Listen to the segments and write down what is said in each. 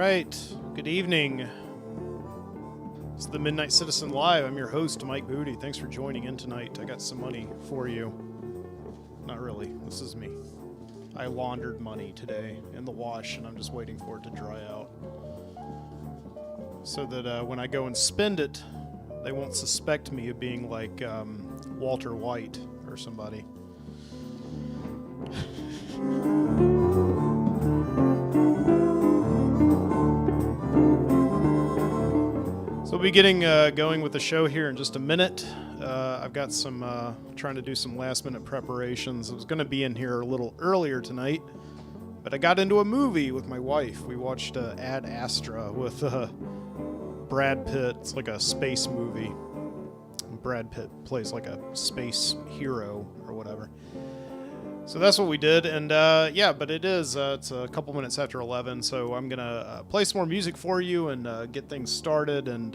right. Good evening. It's the Midnight Citizen Live. I'm your host, Mike Booty. Thanks for joining in tonight. I got some money for you. Not really. This is me. I laundered money today in the wash, and I'm just waiting for it to dry out. So that when I go and spend it, they won't suspect me of being like Walter White or somebody. So we'll be getting going with the show here in just a minute. I've got some trying to do some last minute preparations. I was going to be in here a little earlier tonight, but I got into a movie with my wife. We watched Ad Astra with Brad Pitt. It's like a space movie. Brad Pitt plays like a space hero or whatever. So that's what we did, and yeah, but it's a couple minutes after 11, so I'm gonna play some more music for you and get things started, and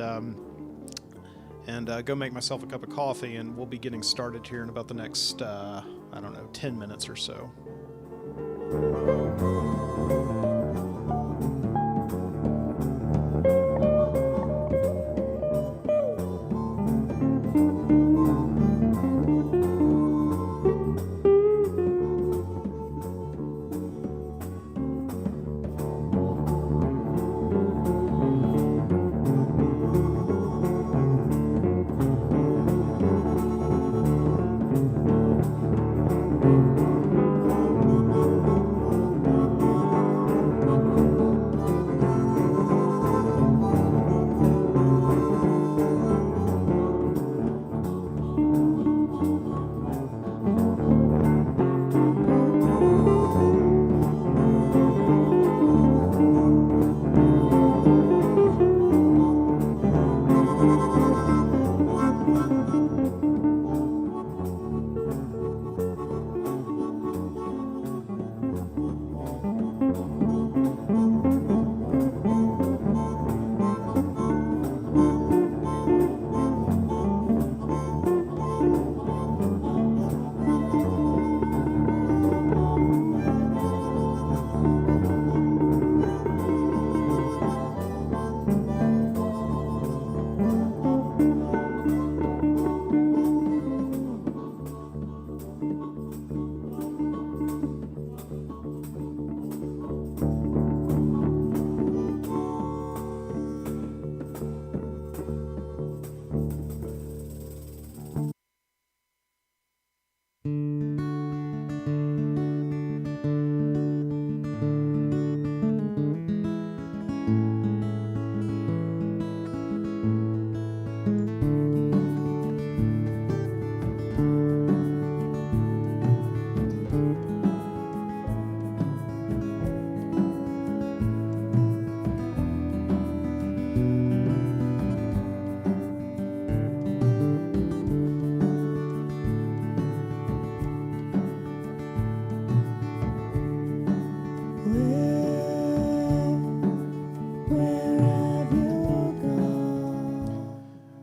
go make myself a cup of coffee, and we'll be getting started here in about the next, I don't know, 10 minutes or so.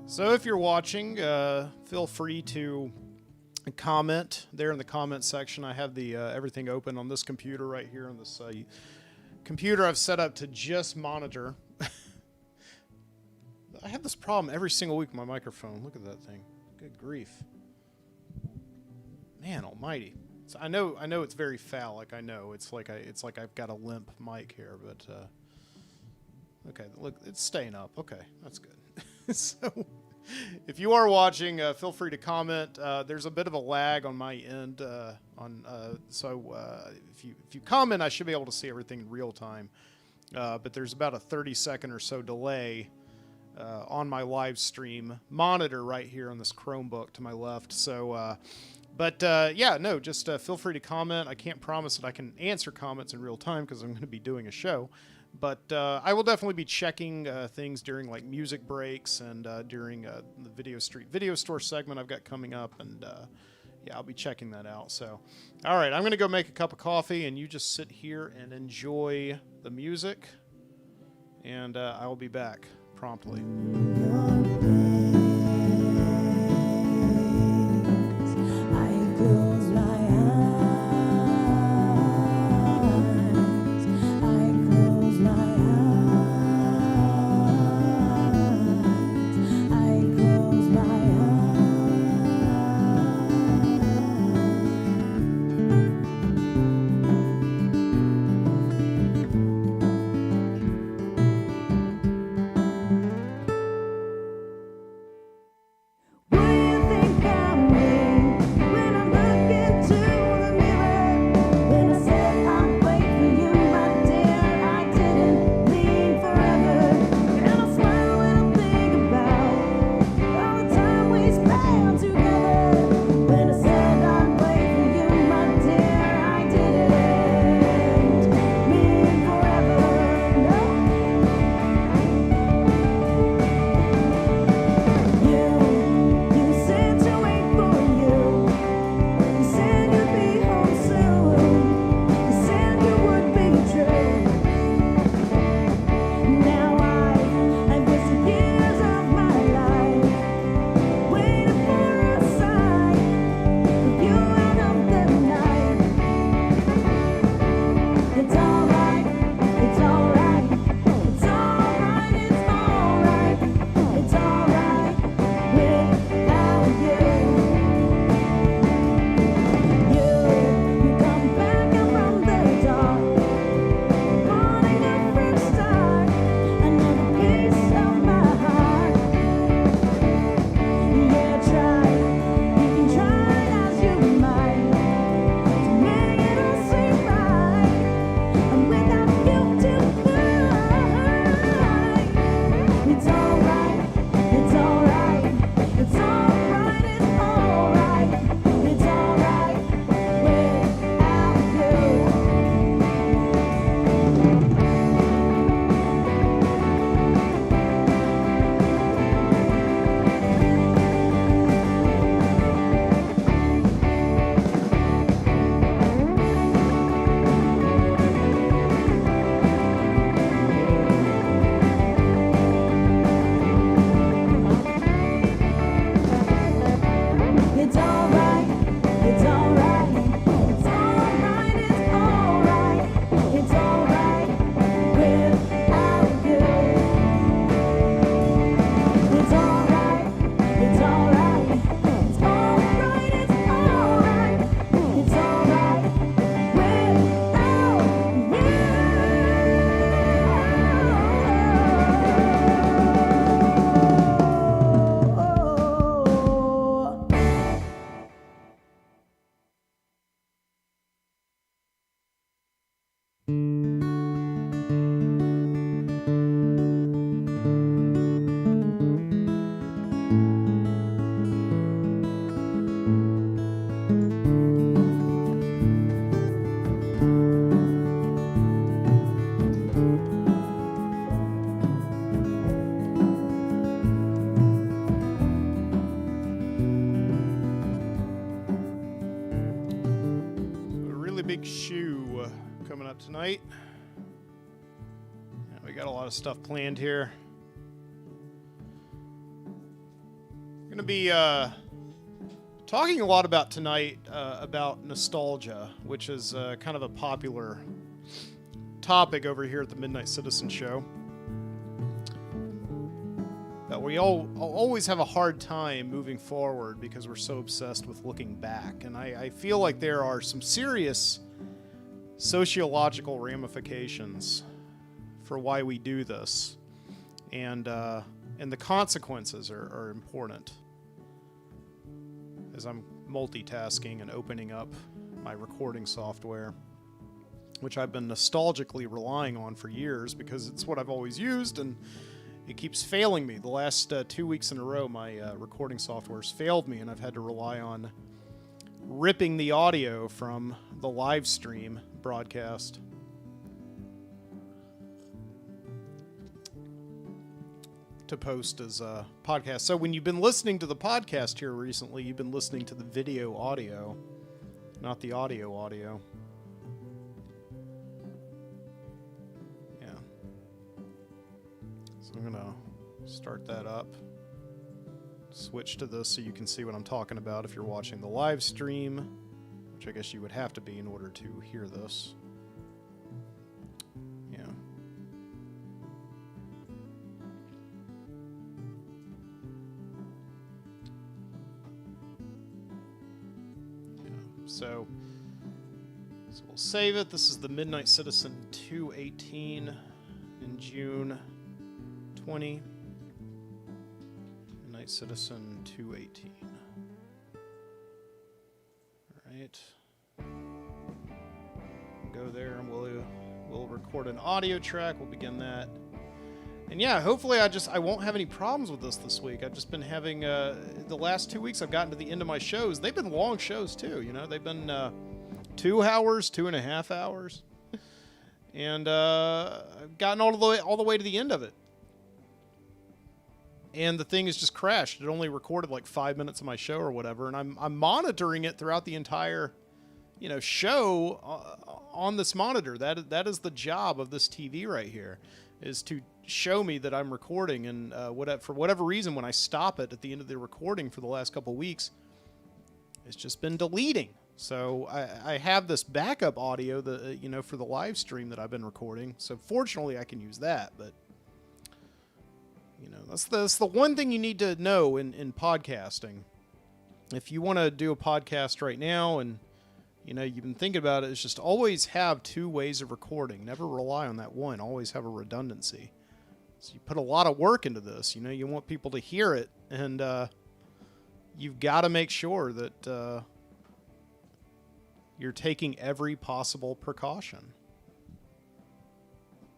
So if you're watching, feel free to comment there in the comment section. I have the everything open on this computer right here on this computer I've set up to just monitor. I have this problem every single week with my microphone. Look at that thing. Good grief. Man almighty. So I know it's very phallic. I know it's like I've got a limp mic here, but okay, look, it's staying up. Okay, that's good. So if you are watching, feel free to comment. There's a bit of a lag on my end. If you comment, I should be able to see everything in real time. But there's about a 30-second or so delay on my live stream monitor right here on this Chromebook to my left. So, yeah, no, just feel free to comment. I can't promise that I can answer comments in real time because I'm going to be doing a show. But I will definitely be checking things during like music breaks and during the video store segment I've got coming up, and yeah, I'll be checking that out. So, all right, I'm gonna go make a cup of coffee, and you just sit here and enjoy the music, and I will be back promptly. I close my eyes. Really Big Shoe coming up tonight. Yeah, we got a lot of stuff planned here. Going to be talking a lot about tonight about nostalgia, which is kind of a popular topic over here at the Midnight Citizen Show. That we always have a hard time moving forward because we're so obsessed with looking back. And I feel like there are some serious sociological ramifications for why we do this. And the consequences are important. As I'm multitasking and opening up my recording software, which I've been nostalgically relying on for years because it's what I've always used, and it keeps failing me. The last 2 weeks in a row, my recording software's failed me, and I've had to rely on ripping the audio from the live stream broadcast. To post as a podcast. So when you've been listening to the podcast here recently, you've been listening to the video audio, not the audio. So I'm going to start that up. Switch to this so you can see what I'm talking about if you're watching the live stream, which I guess you would have to be in order to hear this. Yeah. So we'll save it. This is the Midnight Citizen 218 in June 20. Midnight Citizen 218. All right. Go there and we'll record an audio track. We'll begin that. And yeah, hopefully I won't have any problems with this week. I've just been having the last 2 weeks I've gotten to the end of my shows. They've been long shows too, you know. They've been 2 hours, 2.5 hours. And I've gotten all the way to the end of it. And the thing has just crashed. It only recorded like 5 minutes of my show or whatever, and I'm monitoring it throughout the entire, show on this monitor. That is the job of this TV right here, is to show me that I'm recording. And for whatever reason, when I stop it at the end of the recording for the last couple weeks, it's just been deleting. So I have this backup audio that for the live stream that I've been recording. So fortunately, I can use that, but. That's the one thing you need to know in podcasting. If you want to do a podcast right now and, you've been thinking about it, is just always have 2 ways of recording. Never rely on that one. Always have a redundancy. So you put a lot of work into this. You want people to hear it, and you've got to make sure that you're taking every possible precaution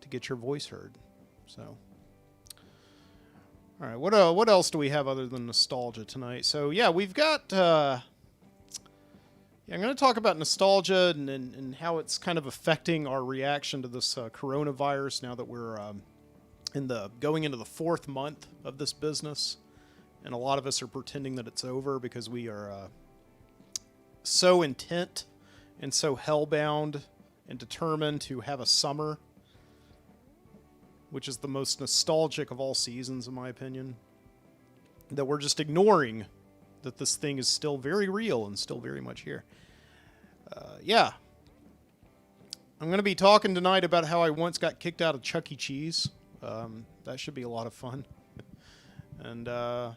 to get your voice heard. So... All right, what else do we have other than nostalgia tonight? So, yeah, we've got... I'm going to talk about nostalgia and how it's kind of affecting our reaction to this coronavirus now that we're going into the 4th month of this business. And a lot of us are pretending that it's over because we are so intent and so hellbound and determined to have a summer, which is the most nostalgic of all seasons, in my opinion, that we're just ignoring that this thing is still very real and still very much here. Yeah. I'm going to be talking tonight about how I once got kicked out of Chuck E. Cheese. That should be a lot of fun. And a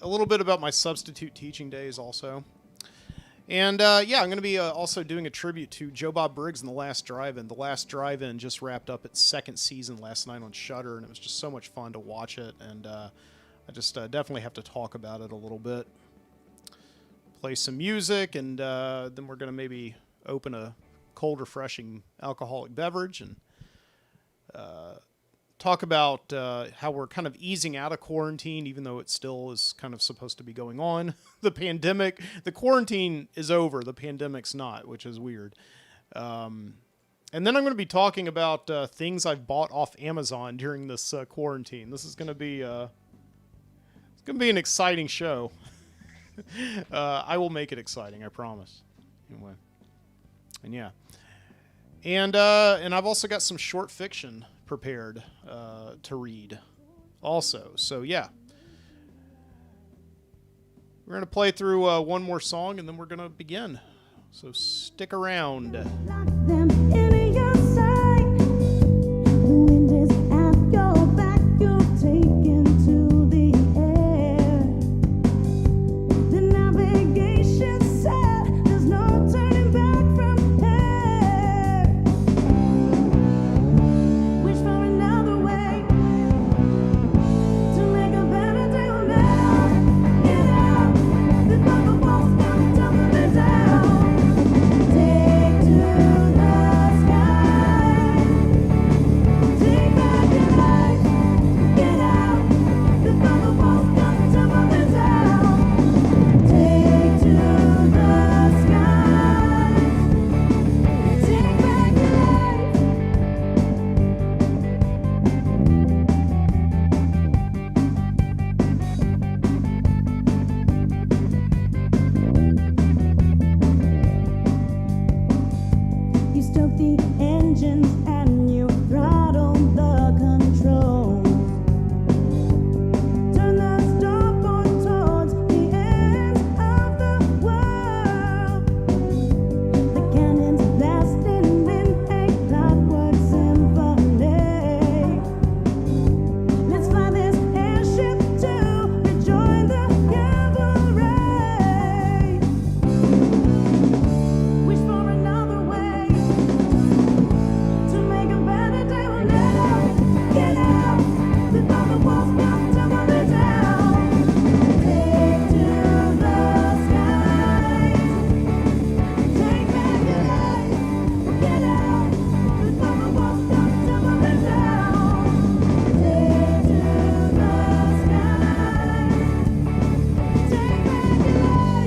little bit about my substitute teaching days also. And, I'm going to be also doing a tribute to Joe Bob Briggs in The Last Drive-In. The Last Drive-In just wrapped up its 2nd season last night on Shudder, and it was just so much fun to watch it. And I just definitely have to talk about it a little bit. Play some music, and then we're going to maybe open a cold, refreshing alcoholic beverage and talk about how we're kind of easing out of quarantine, even though it still is kind of supposed to be going on. The quarantine is over. The pandemic's not, which is weird. And then I'm going to be talking about things I've bought off Amazon during this quarantine. This is going to be an exciting show. I will make it exciting, I promise. Anyway. And yeah. And I've also got some short fiction prepared to read also. So yeah. We're going to play through one more song and then we're going to begin. So stick around. Lock them in your sight. The wind is at your back. You're taken to the air. The navigation said there's no turning back from here. Wish for another way to make a better day now. Get out before the walls come tumbling down. Take to the sky. Take back your life. Get out before the walls come tumbling down. Take to the sky. Take back your life. You stoke the engines and you throttled the controls. Turn the starboard towards the end of the world. The cannons blasting in a clockwork symphony. Let's fly this airship to rejoin the cavalry. Wish for another way to make a better day now. Get out before the walls come tumbling down. Take to the skies. Take back your life. Get out before the walls come tumbling down. Take to the skies. Take back your life.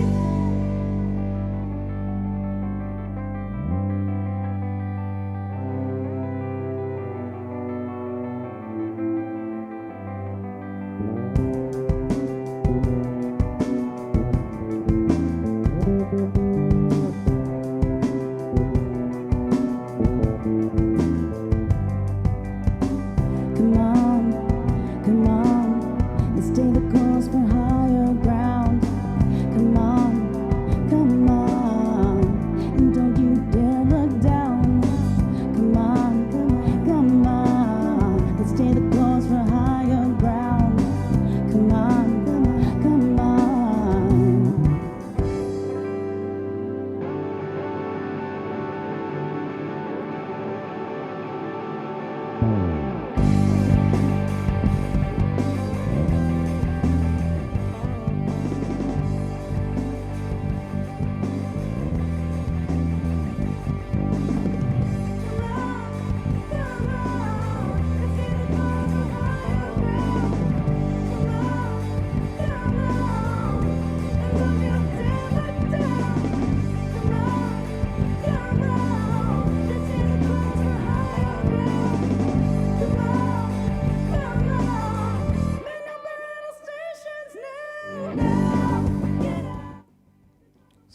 Come on, let's stay the course for higher ground. Come on, and don't you dare look down. Come on, let's stay the course for higher ground. Come on.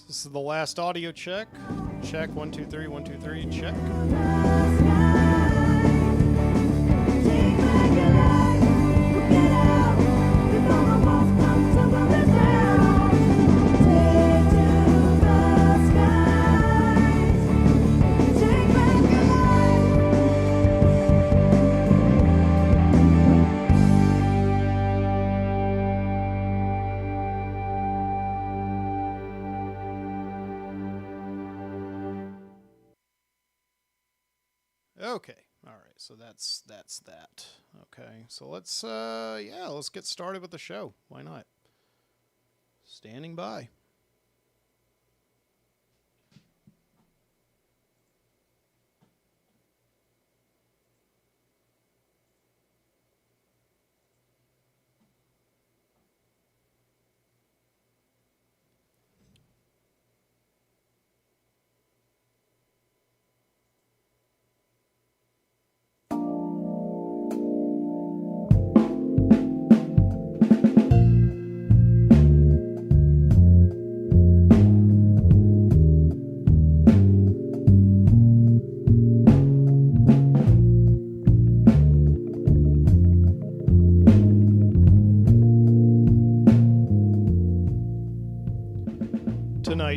This is the last audio check. Check 1 2 3 1 2 3 check. Okay. All right. So that's that. Okay. So let's let's get started with the show. Why not? Standing by.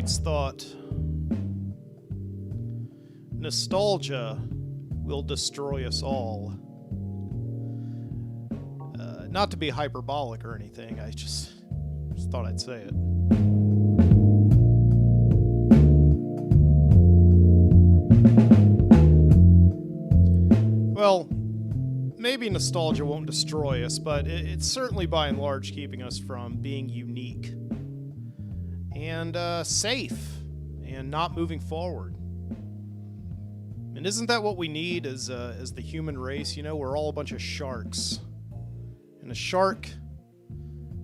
Gates thought nostalgia will destroy us all. Not to be hyperbolic or anything, I just thought I'd say it. Well, maybe nostalgia won't destroy us, but it's certainly by and large keeping us from being unique and safe and not moving forward. And isn't that what we need as the human race? You know, we're all a bunch of sharks. And a shark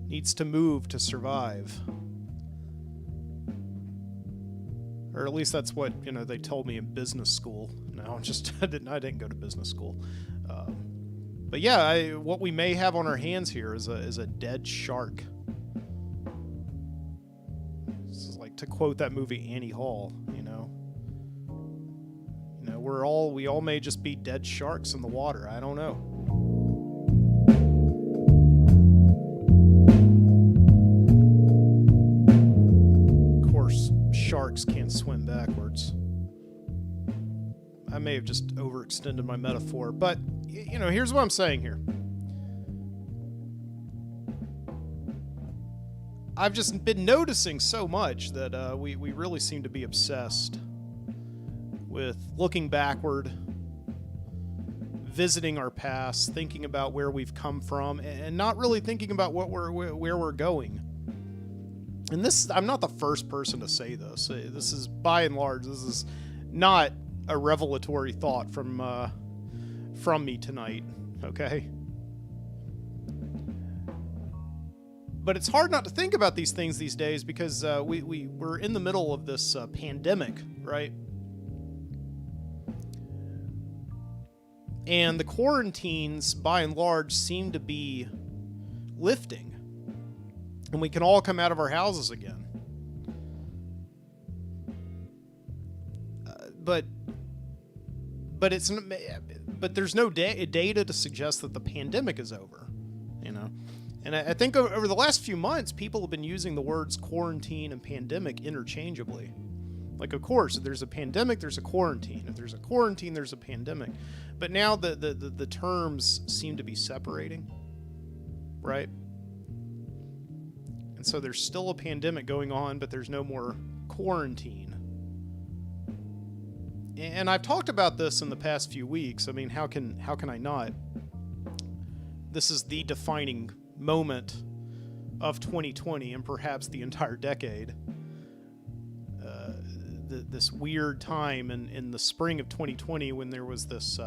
needs to move to survive. Or at least that's what, you know, they told me in business school. No, I didn't go to business school. But yeah, what we may have on our hands here is a dead shark. This is like, to quote that movie Annie Hall, you know. You know, we all may just be dead sharks in the water. I don't know. Sharks can't swim backwards. I may have just overextended my metaphor, but, you know, here's what I'm saying here. I've just been noticing so much that we really seem to be obsessed with looking backward, visiting our past, thinking about where we've come from, and not really thinking about where we're going. And this, I'm not the first person to say this. This is, by and large, this is not a revelatory thought from me tonight, okay? But it's hard not to think about these things these days because we're in the middle of this pandemic, right? And the quarantines, by and large, seem to be lifting. And we can all come out of our houses again. But there's no data to suggest that the pandemic is over, you know. And I think over the last few months, people have been using the words quarantine and pandemic interchangeably. Like, of course, if there's a pandemic, there's a quarantine. If there's a quarantine, there's a pandemic. But now the terms seem to be separating, right? And so there's still a pandemic going on, but there's no more quarantine. And I've talked about this in the past few weeks. I mean, how can I not? This is the defining moment of 2020 and perhaps the entire decade. This weird time in the spring of 2020 when there was this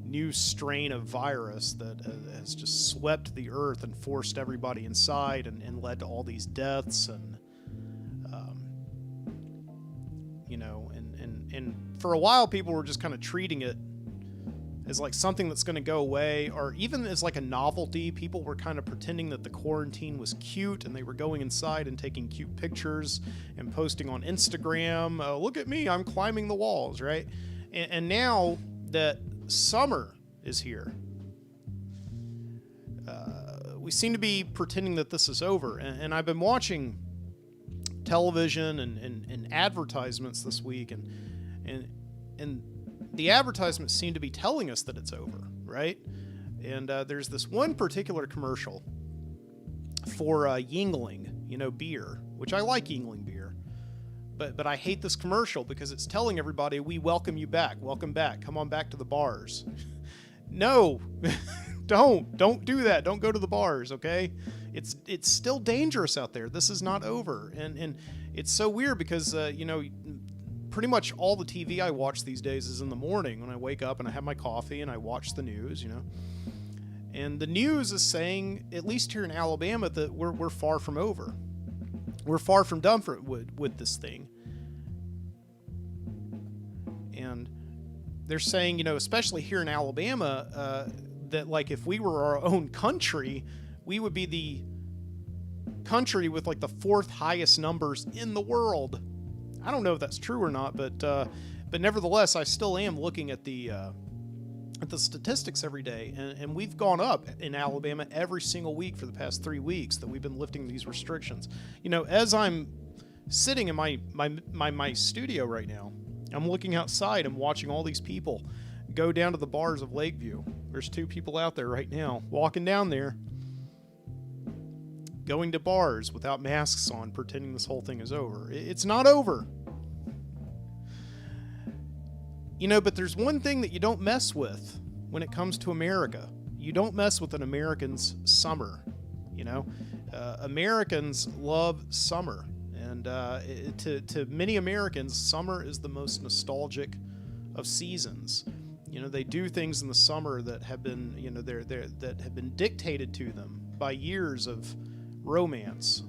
new strain of virus that has just swept the earth and forced everybody inside and led to all these deaths and you know, and for a while people were just kind of treating it as like something that's going to go away, or even as like a novelty. People were kind of pretending that the quarantine was cute and they were going inside and taking cute pictures and posting on Instagram. Look at me, I'm climbing the walls, right? And now that summer is here, we seem to be pretending that this is over. And I've been watching television and advertisements this week, and the advertisements seem to be telling us that it's over, right? And there's this one particular commercial for Yingling, you know, beer, which I like Yingling beer. But I hate this commercial because it's telling everybody, we welcome you back. Welcome back. Come on back to the bars. No, don't do that. Don't go to the bars, okay? It's still dangerous out there. This is not over. And it's so weird because, you know, pretty much all the TV I watch these days is in the morning when I wake up and I have my coffee and I watch the news, you know. And the news is saying, at least here in Alabama, that we're far from over. We're far from done with this thing. And they're saying, you know, especially here in Alabama, that like if we were our own country, we would be the country with like the 4th highest numbers in the world. I don't know if that's true or not, but nevertheless, I still am looking at the statistics every day, and we've gone up in Alabama every single week for the past 3 weeks that we've been lifting these restrictions. You know, as I'm sitting in my studio right now. I'm looking outside and watching all these people go down to the bars of Lakeview. There's 2 people out there right now walking down there, going to bars without masks on, pretending this whole thing is over. It's not over. You know, but there's one thing that you don't mess with when it comes to America. You don't mess with an American's summer. You know, Americans love summer. And to many Americans, summer is the most nostalgic of seasons. You know, they do things in the summer that have been, you know, that have been dictated to them by years of romance,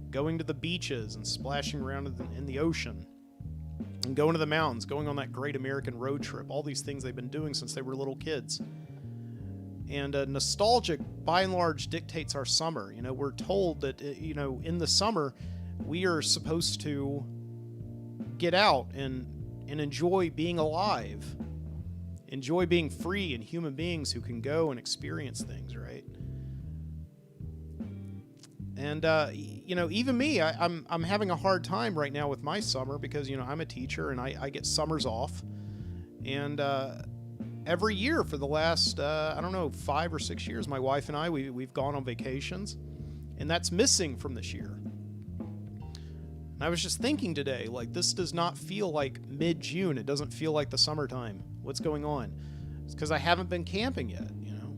going to the beaches and splashing around in the ocean, and going to the mountains, going on that great American road trip. All these things they've been doing since they were little kids. And nostalgic, by and large, dictates our summer. You know, we're told that, you know, in the summer, we are supposed to get out and enjoy being alive, enjoy being free and human beings who can go and experience things, right? And you know, even me, I'm having a hard time right now with my summer because, you know, I'm a teacher and I get summers off, and every year for the last I don't know, 5 or 6 years, my wife and I we've gone on vacations, and that's missing from this year. And I was just thinking today, like, this does not feel like mid-June. It doesn't feel like the summertime. What's going on? It's because I haven't been camping yet, you know.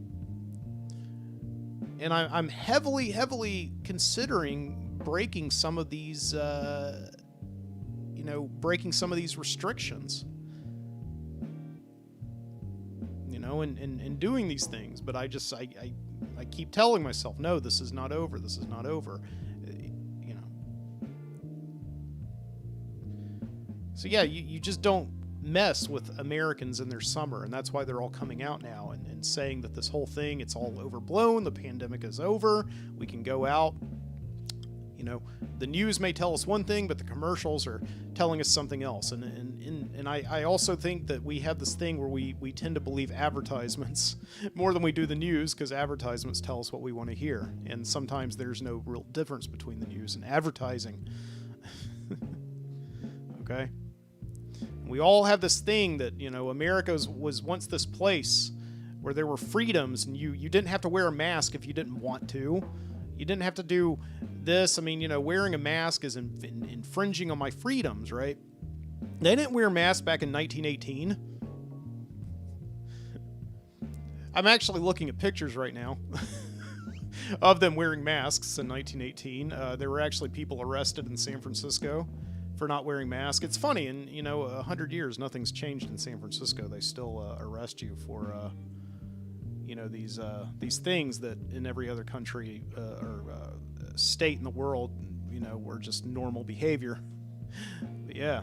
And I'm heavily considering breaking some of these, you know, breaking some of these restrictions. You know, and doing these things. But I keep telling myself, no, this is not over. This is not over. So yeah, you just don't mess with Americans in their summer, and that's why they're all coming out now and saying that this whole thing, it's all overblown, the pandemic is over, we can go out. You know, the news may tell us one thing, but the commercials are telling us something else. And I also think that we have this thing where we tend to believe advertisements more than we do the news, because advertisements tell us what we want to hear. And sometimes there's no real difference between the news and advertising. Okay? We all have this thing that, you know, America was once this place where there were freedoms, and you didn't have to wear a mask if you didn't want to. You didn't have to do this. I mean, you know, wearing a mask is infringing on my freedoms, right? They didn't wear masks back in 1918. I'm actually looking at pictures right now of them wearing masks in 1918. There were actually people arrested in San Francisco for not wearing masks. It's funny, and you know, 100 years, nothing's changed in San Francisco. They still arrest you for, you know, these things that in every other country or state in the world, you know, were just normal behavior. But yeah,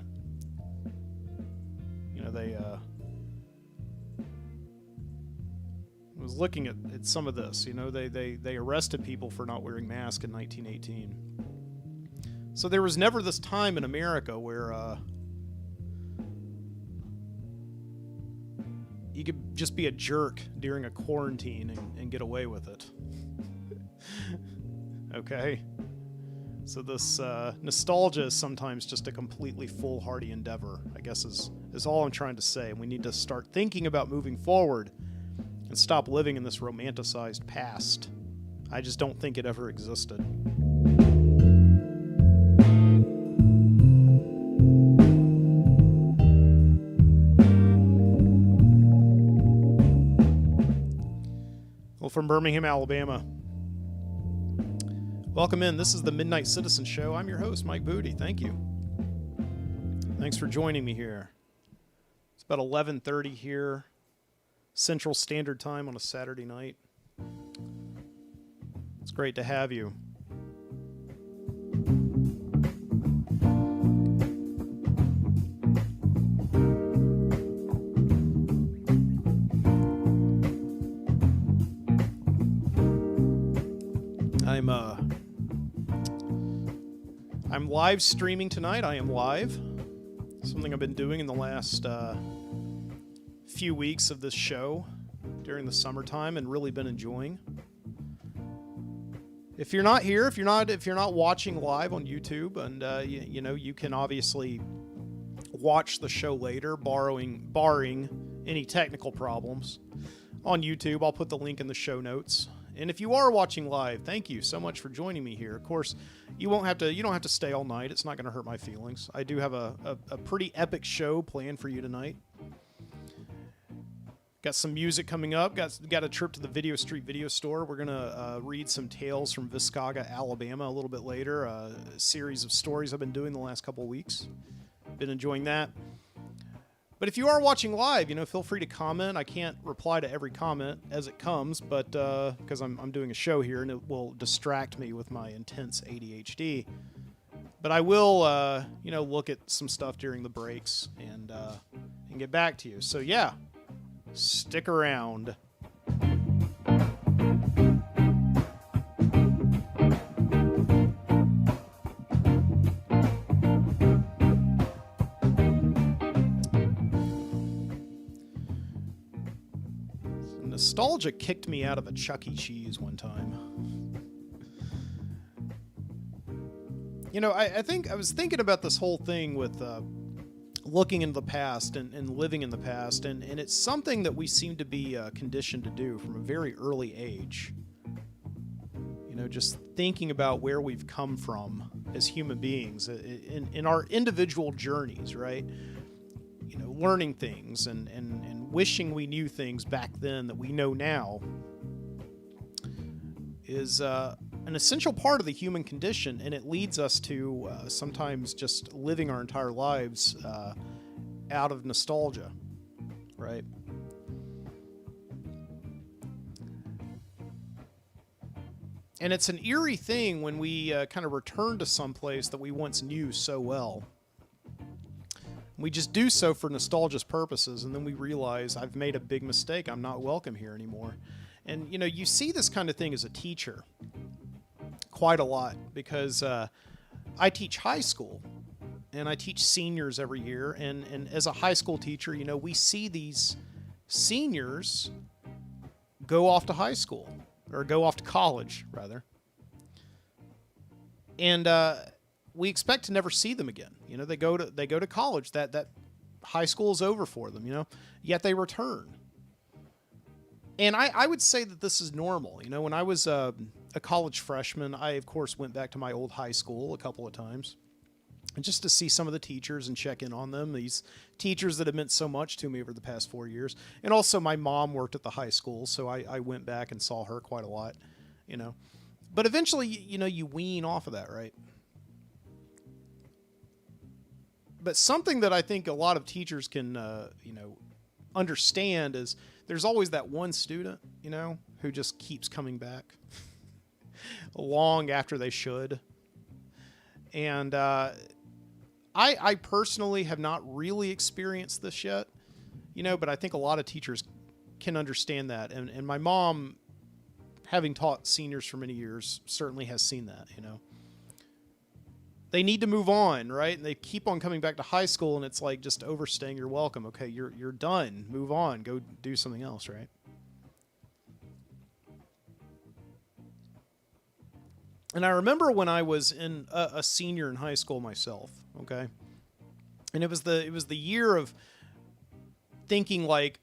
you know, they. I was looking at some of this. You know, they arrested people for not wearing masks in 1918. So there was never this time in America where you could just be a jerk during a quarantine and get away with it. Okay? So this nostalgia is sometimes just a completely foolhardy endeavor, I guess is all I'm trying to say. And we need to start thinking about moving forward and stop living in this romanticized past. I just don't think it ever existed. From Birmingham, Alabama. Welcome in. This is the Midnight Citizen Show. I'm your host, Mike Booty. Thank you. Thanks for joining me here. It's about 11:30 here, Central Standard Time on a Saturday night. It's great to have you. I'm live streaming tonight. I am live. Something I've been doing in the last few weeks of this show during the summertime and really been enjoying. If you're not here, if you're not watching live on YouTube, and you know, you can obviously watch the show later, barring any technical problems on YouTube. I'll put the link in the show notes. And if you are watching live, thank you so much for joining me here. Of course, you don't have to stay all night. It's not going to hurt my feelings. I do have a pretty epic show planned for you tonight. Got some music coming up. Got a trip to the Video Street video store. We're gonna read some tales from Viscaga, Alabama, a little bit later. A series of stories I've been doing the last couple of weeks. Been enjoying that. But if you are watching live, you know, feel free to comment. I can't reply to every comment as it comes, but because I'm doing a show here and it will distract me with my intense ADHD. But I will, you know, look at some stuff during the breaks and get back to you. So yeah. Stick around. Nostalgia kicked me out of a Chuck E. Cheese one time. You know, I think I was thinking about this whole thing with looking into the past and living in the past, and it's something that we seem to be conditioned to do from a very early age. You know, just thinking about where we've come from as human beings in our individual journeys, right? You know, learning things and wishing we knew things back then that we know now is an essential part of the human condition, and it leads us to sometimes just living our entire lives out of nostalgia, right? And it's an eerie thing when we kind of return to some place that we once knew so well. We just do so for nostalgia's purposes, and then we realize I've made a big mistake. I'm not welcome here anymore. And, you know, you see this kind of thing as a teacher quite a lot because I teach high school, and I teach seniors every year. And as a high school teacher, you know, we see these seniors go off to high school, or go off to college, rather. And we expect to never see them again. You know, they go to college. That high school is over for them, you know, yet they return. And I would say that this is normal. You know, when I was a college freshman, I, of course, went back to my old high school a couple of times just to see some of the teachers and check in on them, these teachers that have meant so much to me over the past 4 years. And also my mom worked at the high school, so I went back and saw her quite a lot, you know. But eventually, you know, you wean off of that, right? But something that I think a lot of teachers can, you know, understand is there's always that one student, you know, who just keeps coming back long after they should. And I personally have not really experienced this yet, you know, but I think a lot of teachers can understand that. And my mom, having taught seniors for many years, certainly has seen that, you know. They need to move on, right? And they keep on coming back to high school, and it's like just overstaying your welcome. Okay, you're done. Move on. Go do something else, right? And I remember when I was in a senior in high school myself, okay? And it was the year of thinking like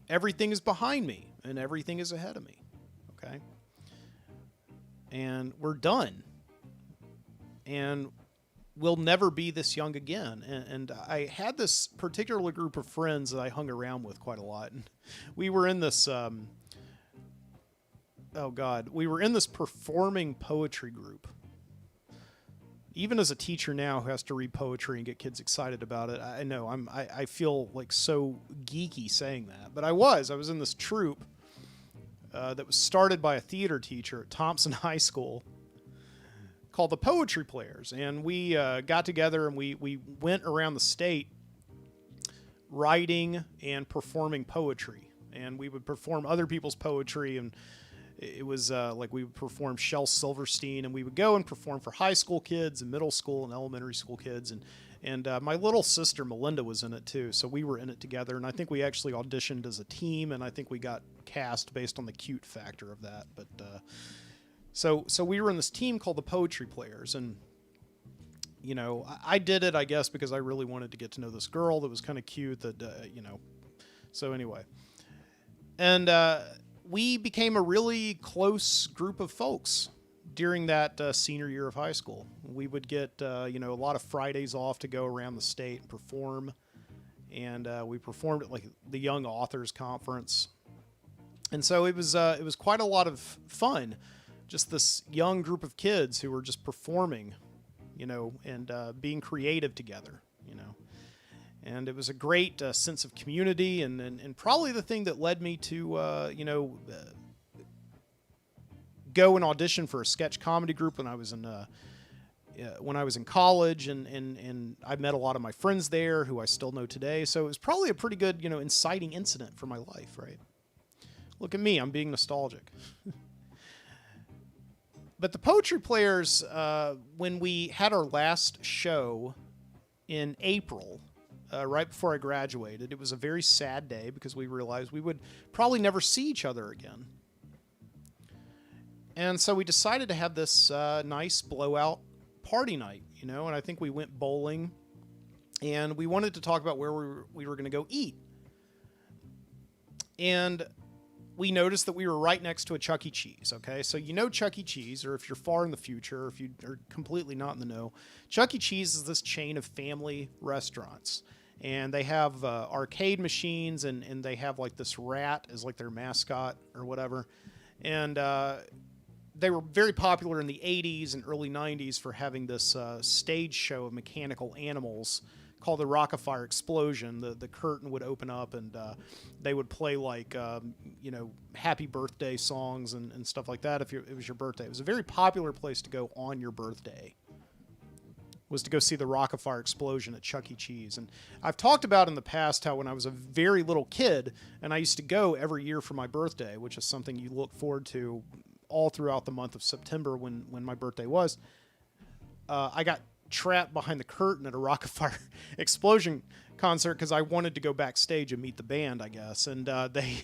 everything is behind me and everything is ahead of me, okay? And we're done. And we'll never be this young again. And I had this particular group of friends that I hung around with quite a lot. And we were in this, we were in this performing poetry group. Even as a teacher now who has to read poetry and get kids excited about it, I know I feel like so geeky saying that. But I was in this troupe that was started by a theater teacher at Thompson High School, called the Poetry Players, and we got together and we went around the state writing and performing poetry, and we would perform other people's poetry, and it was like we would perform Shel Silverstein, and we would go and perform for high school kids and middle school and elementary school kids, and my little sister Melinda was in it too, so we were in it together, and I think we actually auditioned as a team, and I think we got cast based on the cute factor of that, but So we were in this team called the Poetry Players, and I did it, I guess, because I really wanted to get to know this girl that was kind of cute. So anyway, and we became a really close group of folks during that senior year of high school. We would get a lot of Fridays off to go around the state and perform, and we performed at like the Young Authors Conference, and so it was quite a lot of fun. Just this young group of kids who were just performing, and being creative together, And it was a great sense of community, and probably the thing that led me to, go and audition for a sketch comedy group when I was in college, and I met a lot of my friends there who I still know today. So it was probably a pretty good, inciting incident for my life, right? Look at me, I'm being nostalgic. But the Poetry Players, when we had our last show in April, right before I graduated, it was a very sad day because we realized we would probably never see each other again. And so we decided to have this nice blowout party night, and I think we went bowling, and we wanted to talk about where we were going to go eat. And we noticed that we were right next to a Chuck E. Cheese, okay? So Chuck E. Cheese, or if you're far in the future, or if you are completely not in the know, Chuck E. Cheese is this chain of family restaurants. And they have arcade machines, and they have like this rat as like their mascot or whatever. And they were very popular in the 80s and early 90s for having this stage show of mechanical animals called the Rock-afire Explosion. The curtain would open up, and they would play like happy birthday songs and stuff like that if it was your birthday. It was a very popular place to go on your birthday, was to go see the Rock-afire Explosion at Chuck E. Cheese. And I've talked about in the past how when I was a very little kid, and I used to go every year for my birthday, which is something you look forward to all throughout the month of September when my birthday was, I got trapped behind the curtain at a Rock-afire Explosion concert because I wanted to go backstage and meet the band, I guess. And they,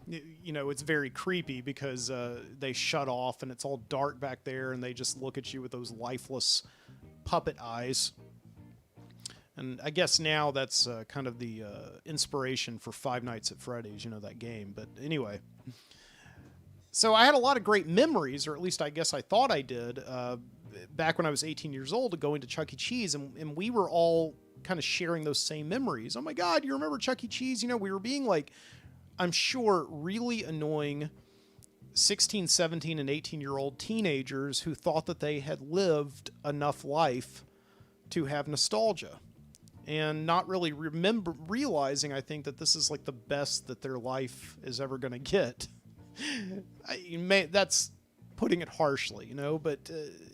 it's very creepy because they shut off and it's all dark back there, and they just look at you with those lifeless puppet eyes. And I guess now that's kind of the inspiration for Five Nights at Freddy's, that game. But anyway, so I had a lot of great memories, or at least I guess I thought I did, back when I was 18 years old, going to Chuck E. Cheese, and we were all kind of sharing those same memories. Oh my God, you remember Chuck E. Cheese? We were being like, I'm sure, really annoying 16, 17, and 18-year-old teenagers who thought that they had lived enough life to have nostalgia, and not really realizing, I think, that this is like the best that their life is ever going to get. That's putting it harshly, but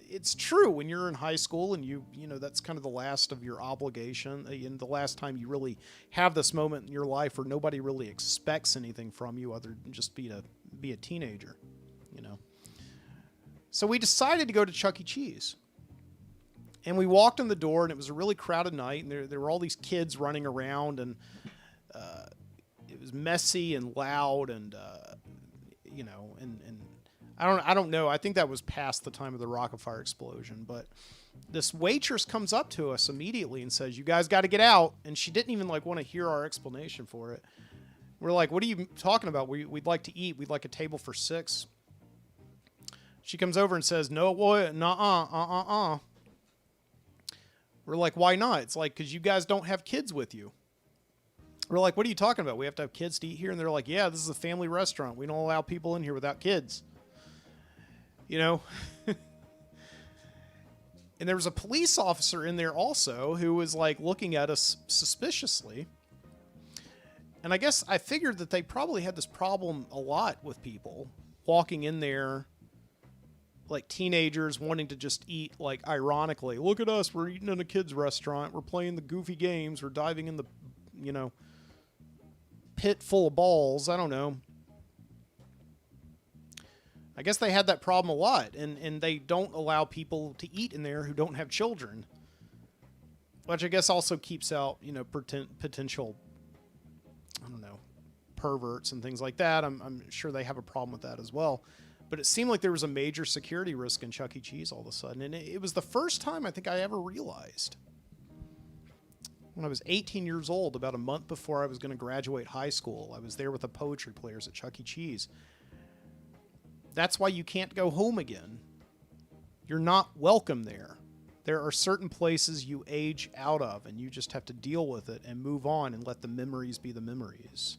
it's true. When you're in high school and that's kind of the last of your obligation, and the last time you really have this moment in your life where nobody really expects anything from you other than just be a teenager, So we decided to go to Chuck E. Cheese. And we walked in the door, and it was a really crowded night, and there were all these kids running around, and it was messy and loud, and and I don't know. I think that was past the time of the Rock-afire Explosion, but this waitress comes up to us immediately and says, "You guys got to get out." And she didn't even want to hear our explanation for it. We're like, "What are you talking about? We'd like to eat. We'd like a table for 6. She comes over and says, "No, boy, nuh-uh. We're like, "Why not?" It's like, "Because you guys don't have kids with you." We're like, "What are you talking about? We have to have kids to eat here?" And they're like, "Yeah, this is a family restaurant. We don't allow people in here without kids." And there was a police officer in there also who was like looking at us suspiciously. And I guess I figured that they probably had this problem a lot with people walking in there, like teenagers wanting to just eat, like, ironically. Look at us, we're eating in a kid's restaurant, we're playing the goofy games, we're diving in the, pit full of balls. I don't know. I guess they had that problem a lot, and they don't allow people to eat in there who don't have children, which I guess also keeps out, potential, I don't know, perverts and things like that. I'm sure they have a problem with that as well. But But it seemed like there was a major security risk in Chuck E. Cheese all of a sudden. And it was the first time I think I ever realized. When I was 18 years old, about a month before I was going to graduate high school, I was there with the poetry players at Chuck E. Cheese. That's why you can't go home again. You're not welcome there. There are certain places you age out of, and you just have to deal with it and move on and let the memories be the memories.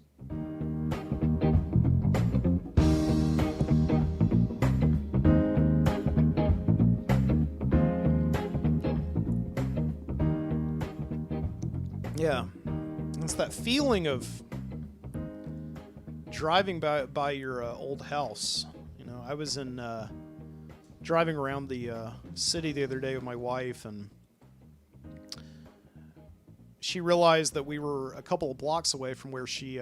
Yeah, it's that feeling of driving by your old house. You know, I was in driving around the city the other day with my wife, and she realized that we were a couple of blocks away from where she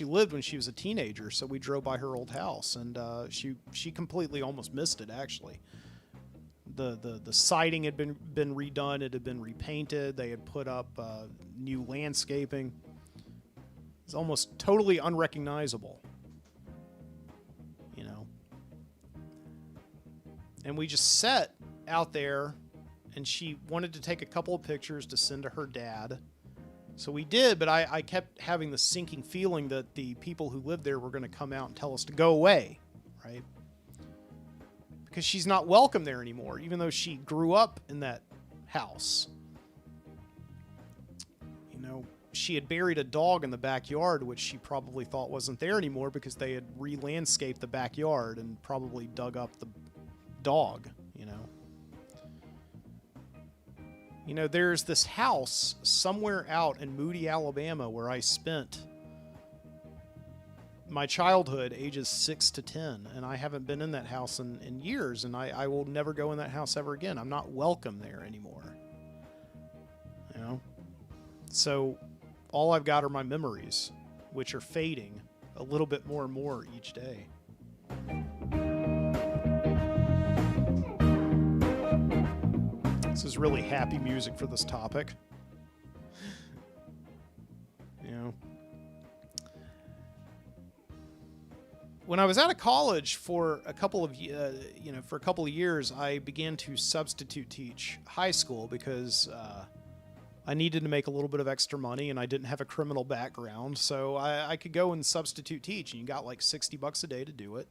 lived when she was a teenager. So we drove by her old house, and she completely almost missed it. Actually, the siding had been redone. It had been repainted. They had put up new landscaping. It's almost totally unrecognizable, you know. And we just sat out there, and she wanted to take a couple of pictures to send to her dad. So we did, but I kept having the sinking feeling that the people who lived there were going to come out and tell us to go away, right? Because she's not welcome there anymore, even though she grew up in that house. You know, she had buried a dog in the backyard, which she probably thought wasn't there anymore because they had re-landscaped the backyard and probably dug up the dog, you know. You know, there's this house somewhere out in Moody, Alabama, where I spent my childhood, ages 6 to 10, and I haven't been in that house in years, and I will never go in that house ever again. I'm not welcome there anymore. You know? So all I've got are my memories, which are fading a little bit more and more each day. This is really happy music for this topic. You know, when I was out of college for a couple of years, I began to substitute teach high school because I needed to make a little bit of extra money, and I didn't have a criminal background, so I could go and substitute teach, and you got like $60 a day to do it.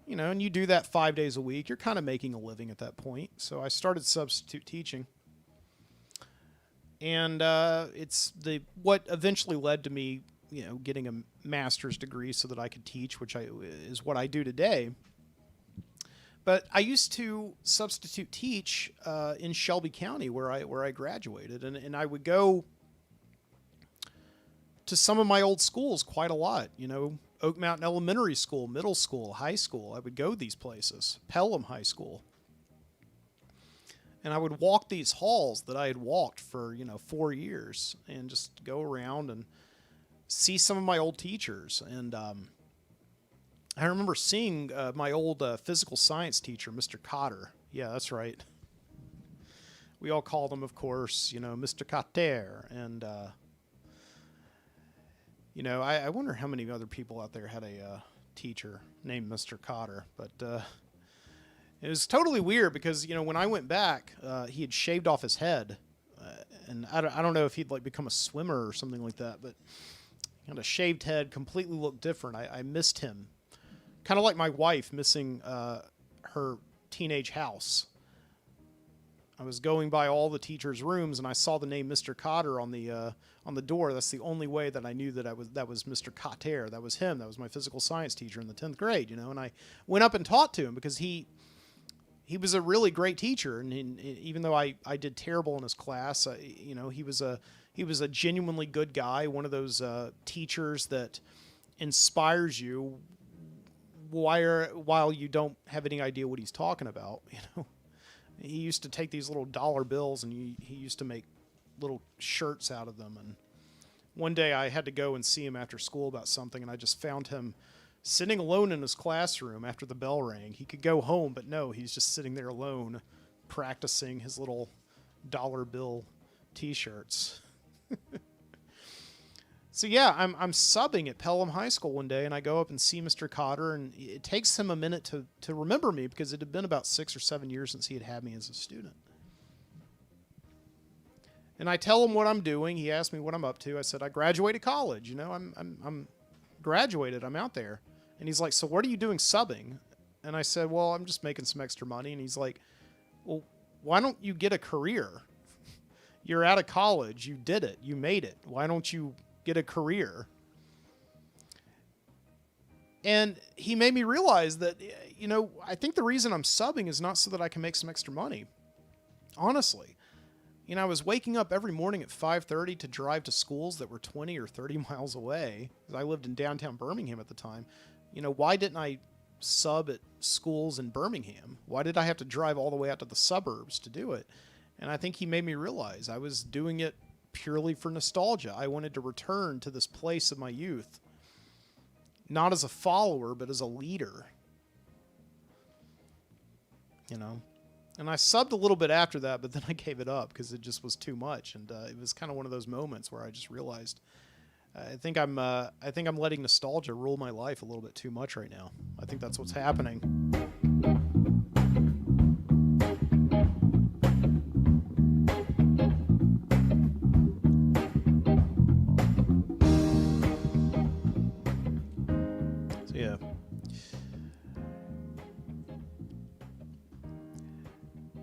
You know, and you do that 5 days a week, you're kind of making a living at that point. So I started substitute teaching. And it's what eventually led to me, you know, getting a master's degree so that I could teach, which is what I do today. But I used to substitute teach in Shelby County where I graduated, and I would go to some of my old schools quite a lot, you know. Oak Mountain Elementary School, middle school, high school. I would go these places. Pelham High School. And I would walk these halls that I had walked for, 4 years and just go around and see some of my old teachers. And I remember seeing my old physical science teacher, Mr. Cotter. Yeah, that's right. We all called him, of course, Mr. Cotter. And I wonder how many other people out there had a teacher named Mr. Cotter, but it was totally weird because, when I went back, he had shaved off his head, and I don't know if he'd become a swimmer or something like that, but he had a shaved head, completely looked different. I missed him, kind of like my wife missing her teenage house. I was going by all the teachers' rooms, and I saw the name Mr. Cotter on the door. That's the only way that I knew that was Mr. Cotter. That was him. That was my physical science teacher in the 10th grade, And I went up and taught to him because he was a really great teacher, and even though I did terrible in his class, he was a genuinely good guy. One of those teachers that inspires you while you don't have any idea what he's talking about, He used to take these little dollar bills, and he used to make little shirts out of them. And one day I had to go and see him after school about something, and I just found him sitting alone in his classroom after the bell rang. He could go home, but no, he's just sitting there alone practicing his little dollar bill T-shirts. So yeah, I'm subbing at Pelham High School one day, and I go up and see Mr. Cotter, and it takes him a minute to remember me because it had been about 6 or 7 years since he had me as a student. And I tell him what I'm doing. He asked me what I'm up to. I said I graduated college. You know, I'm graduated. I'm out there. And he's like, so what are you doing subbing? And I said, well, I'm just making some extra money. And he's like, well, why don't you get a career? You're out of college. You did it. You made it. Why don't you get a career? And he made me realize that, you know, I think the reason I'm subbing is not so that I can make some extra money. Honestly. You know, I was waking up every morning at 5:30 to drive to schools that were 20 or 30 miles away. I lived in downtown Birmingham at the time. You know, why didn't I sub at schools in Birmingham? Why did I have to drive all the way out to the suburbs to do it? And I think he made me realize I was doing it purely for nostalgia. I wanted to return to this place of my youth, not as a follower, but as a leader. You know, and I subbed a little bit after that, but then I gave it up because it just was too much. And it was kind of one of those moments where I just realized, I think I'm letting nostalgia rule my life a little bit too much right now. I think that's what's happening. So yeah.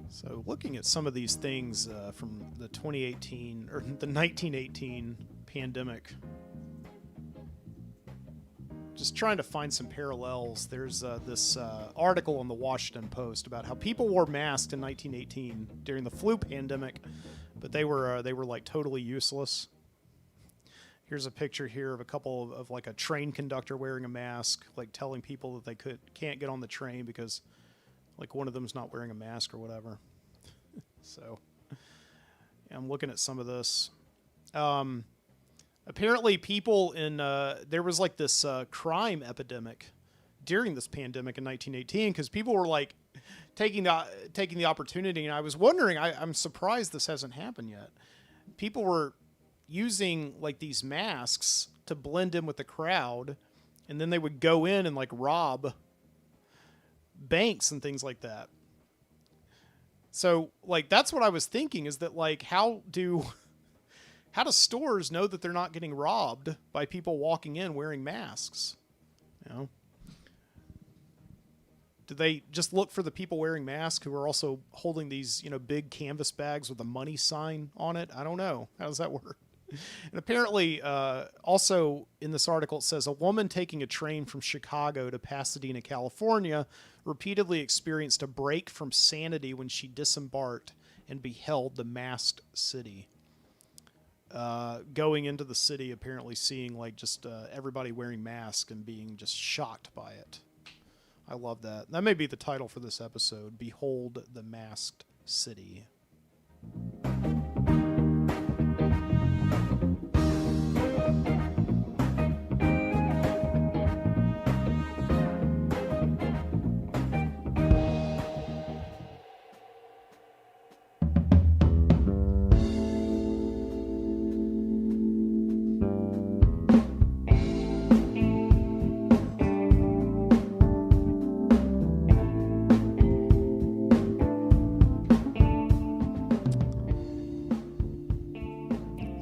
So looking at some of these things from the 2018 or the 1918 pandemic, just trying to find some parallels. There's this article in the Washington Post about how people wore masks in 1918 during the flu pandemic, but they were like totally useless. Here's a picture here of a couple of like a train conductor wearing a mask, like telling people that they can't get on the train because like one of them's not wearing a mask or whatever. So yeah, I'm looking at some of this. Apparently people in, there was like this crime epidemic during this pandemic in 1918 because people were like taking the opportunity. And I was wondering, I'm surprised this hasn't happened yet. People were using like these masks to blend in with the crowd, and then they would go in and like rob banks and things like that. So like that's what I was thinking, is that like how do stores know that they're not getting robbed by people walking in wearing masks? You know, do they just look for the people wearing masks who are also holding these, you know, big canvas bags with a money sign on it? I don't know. How does that work? And apparently, also in this article, it says a woman taking a train from Chicago to Pasadena, California, repeatedly experienced a break from sanity when she disembarked and beheld the masked city. Going into the city, apparently seeing like just everybody wearing masks and being just shocked by it. I love that. That may be the title for this episode, Behold the Masked City.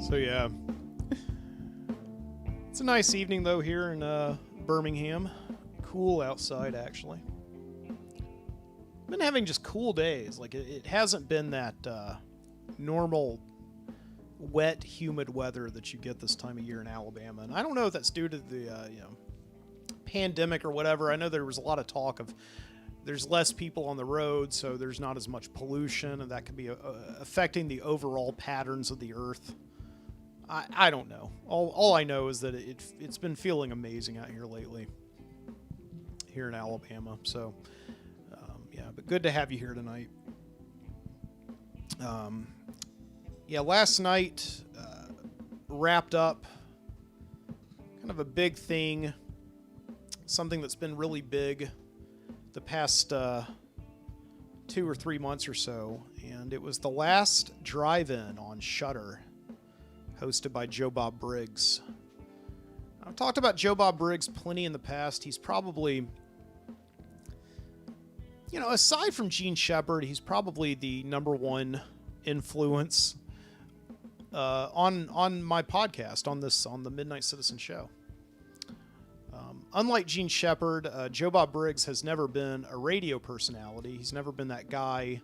So yeah, it's a nice evening though here in Birmingham. Cool outside actually. Been having just cool days. Like it hasn't been that normal wet, humid weather that you get this time of year in Alabama. And I don't know if that's due to the pandemic or whatever. I know there was a lot of talk of there's less people on the road, so there's not as much pollution, and that could be affecting the overall patterns of the earth. I don't know. All I know is that it's been feeling amazing out here lately, here in Alabama. So, yeah, but good to have you here tonight. Yeah, last night wrapped up kind of a big thing, something that's been really big the past 2 or 3 months or so, and it was the last drive-in on Shudder, hosted by Joe Bob Briggs. talked about Joe Bob Briggs plenty in the past. He's probably, aside from Gene Shepard, he's probably the number one influence on my podcast, on the Midnight Citizen show. Unlike Gene Shepard, Joe Bob Briggs has never been a radio personality. He's never been that guy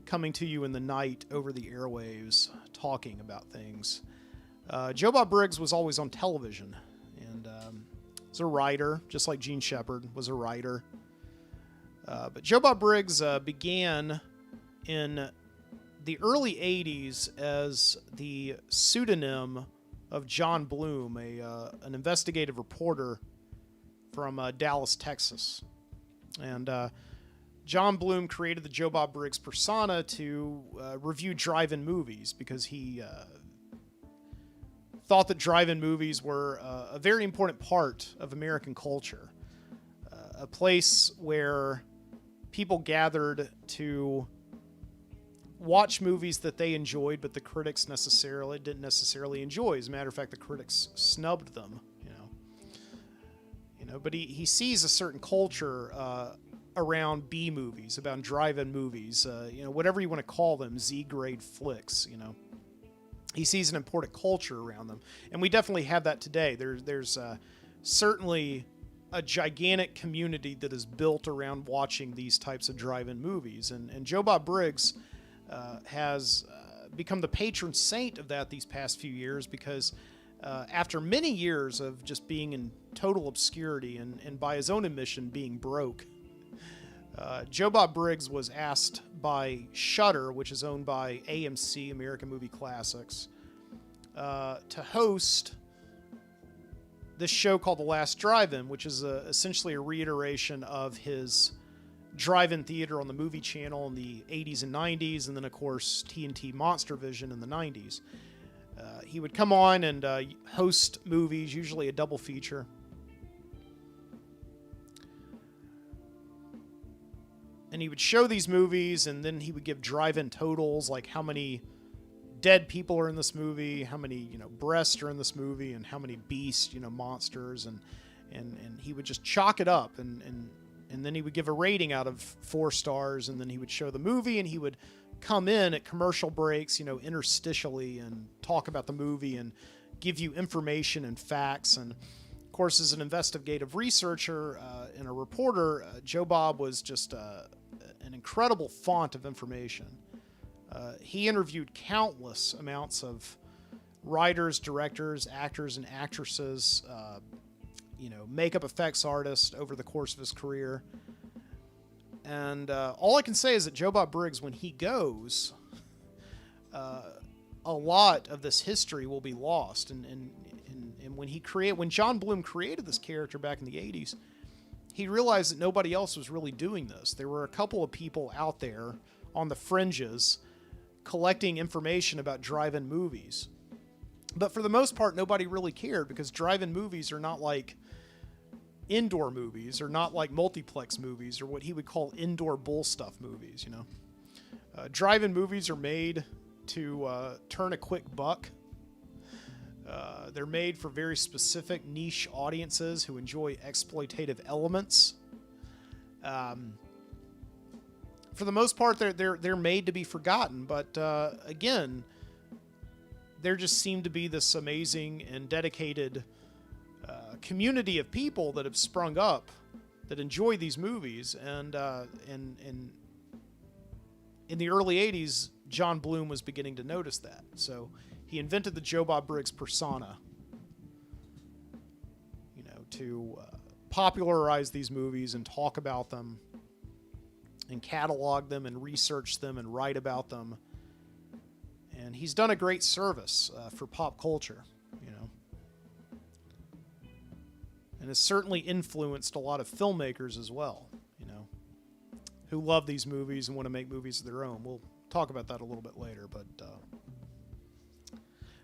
coming to you in the night over the airwaves talking about things. Joe Bob Briggs was always on television, and was a writer, just like Gene Shepard was a writer. But Joe Bob Briggs began in the early 80s as the pseudonym of John Bloom, an investigative reporter from Dallas, Texas. And John Bloom created the Joe Bob Briggs persona to review drive-in movies because he thought that drive-in movies were a very important part of American culture. A place where people gathered to watch movies that they enjoyed, but the critics didn't necessarily enjoy. As a matter of fact, the critics snubbed them. But he sees a certain culture around B movies, about drive-in movies, whatever you want to call them, Z-grade flicks. He sees an important culture around them, and we definitely have that today. There's certainly a gigantic community that is built around watching these types of drive-in movies, and Joe Bob Briggs has become the patron saint of that these past few years because after many years of just being in total obscurity and by his own admission being broke, Joe Bob Briggs was asked by Shudder, which is owned by AMC, American Movie Classics, to host this show called The Last Drive-In, which is essentially a reiteration of his drive-in theater on the Movie Channel in the 80s and 90s, and then, of course, TNT Monster Vision in the 90s. He would come on and host movies, usually a double feature. And he would show these movies, and then he would give drive-in totals, like how many dead people are in this movie, how many breasts are in this movie, and how many beasts, monsters, and he would just chalk it up, and then he would give a rating out of 4 stars, and then he would show the movie, and he would come in at commercial breaks, interstitially, and talk about the movie and give you information and facts. And of course, as an investigative researcher and a reporter, Joe Bob was just an incredible font of information. He interviewed countless amounts of writers, directors, actors, and actresses, makeup effects artists over the course of his career. And all I can say is that Joe Bob Briggs, when he goes, a lot of this history will be lost. And when John Bloom created this character back in the 80s, he realized that nobody else was really doing this. There were a couple of people out there on the fringes collecting information about drive-in movies. But for the most part, nobody really cared because drive-in movies are not like indoor movies, or not like multiplex movies, or what he would call indoor bull stuff movies. Drive-in movies are made to turn a quick buck. They're made for very specific niche audiences who enjoy exploitative elements. For the most part, they're made to be forgotten. But again, there just seemed to be this amazing and dedicated community of people that have sprung up that enjoy these movies. And in the early 80s, John Bloom was beginning to notice that. So he invented the Joe Bob Briggs persona, to popularize these movies and talk about them and catalog them and research them and write about them. And he's done a great service for pop culture, and has certainly influenced a lot of filmmakers as well, who love these movies and want to make movies of their own. We'll talk about that a little bit later, but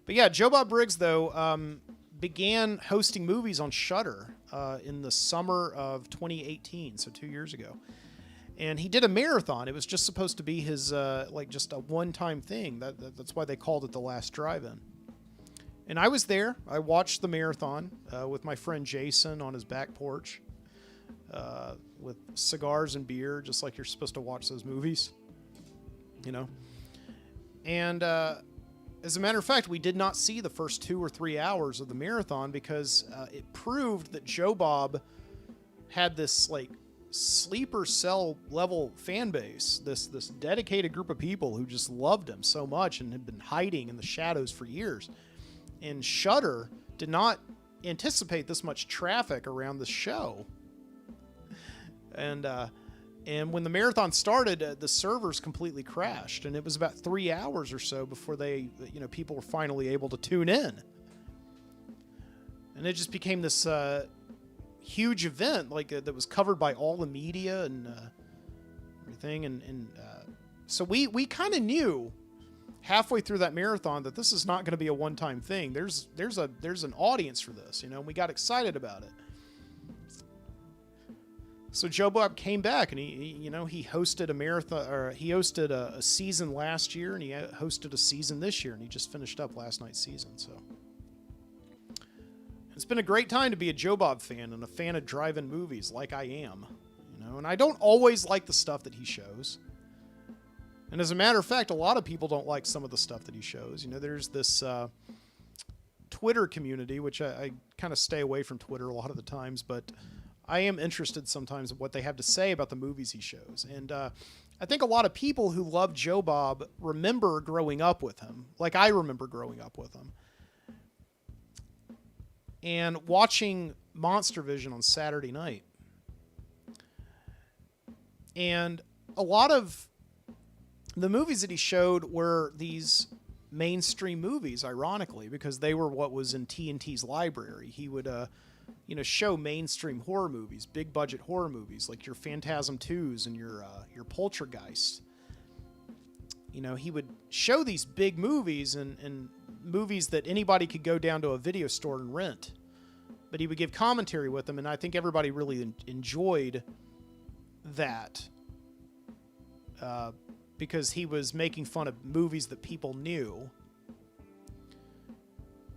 yeah, Joe Bob Briggs, though, began hosting movies on Shudder in the summer of 2018, so 2 years ago. And he did a marathon. It was just supposed to be his, just a one-time thing. That's why they called it The Last Drive-In. And I was there. I watched the marathon with my friend Jason on his back porch with cigars and beer, just like you're supposed to watch those movies, you know. And as a matter of fact, we did not see the first 2 or 3 hours of the marathon because it proved that Joe Bob had this like sleeper cell level fan base, this dedicated group of people who just loved him so much and had been hiding in the shadows for years. And Shudder did not anticipate this much traffic around the show. And when the marathon started, the servers completely crashed, and it was about 3 hours or so before people were finally able to tune in. And it just became this huge event, that was covered by all the media and everything. And so we kind of knew halfway through that marathon that this is not going to be a one-time thing. There's an audience for this, and we got excited about it. So Joe Bob came back, and he hosted a marathon, or he hosted a season last year, and he hosted a season this year, and he just finished up last night's season. So it's been a great time to be a Joe Bob fan and a fan of drive-in movies, like I am, And I don't always like the stuff that he shows, and as a matter of fact, a lot of people don't like some of the stuff that he shows. There's this Twitter community, which I kind of stay away from Twitter a lot of the times, but I am interested sometimes in what they have to say about the movies he shows. And I think a lot of people who love Joe Bob remember growing up with him, like I remember growing up with him, and watching Monster Vision on Saturday night. And a lot of the movies that he showed were these mainstream movies, ironically, because they were what was in TNT's library. He would show mainstream horror movies, big budget horror movies, like your Phantasm 2s and your Poltergeist. He would show these big movies and movies that anybody could go down to a video store and rent. But he would give commentary with them, and I think everybody really enjoyed that because he was making fun of movies that people knew.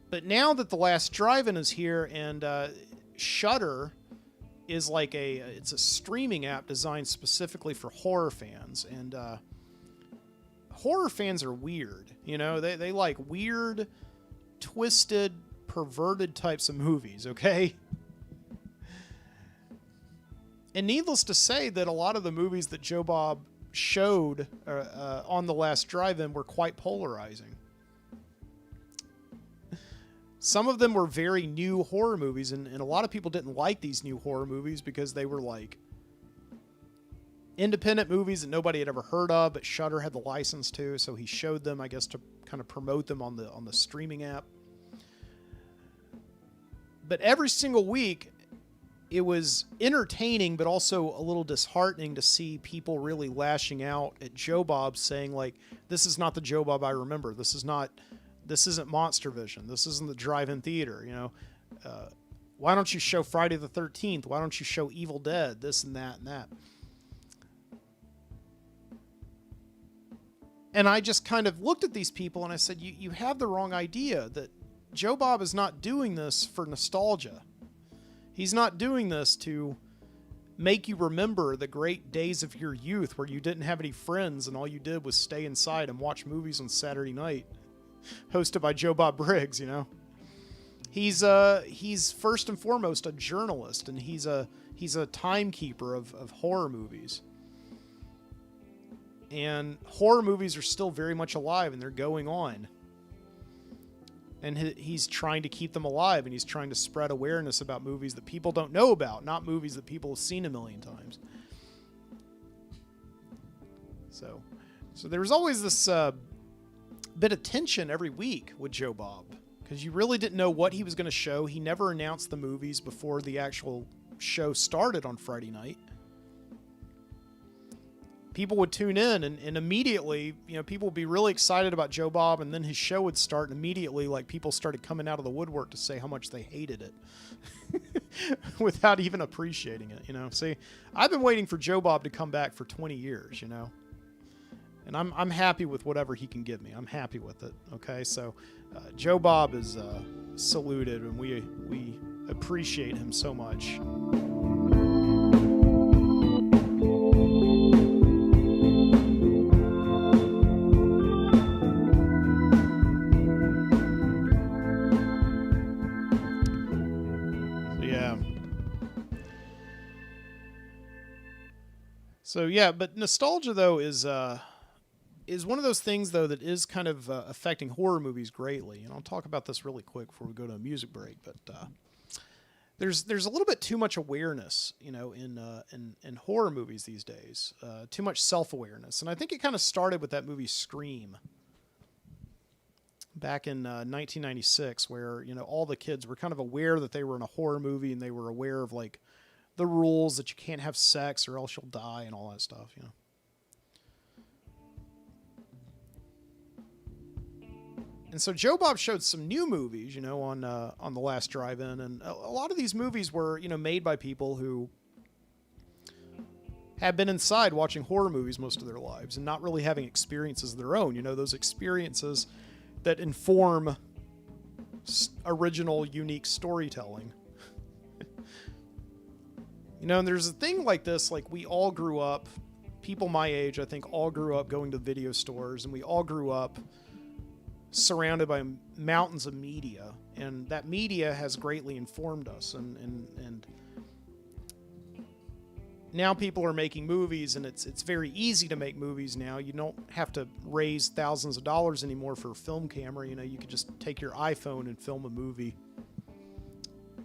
But now that The Last Drive-In is here, and Shudder is it's a streaming app designed specifically for horror fans, and horror fans are weird. They like weird, twisted, perverted types of movies, okay? And needless to say that a lot of the movies that Joe Bob showed on The Last Drive-In were quite polarizing. Some of them were very new horror movies, and a lot of people didn't like these new horror movies because they were like independent movies that nobody had ever heard of, but Shudder had the license to, so he showed them, I guess, to kind of promote them on the streaming app. But every single week, it was entertaining, but also a little disheartening to see people really lashing out at Joe Bob, saying this is not the Joe Bob I remember. This isn't Monster Vision. This isn't the drive-in theater. Why don't you show Friday the 13th? Why don't you show Evil Dead? This and that and that. And I just kind of looked at these people and I said, you have the wrong idea, that Joe Bob is not doing this for nostalgia. He's not doing this to make you remember the great days of your youth where you didn't have any friends and all you did was stay inside and watch movies on Saturday night, hosted by Joe Bob Briggs. He's first and foremost a journalist, and he's a timekeeper of horror movies. And horror movies are still very much alive, and they're going on. And he's trying to keep them alive, and he's trying to spread awareness about movies that people don't know about, not movies that people have seen a million times. So there was always this bit of tension every week with Joe Bob, because you really didn't know what he was going to show. He never announced the movies before the actual show started on Friday night. People would tune in, and immediately, people would be really excited about Joe Bob, and then his show would start, and immediately, people started coming out of the woodwork to say how much they hated it without even appreciating it, See, I've been waiting for Joe Bob to come back for 20 years, and I'm happy with whatever he can give me. I'm happy with it. Okay, so Joe Bob is saluted, and we appreciate him so much. So yeah, but nostalgia though is one of those things though that is kind of affecting horror movies greatly. And I'll talk about this really quick before we go to a music break. But there's a little bit too much awareness, you know, in horror movies these days. Too much self-awareness, and I think it kind of started with that movie Scream back in 1996, where you know all the kids were kind of aware that they were in a horror movie, and they were aware of like the rules that you can't have sex or else you'll die and all that stuff, you know. And so Joe Bob showed some new movies, you know, on the last drive-in, and a lot of these movies were, you know, made by people who have been inside watching horror movies most of their lives and not really having experiences of their own, you know, those experiences that inform original, unique storytelling. You know, and there's a thing like this, like we all grew up, people my age, I think, all grew up going to video stores, and we all grew up surrounded by mountains of media, and that media has greatly informed us, and now people are making movies, and it's very easy to make movies now. You don't have to raise thousands of dollars anymore for a film camera. You know, you could just take your iPhone and film a movie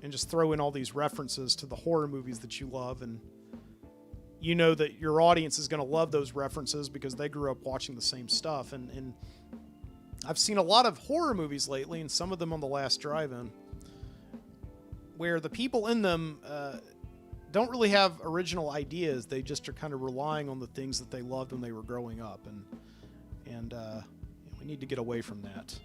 and just throw in all these references to the horror movies that you love, and you know that your audience is going to love those references because they grew up watching the same stuff. And I've seen a lot of horror movies lately, and some of them on the last drive-in, where the people in them don't really have original ideas. They just are kind of relying on the things that they loved when they were growing up, and we need to get away from that.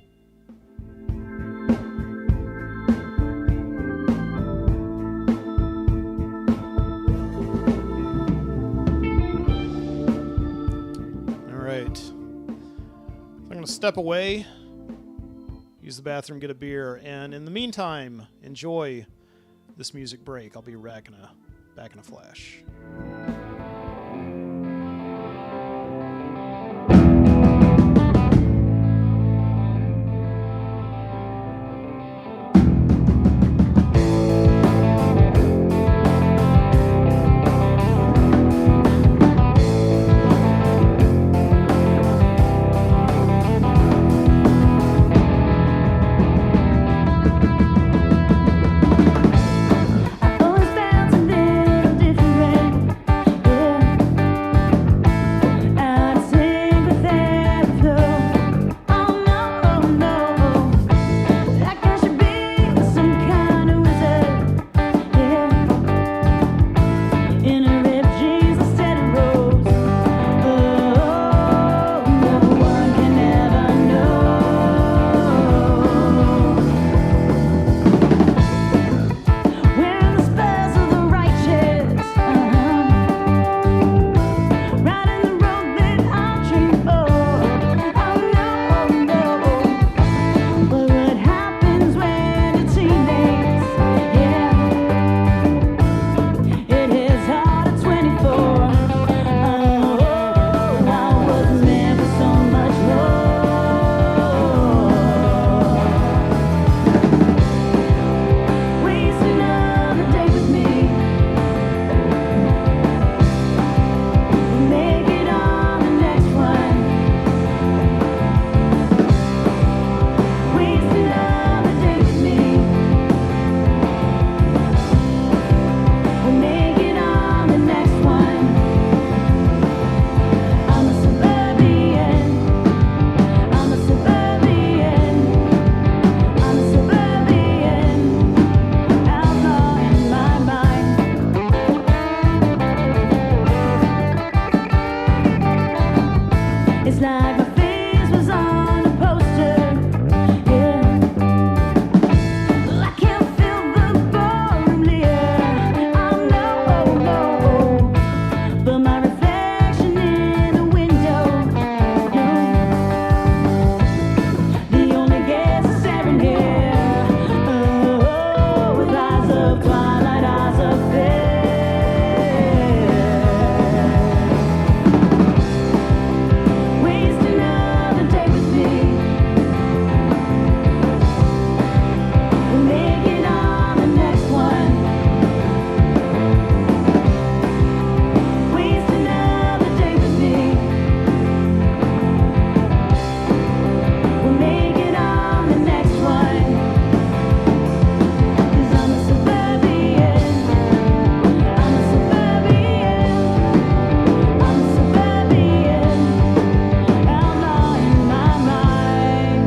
I'm going to step away, use the bathroom, get a beer, and in the meantime, enjoy this music break. I'll be back in a flash. Always felt a little different. make it on the next one. Waste another day with me. We'll make it on the next one. 'Cause I'm a suburban. I'm a suburban. I'm a suburban. Outlaw in my mind.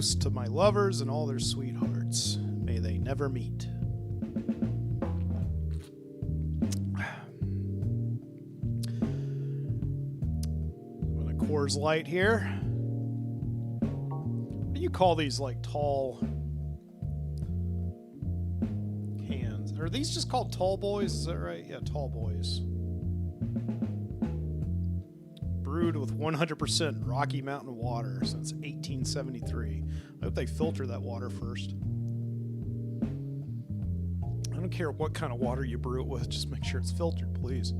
toast to my lovers and all their sweethearts. May they never meet. With a Coors Light here. What do you call these, like, tall cans? Are these just called tall boys? Is that right? Yeah, tall boys. Brewed with 100% Rocky Mountain water since 1873. I hope they filter that water first. I don't care what kind of water you brew it with, just make sure it's filtered, please.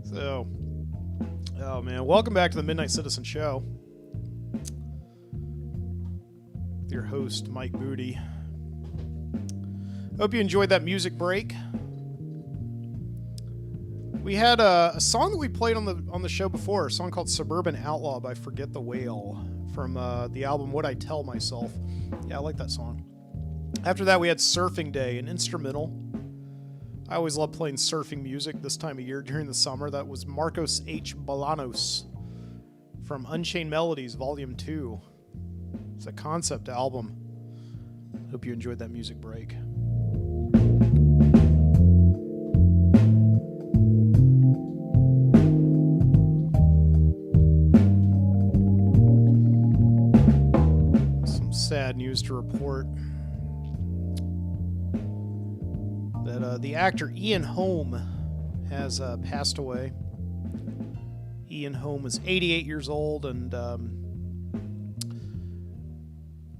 So, oh man, welcome back to the Midnight Citizen Show. With your host, Mike Booty. Hope you enjoyed that music break. We had a song that we played on the show before, a song called Suburban Outlaw by Forget the Whale from the album What I Tell Myself. Yeah, I like that song. After that, we had Surfing Day, an instrumental. I always love playing surfing music this time of year during the summer. That was Marcos H. Bolanos from Unchained Melodies, Volume 2. It's a concept album. Hope you enjoyed that music break. Sad news to report that the actor Ian Holm has passed away. Ian Holm is 88 years old and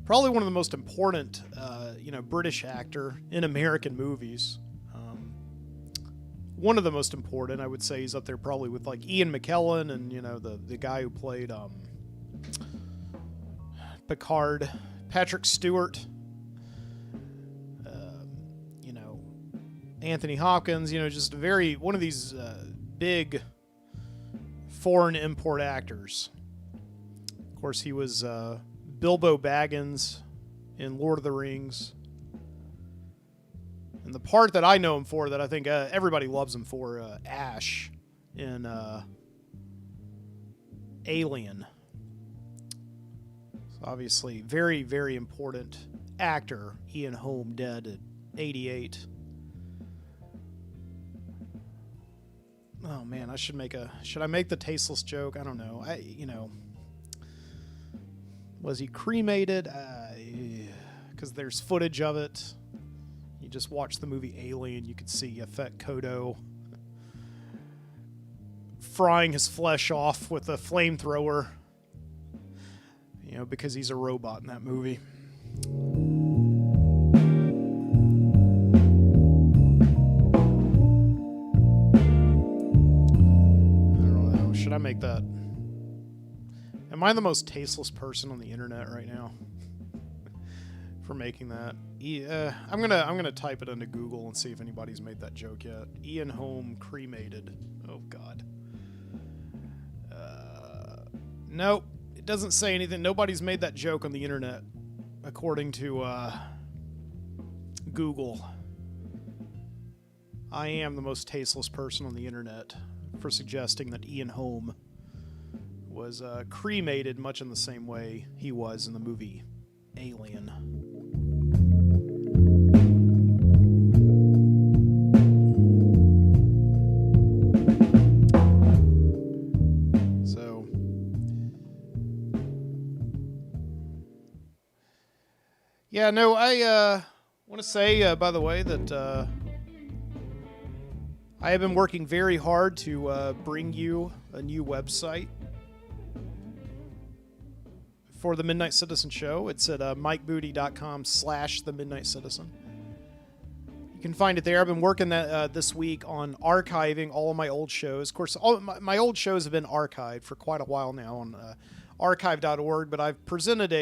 probably one of the most important, British actor in American movies. One of the most important, I would say, he's up there probably with like Ian McKellen and the guy who played Picard. Patrick Stewart, Anthony Hopkins, just one of these big foreign import actors. Of course, he was Bilbo Baggins in Lord of the Rings. And the part that I know him for, that I think everybody loves him for, Ash in Alien. Obviously, very, very important actor. Ian Holm, dead at 88. Oh man, should I make the tasteless joke? I don't know. Was he cremated? Because there's footage of it. You just watch the movie Alien, you could see Yaphet Kotto frying his flesh off with a flamethrower. Because he's a robot in that movie. I don't know. Should I make that? Am I the most tasteless person on the internet right now? For making that? I'm gonna type it into Google and see if anybody's made that joke yet. Ian Holm cremated. Oh God. Nope. It doesn't say anything. Nobody's made that joke on the internet, according to Google. I am the most tasteless person on the internet for suggesting that Ian Holm was cremated much in the same way he was in the movie Alien. Yeah, no, I want to say, by the way, that I have been working very hard to bring you a new website for the Midnight Citizen Show. It's at mikebooty.com/The Midnight Citizen. You can find it there. I've been working this week on archiving all of my old shows. Of course, all my old shows have been archived for quite a while now on archive.org, but I've presented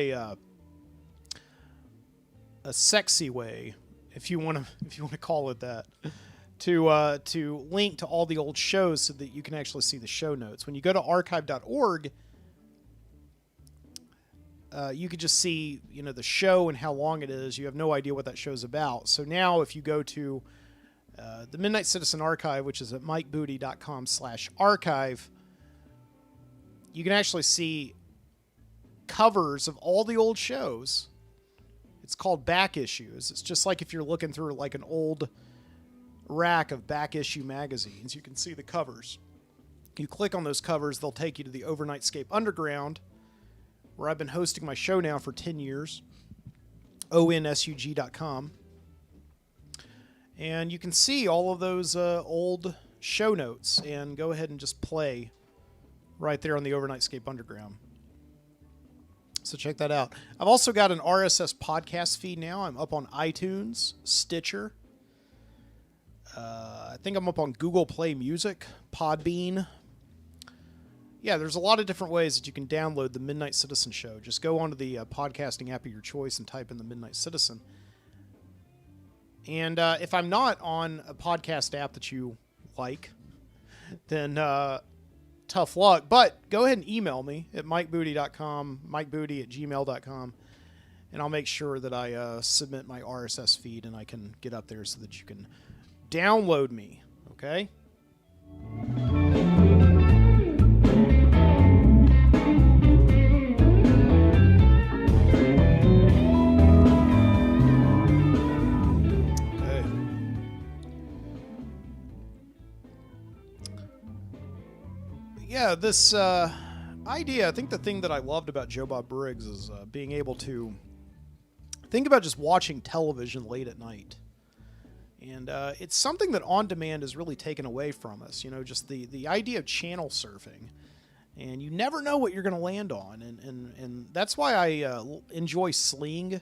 a sexy way, if you want to call it that, to link to all the old shows so that you can actually see the show notes. When you go to archive.org, you could just see the show and how long it is. You have no idea what that show's about. So now if you go to the Midnight Citizen Archive, which is at mikebooty.com/archive, you can actually see covers of all the old shows. It's called back issues. It's just like if you're looking through like an old rack of back issue magazines, you can see the covers. You click on those covers, they'll take you to the Overnightscape Underground, where I've been hosting my show now for 10 years, onsug.com. And you can see all of those old show notes and go ahead and just play right there on the Overnightscape Underground. So check that out. I've also got an RSS podcast feed now. I'm up on iTunes, Stitcher. I think I'm up on Google Play Music, Podbean. Yeah, there's a lot of different ways that you can download the Midnight Citizen show. Just go onto the podcasting app of your choice and type in the Midnight Citizen. And if I'm not on a podcast app that you like, then tough luck. But go ahead and email me at mikebooty.com, mikebooty@gmail.com, and I'll make sure that I submit my RSS feed and I can get up there so that you can download me, okay? Yeah, this idea, I think the thing that I loved about Joe Bob Briggs is being able to think about just watching television late at night. And it's something that on demand is really taken away from us, you know, just the idea of channel surfing. And you never know what you're going to land on. And that's why I enjoy Sling.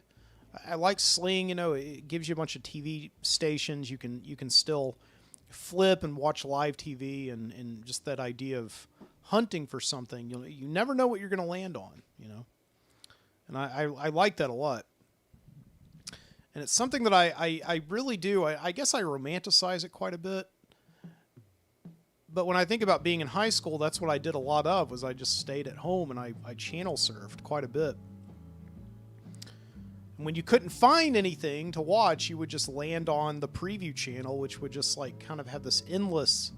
I like Sling, you know, it gives you a bunch of TV stations. You can still flip and watch live TV, and just that idea of hunting for something. You never know what you're going to land on, you know. And I like that a lot. And it's something that I really do. I guess I romanticize it quite a bit. But when I think about being in high school, that's what I did a lot of, was I just stayed at home and I channel surfed quite a bit. And when you couldn't find anything to watch, you would just land on the preview channel, which would just like kind of have this endless,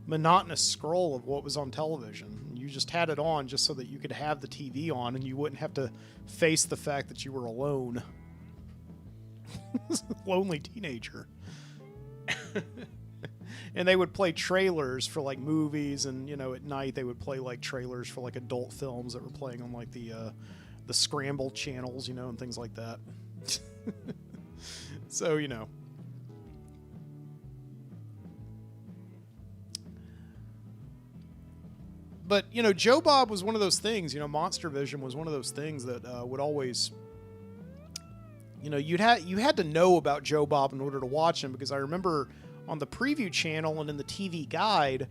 monotonous scroll of what was on television. You just had it on just so that you could have the TV on and you wouldn't have to face the fact that you were alone. Lonely teenager. And they would play trailers for like movies, and you know, at night they would play like trailers for like adult films that were playing on like the scrambled channels, you know, and things like that. So, you know. But, you know, Joe Bob was one of those things, you know, Monster Vision was one of those things that would always, you know, you had to know about Joe Bob in order to watch him, because I remember on the preview channel and in the TV guide,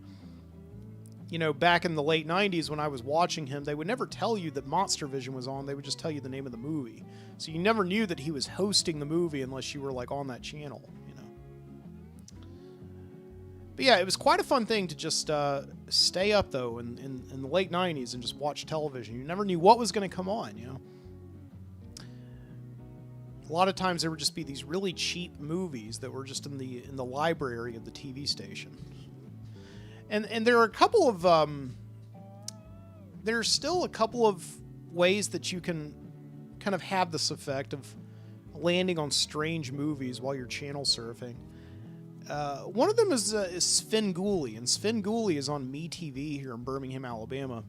you know, back in the late 90s when I was watching him, they would never tell you that Monster Vision was on. They would just tell you the name of the movie. So you never knew that he was hosting the movie unless you were like on that channel, you know. But yeah, it was quite a fun thing to just stay up, though, in the late 90s and just watch television. You never knew what was going to come on, you know. A lot of times there would just be these really cheap movies that were just in the library of the TV station. And there are a couple of there's still a couple of ways that you can kind of have this effect of landing on strange movies while you're channel surfing. One of them is Svengoolie, and Svengoolie is on MeTV here in Birmingham, Alabama.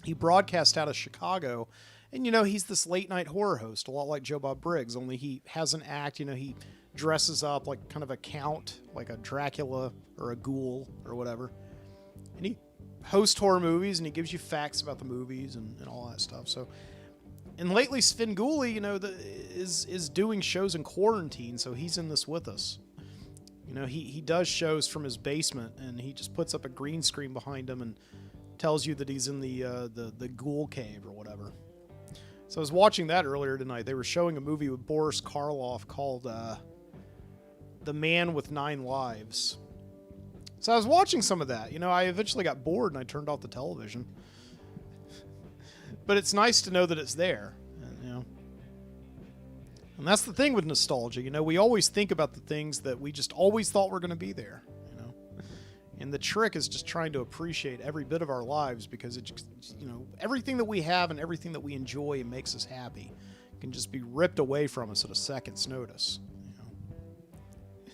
He broadcast out of Chicago. And, you know, he's this late-night horror host, a lot like Joe Bob Briggs, only he has an act, you know, he dresses up like kind of a count, like a Dracula or a ghoul or whatever. And he hosts horror movies, and he gives you facts about the movies and all that stuff. So, and lately, Svengoolie, you know, is doing shows in quarantine, so he's in this with us. You know, he does shows from his basement, and he just puts up a green screen behind him and tells you that he's in the ghoul cave or whatever. So I was watching that earlier tonight. They were showing a movie with Boris Karloff called The Man with 9 Lives. So I was watching some of that. You know, I eventually got bored and I turned off the television. But it's nice to know that it's there, you know. And that's the thing with nostalgia. You know, we always think about the things that we just always thought were going to be there, you know. And the trick is just trying to appreciate every bit of our lives, because it, you know, everything that we have and everything that we enjoy and makes us happy can just be ripped away from us at a second's notice. You know?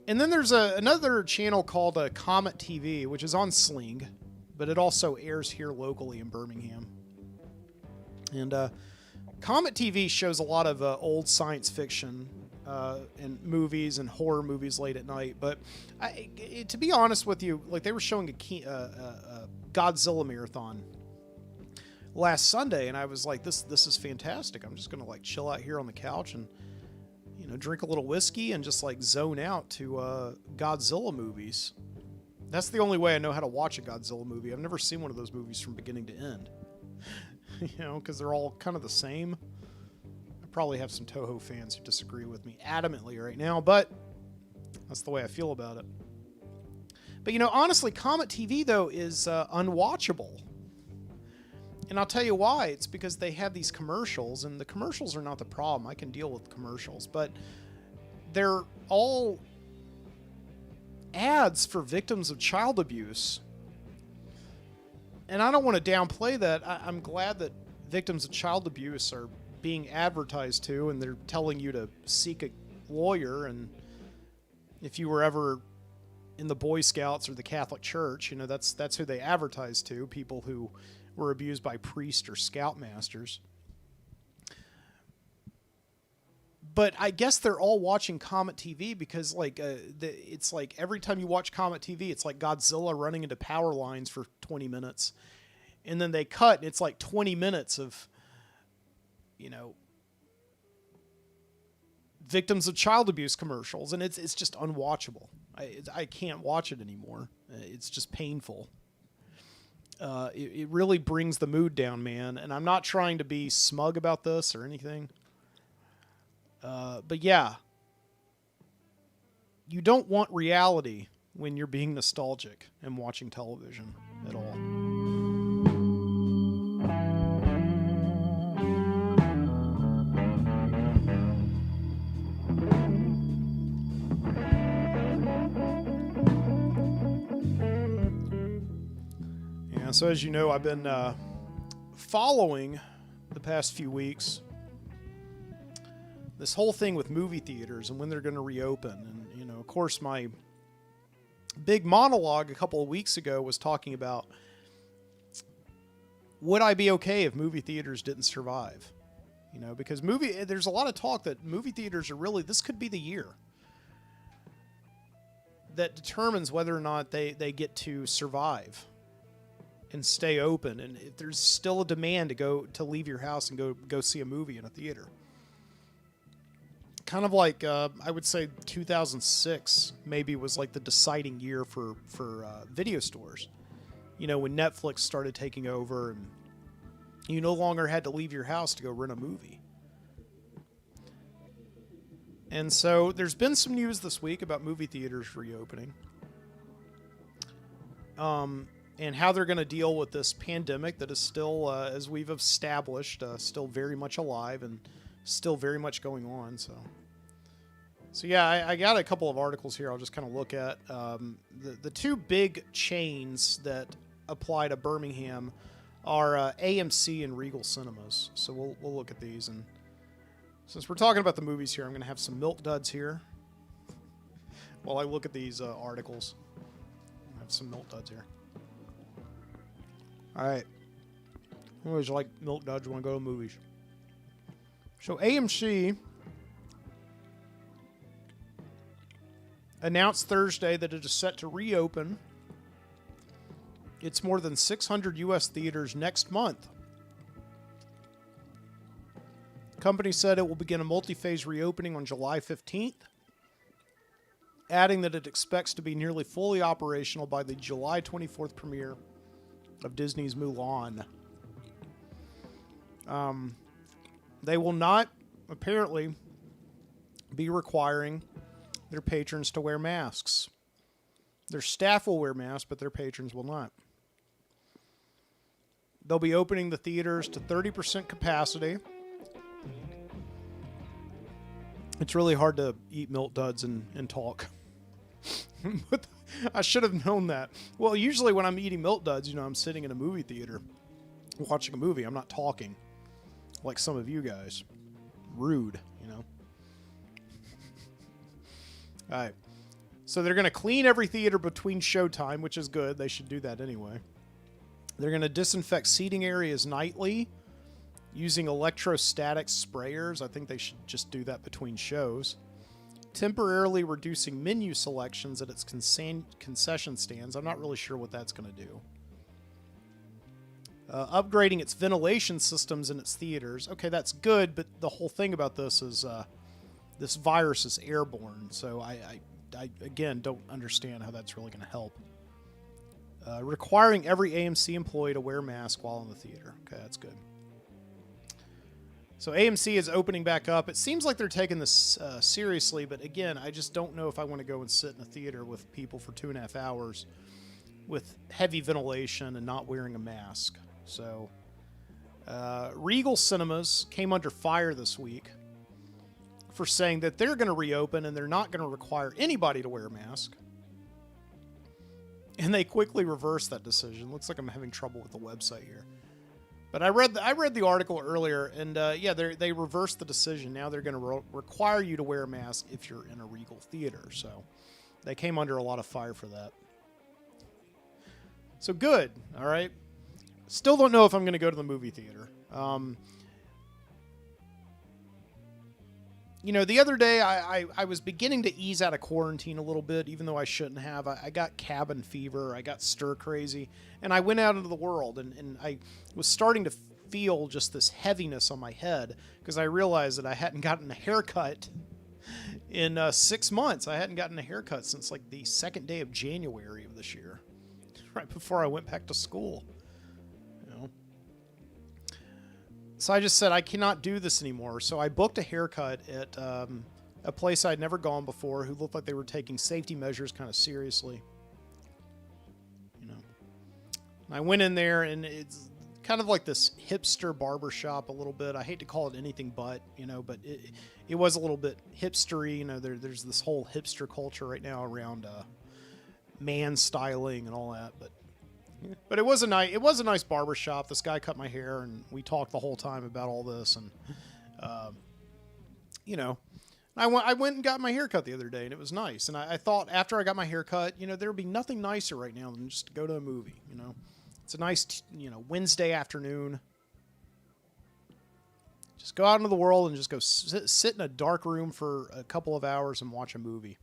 And then there's another channel called Comet TV, which is on Sling, but it also airs here locally in Birmingham. And Comet TV shows a lot of old science fiction and movies and horror movies late at night. But to be honest with you, like, they were showing a Godzilla marathon last Sunday, and I was like, this is fantastic. I'm just gonna like chill out here on the couch and, you know, drink a little whiskey and just like zone out to Godzilla movies. That's the only way I know how to watch a Godzilla movie. I've never seen one of those movies from beginning to end. You know, because they're all kind of the same. I probably have some Toho fans who disagree with me adamantly right now, but that's the way I feel about it. But, you know, honestly, Comet TV, though, is unwatchable. And I'll tell you why. It's because they have these commercials, and the commercials are not the problem. I can deal with commercials, but they're all ads for victims of child abuse. And I don't want to downplay that. I'm glad that victims of child abuse are being advertised to, and they're telling you to seek a lawyer. And if you were ever in the Boy Scouts or the Catholic Church, you know, that's who they advertise to, people who were abused by priests or scoutmasters. But I guess they're all watching Comet TV because, like, it's like every time you watch Comet TV, it's like Godzilla running into power lines for 20 minutes. And then they cut, and it's like 20 minutes of, you know, victims of child abuse commercials. And it's just unwatchable. I can't watch it anymore. It's just painful. It really brings the mood down, man. And I'm not trying to be smug about this or anything. But yeah, you don't want reality when you're being nostalgic and watching television at all. Yeah, so as you know, I've been following the past few weeks this whole thing with movie theaters and when they're going to reopen. And, you know, of course, my big monologue a couple of weeks ago was talking about, would I be okay if movie theaters didn't survive? You know, because there's a lot of talk that movie theaters are really, this could be the year that determines whether or not they get to survive and stay open. And if there's still a demand to leave your house and go see a movie in a theater. Kind of like, I would say 2006 maybe was like the deciding year for video stores. You know, when Netflix started taking over and you no longer had to leave your house to go rent a movie. And so there's been some news this week about movie theaters reopening. And how they're going to deal with this pandemic that is still, as we've established, still very much alive and still very much going on. So yeah, I got a couple of articles here I'll just kind of look at. The two big chains that apply to Birmingham are AMC and Regal Cinemas. So we'll look at these. And since we're talking about the movies here, I'm going to have some milk duds here while I look at these articles. I have some milk duds here. All right. I always like milk duds when I go to movies. So AMC announced Thursday that it is set to reopen its more than 600 U.S. theaters next month. The company said it will begin a multi-phase reopening on July 15th, adding that it expects to be nearly fully operational by the July 24th premiere of Disney's Mulan. They will not, apparently, be requiring their patrons to wear masks. Their staff will wear masks, but their patrons will not. They'll be opening the theaters to 30% capacity. It's really hard to eat milk duds and talk. I should have known that. Well, usually when I'm eating Milk Duds, I'm sitting in a movie theater watching a movie. I'm not talking like some of you guys. Rude, All right. So they're going to clean every theater between showtime, which is good. They should do that anyway. They're going to disinfect seating areas nightly using electrostatic sprayers. I think they should just do that between shows. Temporarily reducing menu selections at its concession stands. I'm not really sure what that's going to do. Upgrading its ventilation systems in its theaters. Okay, that's good, but the whole thing about this is this virus is airborne, so I again don't understand how that's really going to help. Requiring every AMC employee to wear a mask while in the theater. Okay, that's good. So AMC is opening back up. It seems like they're taking this seriously, but again, I just don't know if I want to go and sit in a theater with people for 2.5 hours with heavy ventilation and not wearing a mask. So Regal Cinemas came under fire this week for saying that they're going to reopen and they're not going to require anybody to wear a mask. And they quickly reversed that decision. Looks like I'm having trouble with the website here. But I read the article earlier, and yeah, they reversed the decision. Now they're going to require you to wear a mask if you're in a Regal theater. So they came under a lot of fire for that. So good, all right? Still don't know if I'm going to go to the movie theater. The other day I was beginning to ease out of quarantine a little bit, even though I shouldn't have. I got cabin fever, I got stir crazy, and I went out into the world, and I was starting to feel just this heaviness on my head because I realized that I hadn't gotten a haircut in 6 months. I hadn't gotten a haircut since like the second day of January of this year, right before I went back to school. So I just said, I cannot do this anymore. So I booked a haircut at a place I'd never gone before who looked like they were taking safety measures kind of seriously. And I went in there, and it's kind of like this hipster barbershop a little bit. I hate to call it anything but, but it was a little bit hipstery. There's this whole hipster culture right now around man styling and all that, But it was a nice barbershop. This guy cut my hair, and we talked the whole time about all this. And, I went and got my hair cut the other day, and it was nice. And I thought after I got my hair cut, there would be nothing nicer right now than just to go to a movie. It's a nice, Wednesday afternoon. Just go out into the world and just go sit in a dark room for a couple of hours and watch a movie.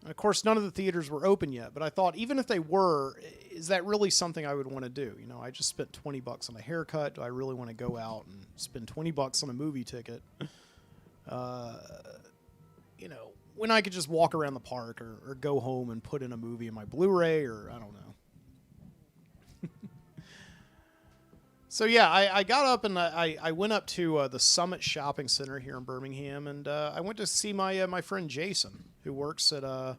And of course, none of the theaters were open yet, but I thought, even if they were, is that really something I would want to do? I just spent $20 on a haircut. Do I really want to go out and spend $20 on a movie ticket? When I could just walk around the park or go home and put in a movie in my Blu-ray, or I don't know. So yeah, I got up and I went up to the Summit Shopping Center here in Birmingham, and I went to see my friend Jason, who works at a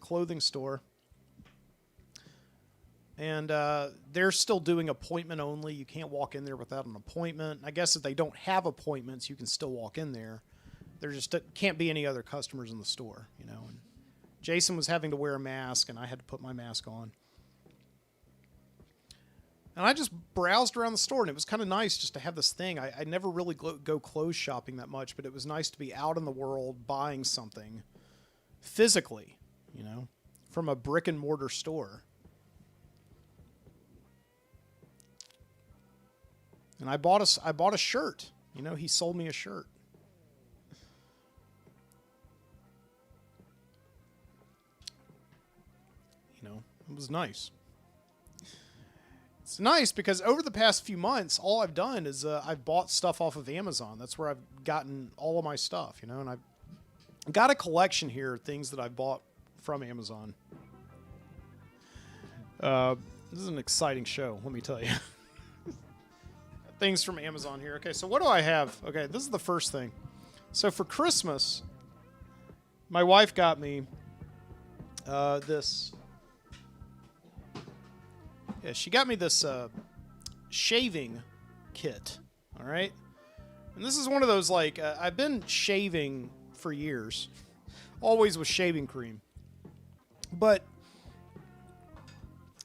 clothing store, and they're still doing appointment only. You can't walk in there without an appointment. I guess if they don't have appointments, you can still walk in there. There just can't be any other customers in the store, And Jason was having to wear a mask, and I had to put my mask on. And I just browsed around the store, and it was kind of nice just to have this thing. I never really go clothes shopping that much, but it was nice to be out in the world buying something physically, from a brick and mortar store. And I bought a shirt. He sold me a shirt. It was nice. It's nice because over the past few months, all I've done is I've bought stuff off of Amazon. That's where I've gotten all of my stuff, and I've got a collection here of things that I've bought from Amazon. This is an exciting show, let me tell you. Things from Amazon here. Okay, so what do I have? Okay, this is the first thing. So for Christmas, my wife got me this. Yeah, she got me this shaving kit, all right? And this is one of those, I've been shaving for years, always with shaving cream, But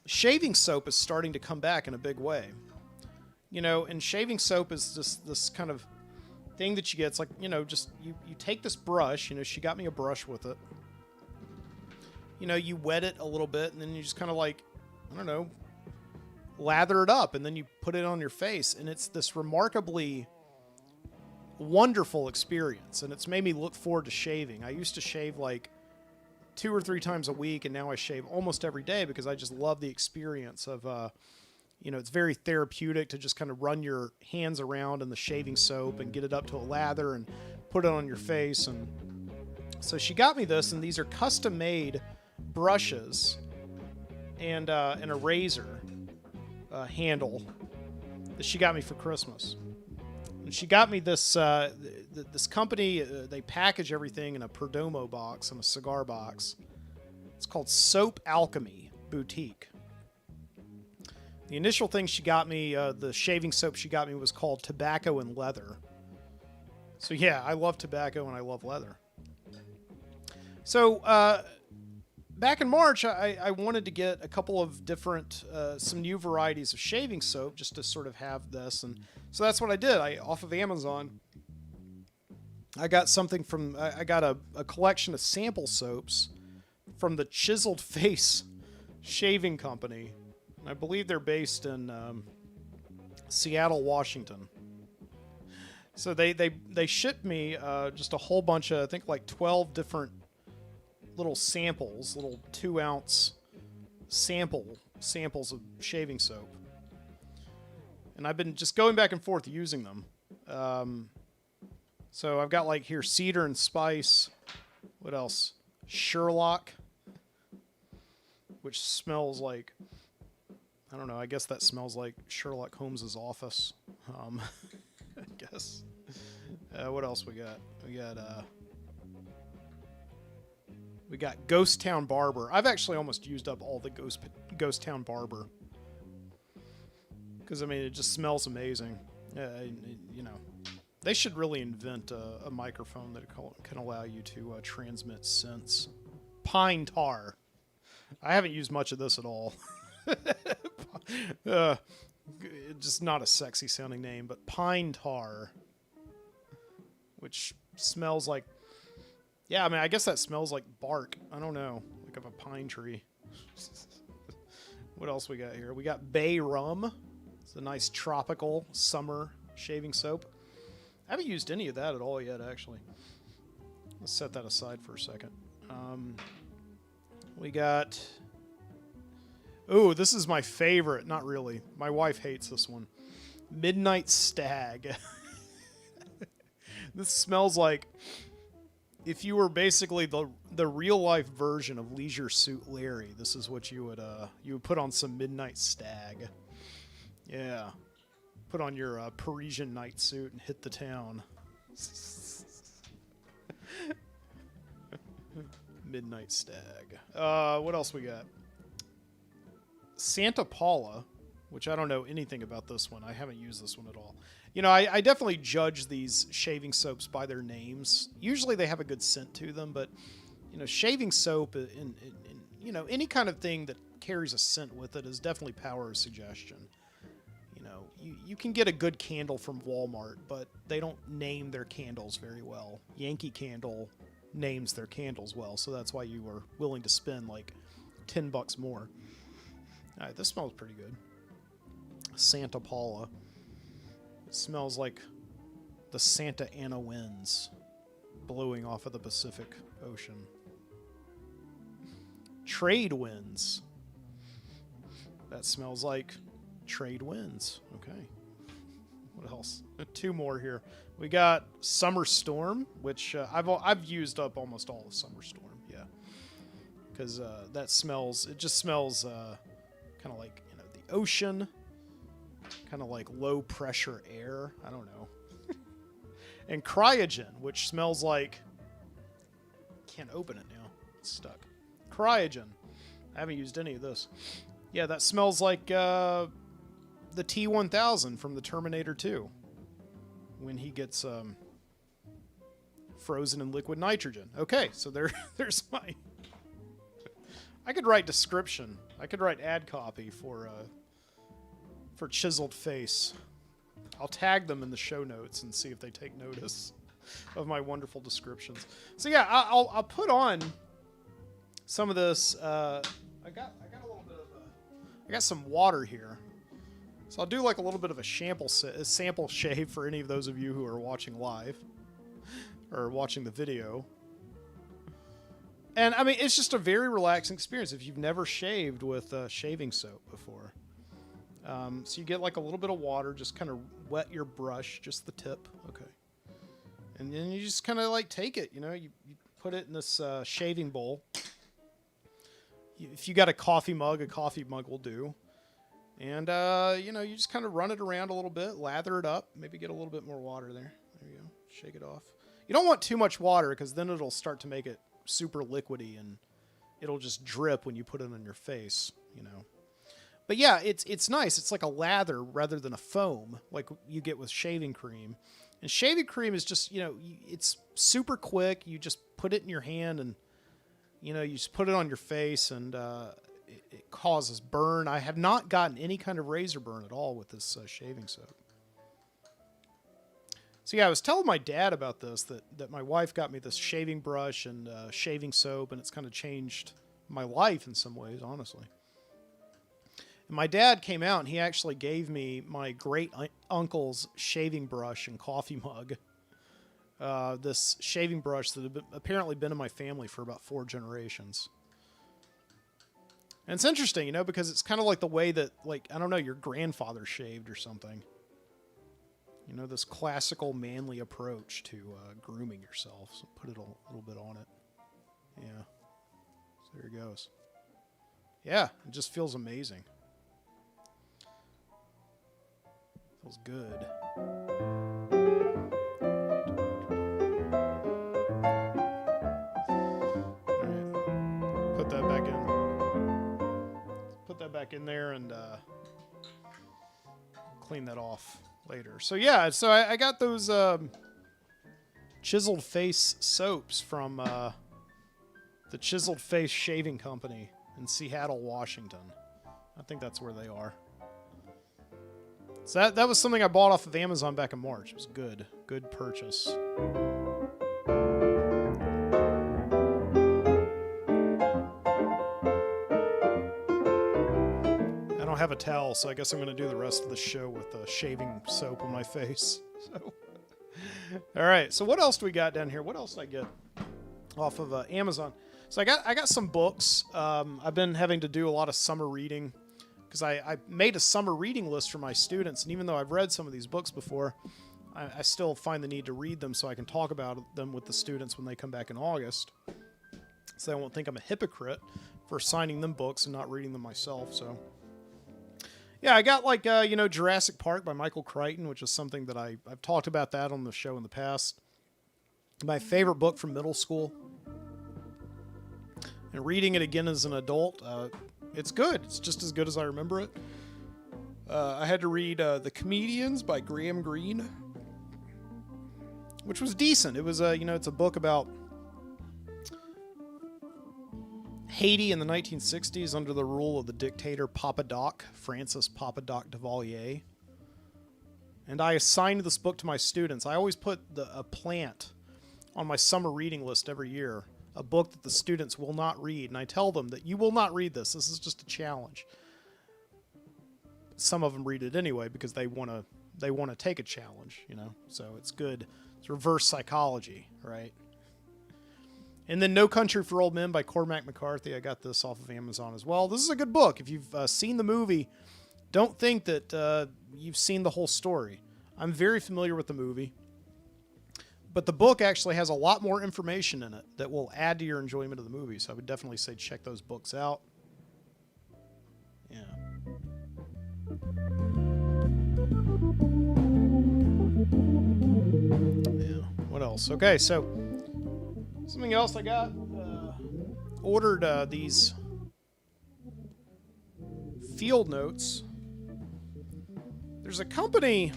shaving soap is starting to come back in a big way. You know, and shaving soap is just this kind of thing that you get. It's like, you know, just you take this brush, you know, she got me a brush with it. You know, you wet it a little bit and then you just kind of like, I don't know, lather it up and then you put it on your face, and it's this remarkably wonderful experience, and it's made me look forward to shaving. I used to shave like 2 or 3 times a week, and now I shave almost every day because I just love the experience of, you know, it's very therapeutic to just kind of run your hands around in the shaving soap and get it up to a lather and put it on your face. And so she got me this, and these are custom made brushes and a razor handle that she got me for Christmas. And she got me this this company. They package everything in a Perdomo box and a cigar box. It's called Soap Alchemy Boutique. The initial thing she got me, the shaving soap she got me, was called Tobacco and Leather. So yeah, I love tobacco and I love leather. So back in March, I wanted to get a couple of different, some new varieties of shaving soap just to sort of have this. And so that's what I did. Off of Amazon, I got something from, I got a collection of sample soaps from the Chiseled Face Shaving Company. And I believe they're based in Seattle, Washington. So they shipped me just a whole bunch of, I think like 12 different little samples, little 2-ounce samples of shaving soap. And I've been just going back and forth using them. So I've got like here cedar and spice. What else? Sherlock, which smells like, I don't know, I guess that smells like Sherlock Holmes's office. I guess. What else we got? We got Ghost Town Barber. I've actually almost used up all the Ghost Town Barber. Because, I mean, it just smells amazing. You know, they should really invent a microphone that can allow you to transmit scents. Pine tar. I haven't used much of this at all. Just not a sexy sounding name, but pine tar. Which smells like... Yeah, I mean, I guess that smells like bark. I don't know. Like of a pine tree. What else we got here? We got Bay Rum. It's a nice tropical summer shaving soap. I haven't used any of that at all yet, actually. Let's set that aside for a second. We got... Oh, this is my favorite. Not really. My wife hates this one. Midnight Stag. This smells like... If you were basically the real life version of Leisure Suit Larry, this is what you would put on some Midnight Stag. Yeah, put on your Parisian night suit and hit the town. Midnight Stag. What else we got? Santa Paula, which I don't know anything about this one. I haven't used this one at all. You know, I definitely judge these shaving soaps by their names. Usually they have a good scent to them, but, you know, shaving soap and you know, any kind of thing that carries a scent with it is definitely power of suggestion. You know, you can get a good candle from Walmart, but they don't name their candles very well. Yankee Candle names their candles well, so that's why you were willing to spend like $10 more. All right, this smells pretty good. Santa Paula. It smells like the Santa Ana winds blowing off of the Pacific Ocean. Trade winds. That smells like trade winds. Okay. What else? 2 more here. We got Summer Storm, which I've used up almost all of Summer Storm. Yeah, because that smells. It just smells kind of like, you know, the ocean. Kind of like low pressure air. I don't know. And Cryogen, which smells like... Can't open it now. It's stuck. Cryogen. I haven't used any of this. Yeah, that smells like the T-1000 from the Terminator 2. When he gets frozen in liquid nitrogen. Okay, so there's I could write description. I could write ad copy for Chiseled Face. I'll tag them in the show notes and see if they take notice of my wonderful descriptions. So yeah, I'll put on some of this. I got a little bit of I got some water here, so I'll do like a little bit of a sample shave for any of those of you who are watching live or watching the video. And I mean, it's just a very relaxing experience if you've never shaved with shaving soap before. So you get like a little bit of water, just kind of wet your brush, just the tip. Okay. And then you just kind of like take it, you put it in this shaving bowl. If you got a coffee mug will do. And, you just kind of run it around a little bit, lather it up, maybe get a little bit more water there. There you go. Shake it off. You don't want too much water because then it'll start to make it super liquidy and it'll just drip when you put it on your face, But yeah, it's nice. It's like a lather rather than a foam like you get with shaving cream. And shaving cream is just, it's super quick. You just put it in your hand and, you just put it on your face and it causes burn. I have not gotten any kind of razor burn at all with this shaving soap. So yeah, I was telling my dad about this, that my wife got me this shaving brush and shaving soap, and it's kind of changed my life in some ways, honestly. And my dad came out and he actually gave me my great uncle's shaving brush and coffee mug. This shaving brush that had apparently been in my family for about 4 generations. And it's interesting, because it's kind of like the way that, like, I don't know, your grandfather shaved or something. This classical manly approach to grooming yourself. So put it a little bit on it. Yeah. So there it goes. Yeah, it just feels amazing. Feels good. Alright. Put that back in. Put that back in there and clean that off later. So yeah, so I got those Chiseled Face soaps from the Chiseled Face Shaving Company in Seattle, Washington. I think that's where they are. So that was something I bought off of Amazon back in March. It was good. Good purchase. I don't have a towel, so I guess I'm going to do the rest of the show with shaving soap on my face. So, all right. So what else do we got down here? What else did I get off of Amazon? So I got some books. I've been having to do a lot of summer reading because I made a summer reading list for my students, and even though I've read some of these books before, I still find the need to read them so I can talk about them with the students when they come back in August, so they won't think I'm a hypocrite for signing them books and not reading them myself. So yeah, I got like Jurassic Park by Michael Crichton, which is something that I've talked about that on the show in the past. My favorite book from middle school. And reading it again as an adult, it's good. It's just as good as I remember it. I had to read The Comedians by Graham Greene, which was decent. It was it's a book about Haiti in the 1960s under the rule of the dictator Papa Doc, Francis Papa Doc Duvalier. And I assigned this book to my students. I always put a plant on my summer reading list every year, a book that the students will not read. And I tell them that you will not read this. This is just a challenge. Some of them read it anyway because they want to take a challenge, So it's good. It's reverse psychology, right? And then No Country for Old Men by Cormac McCarthy. I got this off of Amazon as well. This is a good book. If you've seen the movie, don't think that you've seen the whole story. I'm very familiar with the movie. But the book actually has a lot more information in it that will add to your enjoyment of the movie. So I would definitely say check those books out. Yeah. Yeah. What else? Okay, so something else I got. Ordered these field notes. There's a company.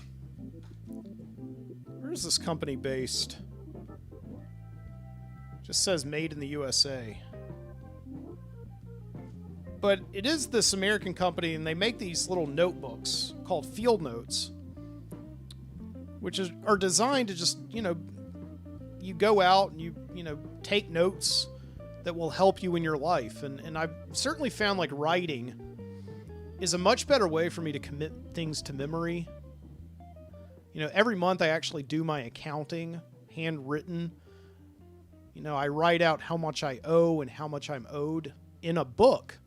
Where is this company based? Just says made in the USA. But it is this American company, and they make these little notebooks called field notes, which are designed to just, you go out and you take notes that will help you in your life. And I've certainly found like writing is a much better way for me to commit things to memory. Every month I actually do my accounting, handwritten. I write out how much I owe and how much I'm owed in a book,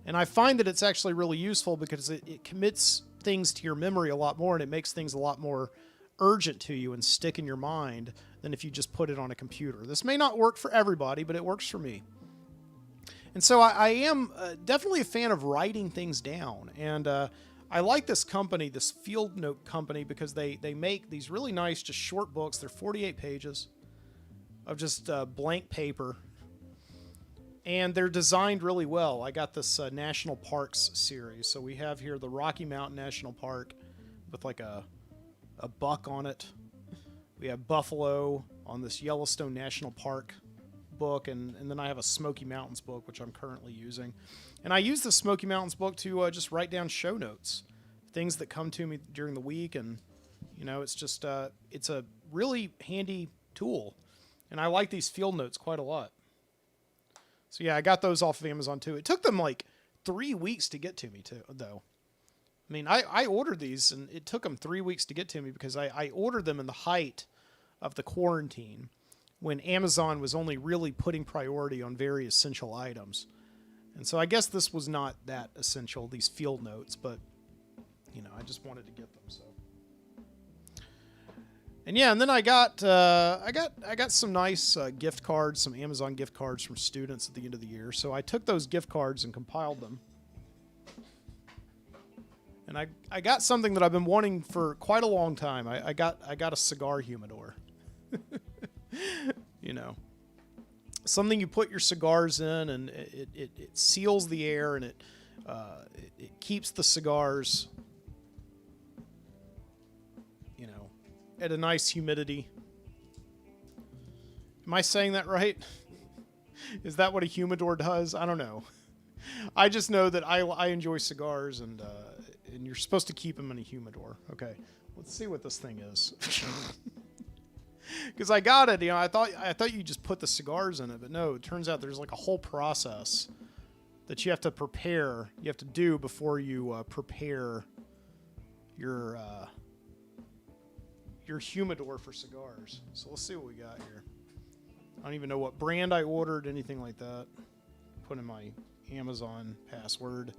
And I find that it's actually really useful because it commits things to your memory a lot more, and it makes things a lot more urgent to you and stick in your mind than if you just put it on a computer. This may not work for everybody, but it works for me. And so I am definitely a fan of writing things down. And I like this company, this Field Note company, because they make these really nice, just short books. They're 48 pages of just blank paper. And they're designed really well. I got this National Parks series. So we have here the Rocky Mountain National Park with like a buck on it. We have buffalo on this Yellowstone National Park book, and then I have a Smoky Mountains book, which I'm currently using. And I use the Smoky Mountains book to just write down show notes, things that come to me during the week, and it's just it's a really handy tool, and I like these field notes quite a lot. So yeah, I got those off of Amazon too. It took them like 3 weeks to get to me too, though. I mean, I ordered these, and it took them 3 weeks to get to me because I ordered them in the height of the quarantine when Amazon was only really putting priority on very essential items. And so I guess this was not that essential, these field notes, but, I just wanted to get them, so. And yeah, and then I got some nice gift cards, some Amazon gift cards from students at the end of the year. So I took those gift cards and compiled them. And I got something that I've been wanting for quite a long time. I got a cigar humidor. Something you put your cigars in, and it seals the air, and it keeps the cigars, at a nice humidity. Am I saying that right? Is that what a humidor does? I don't know. I just know that I enjoy cigars, and you're supposed to keep them in a humidor. Okay, let's see what this thing is. Because I got it, I thought you just put the cigars in it, but no, it turns out there's like a whole process that you have to prepare. You have to do before you prepare your humidor for cigars. So let's see what we got here. I don't even know what brand I ordered, anything like that. Put in my Amazon password.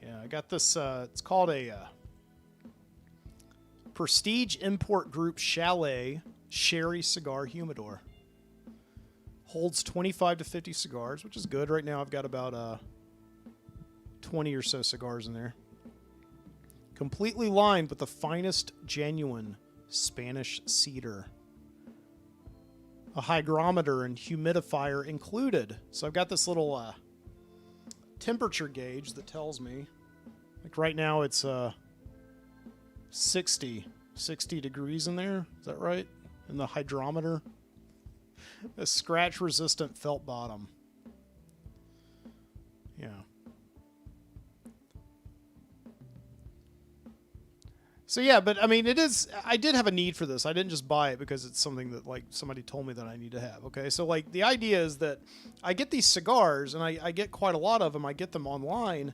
Yeah, I got this. It's called a Prestige Import Group Chalet Sherry Cigar Humidor. Holds 25 to 50 cigars, which is good. Right now I've got about 20 or so cigars in there. Completely lined with the finest genuine Spanish cedar. A hygrometer and humidifier included. So I've got this little temperature gauge that tells me, like right now it's 60 degrees in there. Is that right? In the hydrometer. A scratch resistant felt bottom. Yeah. So yeah, but I mean, I did have a need for this. I didn't just buy it because it's something that like somebody told me that I need to have. Okay. So like the idea is that I get these cigars, and I get quite a lot of them. I get them online,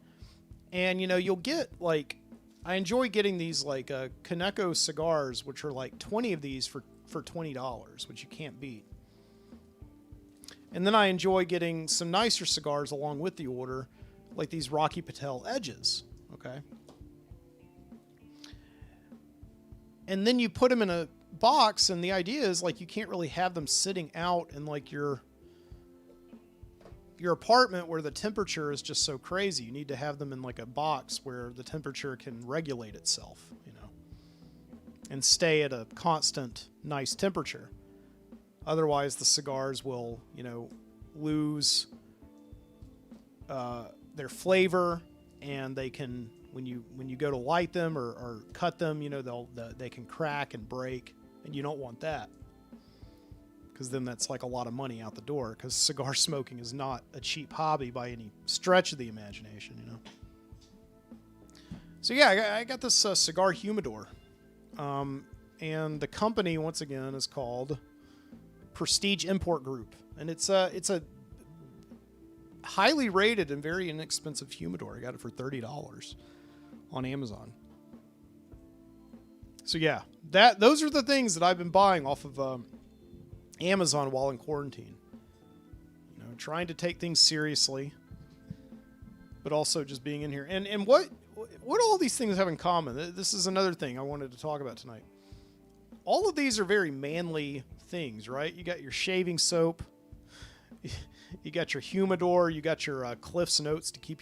and you'll get like, I enjoy getting these like Kaneko cigars, which are like 20 of these for $20, which you can't beat. And then I enjoy getting some nicer cigars along with the order, like these Rocky Patel Edges. Okay. And then you put them in a box, and the idea is like you can't really have them sitting out in like your apartment where the temperature is just so crazy. You need to have them in like a box where the temperature can regulate itself, and stay at a constant, nice temperature. Otherwise, the cigars will, lose their flavor, and they can, when you go to light them or cut them, they can crack and break, and you don't want that. because then that's like a lot of money out the door, because cigar smoking is not a cheap hobby by any stretch of the imagination, you know. So yeah, I got this cigar humidor, and the company, once again, is called Prestige Import Group, and it's a highly rated and very inexpensive humidor. I got it for $30 on Amazon. So yeah, those are the things that I've been buying off of Amazon while in quarantine. You know, trying to take things seriously, but also just being in here. And what all these things have in common? This is another thing I wanted to talk about tonight. All of these are very manly things, right? You got your shaving soap, you got your humidor, you got your Cliff's Notes to keep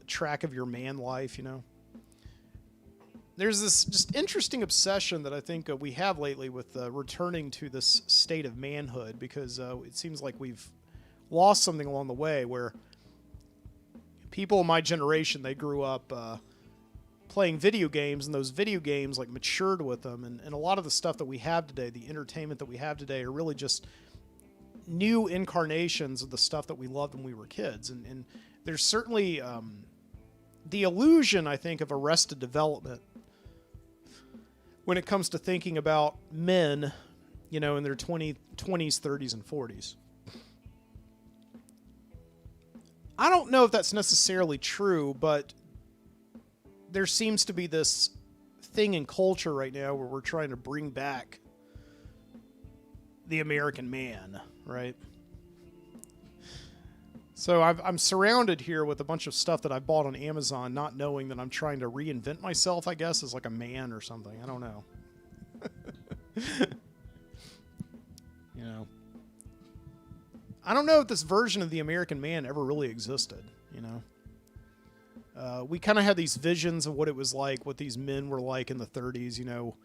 track of your man life, you know. There's this just interesting obsession that I think we have lately with returning to this state of manhood, because it seems like we've lost something along the way, where people in my generation, they grew up playing video games, and those video games like matured with them, and a lot of the stuff that we have today, the entertainment that we have today, are really just new incarnations of the stuff that we loved when we were kids. And there's certainly the illusion, I think, of arrested development when it comes to thinking about men, you know, in their 20s, 30s, and 40s. I don't know if that's necessarily true, but there seems to be this thing in culture right now where we're trying to bring back the American man, right? So I'm surrounded here with a bunch of stuff that I bought on Amazon, not knowing that I'm trying to reinvent myself, I guess, as like a man or something. I don't know. You know, I don't know if this version of the American man ever really existed, you know. We kind of had these visions of what it was like, what these men were like in the 30s, you know.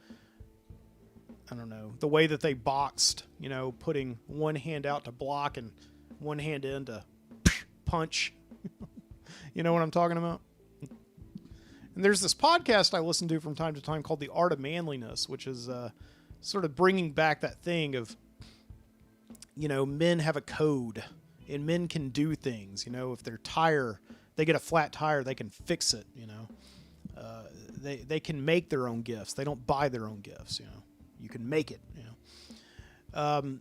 I don't know, the way that they boxed, you know, putting one hand out to block and one hand in to punch. You know what I'm talking about? And there's this podcast I listen to from time to time called The Art of Manliness, which is sort of bringing back that thing of, you know, men have a code and men can do things. You know, if their tire, they get a flat tire, they can fix it, you know. They can make their own gifts. They don't buy their own gifts, you know. You can make it, you know.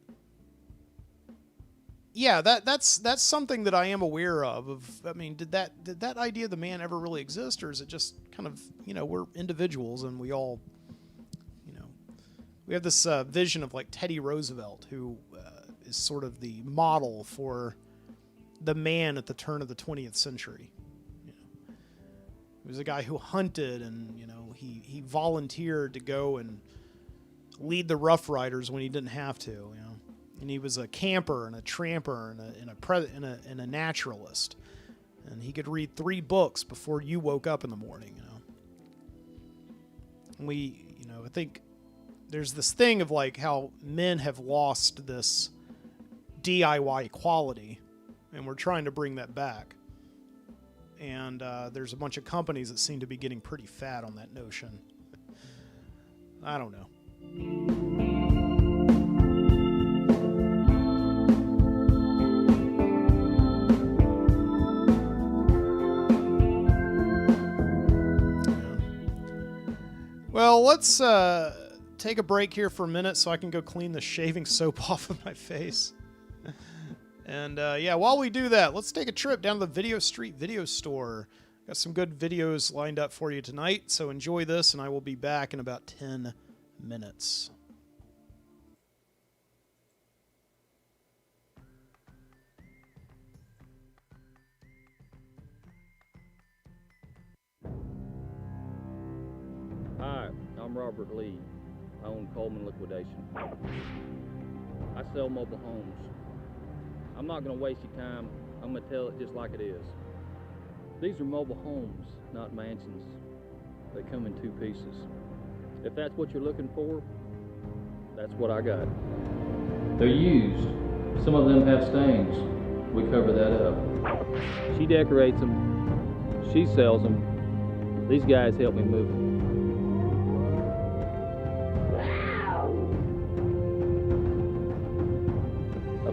Yeah, that's something that I am aware of. I mean, did that idea of the man ever really exist, or is it just kind of, you know, we're individuals and we all, you know, we have this vision of like Teddy Roosevelt, who is sort of the model for the man at the turn of the 20th century. You know, he was a guy who hunted, and you know, he volunteered to go and lead the Rough Riders when he didn't have to, you know. And he was a camper and a tramper and a naturalist. And he could read 3 books before you woke up in the morning, you know. And we, you know, I think there's this thing of like how men have lost this DIY quality, and we're trying to bring that back. And there's a bunch of companies that seem to be getting pretty fat on that notion. I don't know. Well, let's take a break here for a minute so I can go clean the shaving soap off of my face. And yeah, while we do that, let's take a trip down to the Video Street Video Store. Got some good videos lined up for you tonight, so enjoy this, and I will be back in about 10 minutes. Hi, I'm Robert Lee. I own Cullman Liquidation. I sell mobile homes. I'm not going to waste your time. I'm going to tell it just like it is. These are mobile homes, not mansions. They come in 2 pieces. If that's what you're looking for, that's what I got. They're used. Some of them have stains. We cover that up. She decorates them. She sells them. These guys help me move them.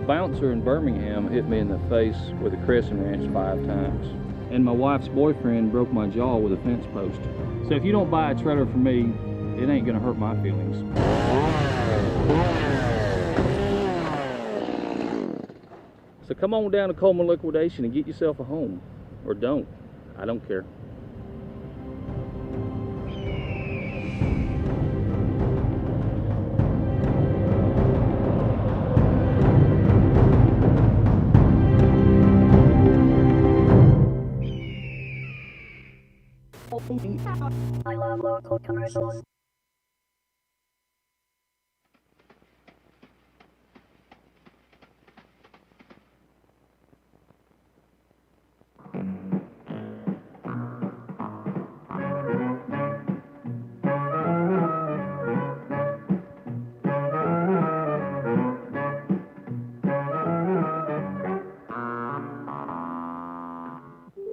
bouncer in Birmingham hit me in the face with a crescent wrench 5 times. And my wife's boyfriend broke my jaw with a fence post. So if you don't buy a trailer from me, it ain't gonna hurt my feelings. So come on down to Cullman Liquidation and get yourself a home. Or don't. I don't care. I love local commercials.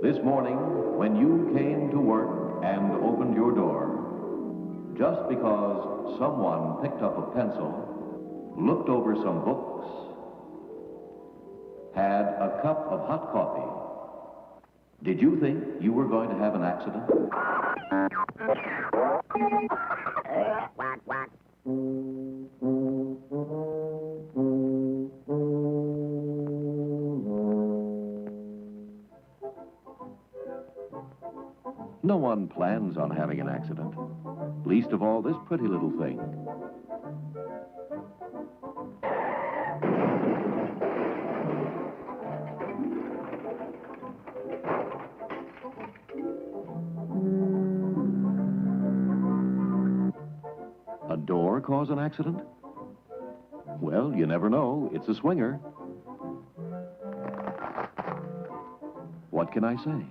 This morning, when you came to work and opened your door, just because someone picked up a pencil, looked over some books, had a cup of hot coffee, did you think you were going to have an accident? No one plans on having an accident, least of all this pretty little thing. A door cause an accident? Well, you never know. It's a swinger. What can I say?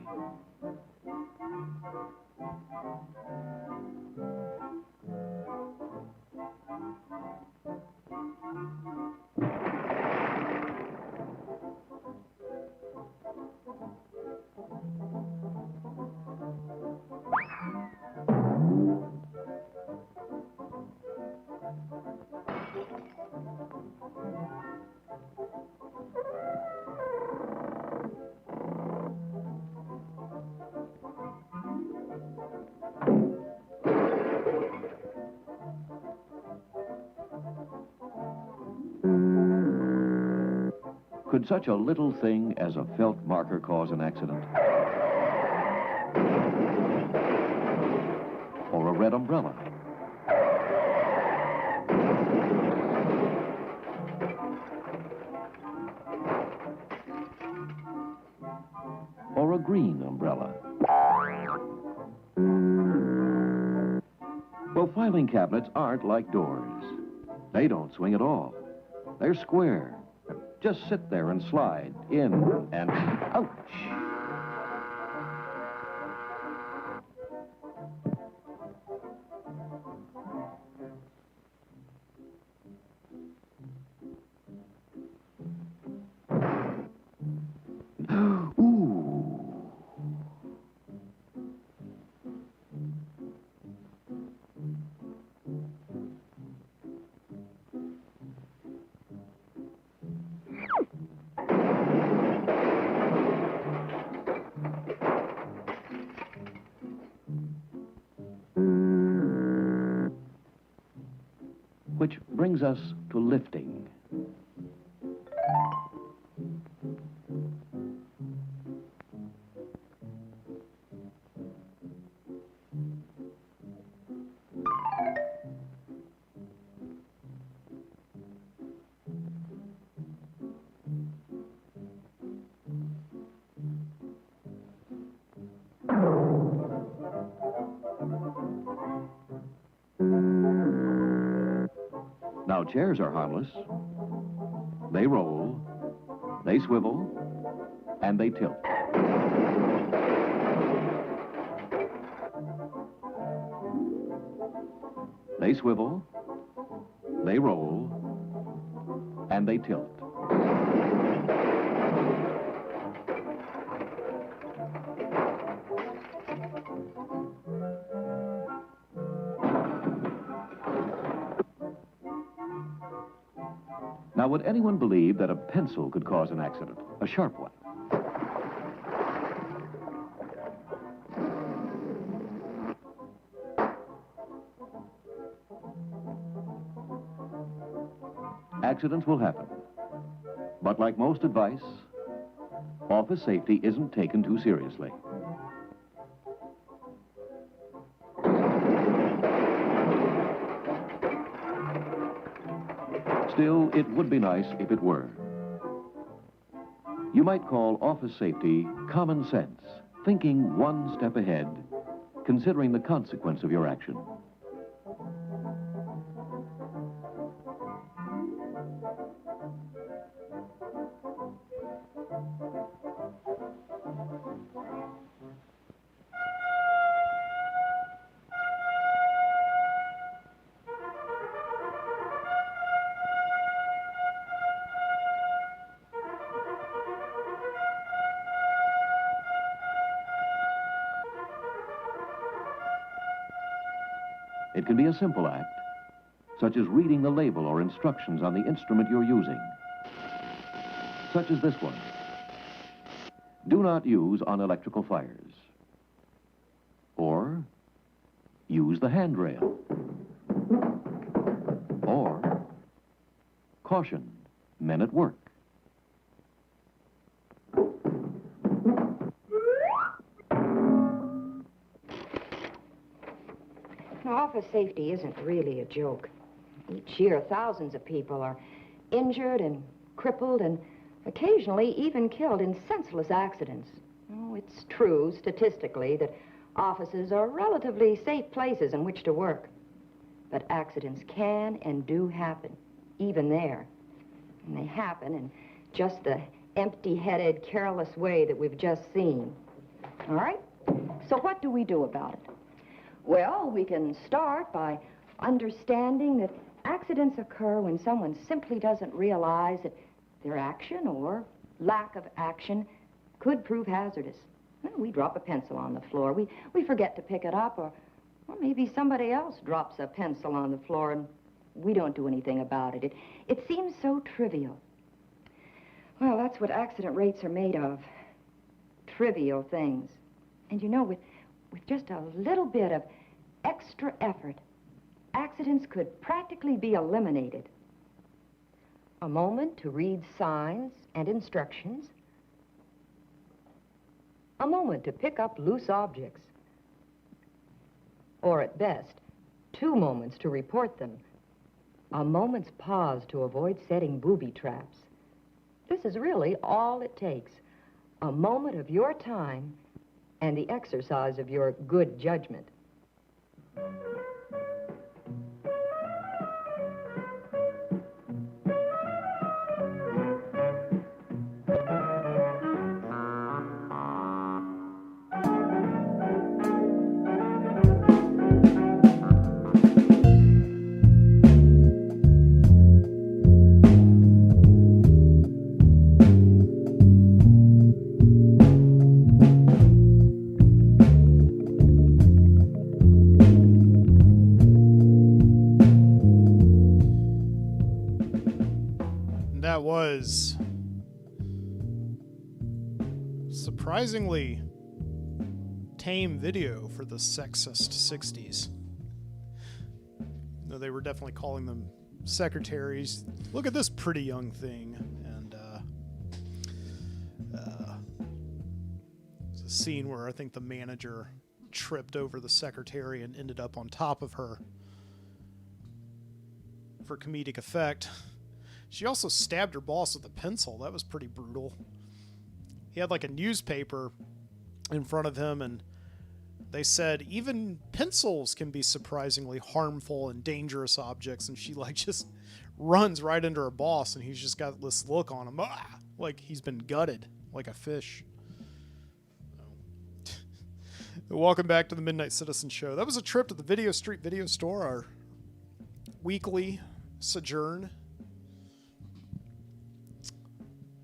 Could such a little thing as a felt marker cause an accident? Or a red umbrella? Or a green umbrella? Well, filing cabinets aren't like doors. They don't swing at all. They're square. Just sit there and slide in and ouch. Ooh. Which brings us to lifting. Now, chairs are harmless. They roll, they swivel, and they tilt. They swivel, they roll, and they tilt. Now, would anyone believe that a pencil could cause an accident, a sharp one? Accidents will happen. But like most advice, office safety isn't taken too seriously. Still, it would be nice if it were. You might call office safety common sense, thinking one step ahead, considering the consequence of your action. It can be a simple act, such as reading the label or instructions on the instrument you're using, such as this one. Do not use on electrical fires. Or use the handrail. Or caution, men at work. Office safety isn't really a joke. Each year, thousands of people are injured and crippled and occasionally even killed in senseless accidents. Oh, it's true, statistically, that offices are relatively safe places in which to work. But accidents can and do happen, even there. And they happen in just the empty-headed, careless way that we've just seen. All right? So what do we do about it? Well, we can start by understanding that accidents occur when someone simply doesn't realize that their action or lack of action could prove hazardous. Well, we drop a pencil on the floor. We forget to pick it up, or maybe somebody else drops a pencil on the floor and we don't do anything about it. It seems so trivial. Well, that's what accident rates are made of. Trivial things. And you know, with just a little bit of extra effort, accidents could practically be eliminated. A moment to read signs and instructions. A moment to pick up loose objects. Or at best, 2 moments to report them. A moment's pause to avoid setting booby traps. This is really all it takes. A moment of your time and the exercise of your good judgment. That was surprisingly tame video for the sexist 60s. Though they were definitely calling them secretaries. Look at this pretty young thing. And it's a scene where I think the manager tripped over the secretary and ended up on top of her for comedic effect. She also stabbed her boss with a pencil. That was pretty brutal. He had like a newspaper in front of him, and they said even pencils can be surprisingly harmful and dangerous objects, and she like just runs right into her boss, and he's just got this look on him, like he's been gutted like a fish. Welcome back to the Midnight Citizen Show. That was a trip to the Video Street Video Store, our weekly sojourn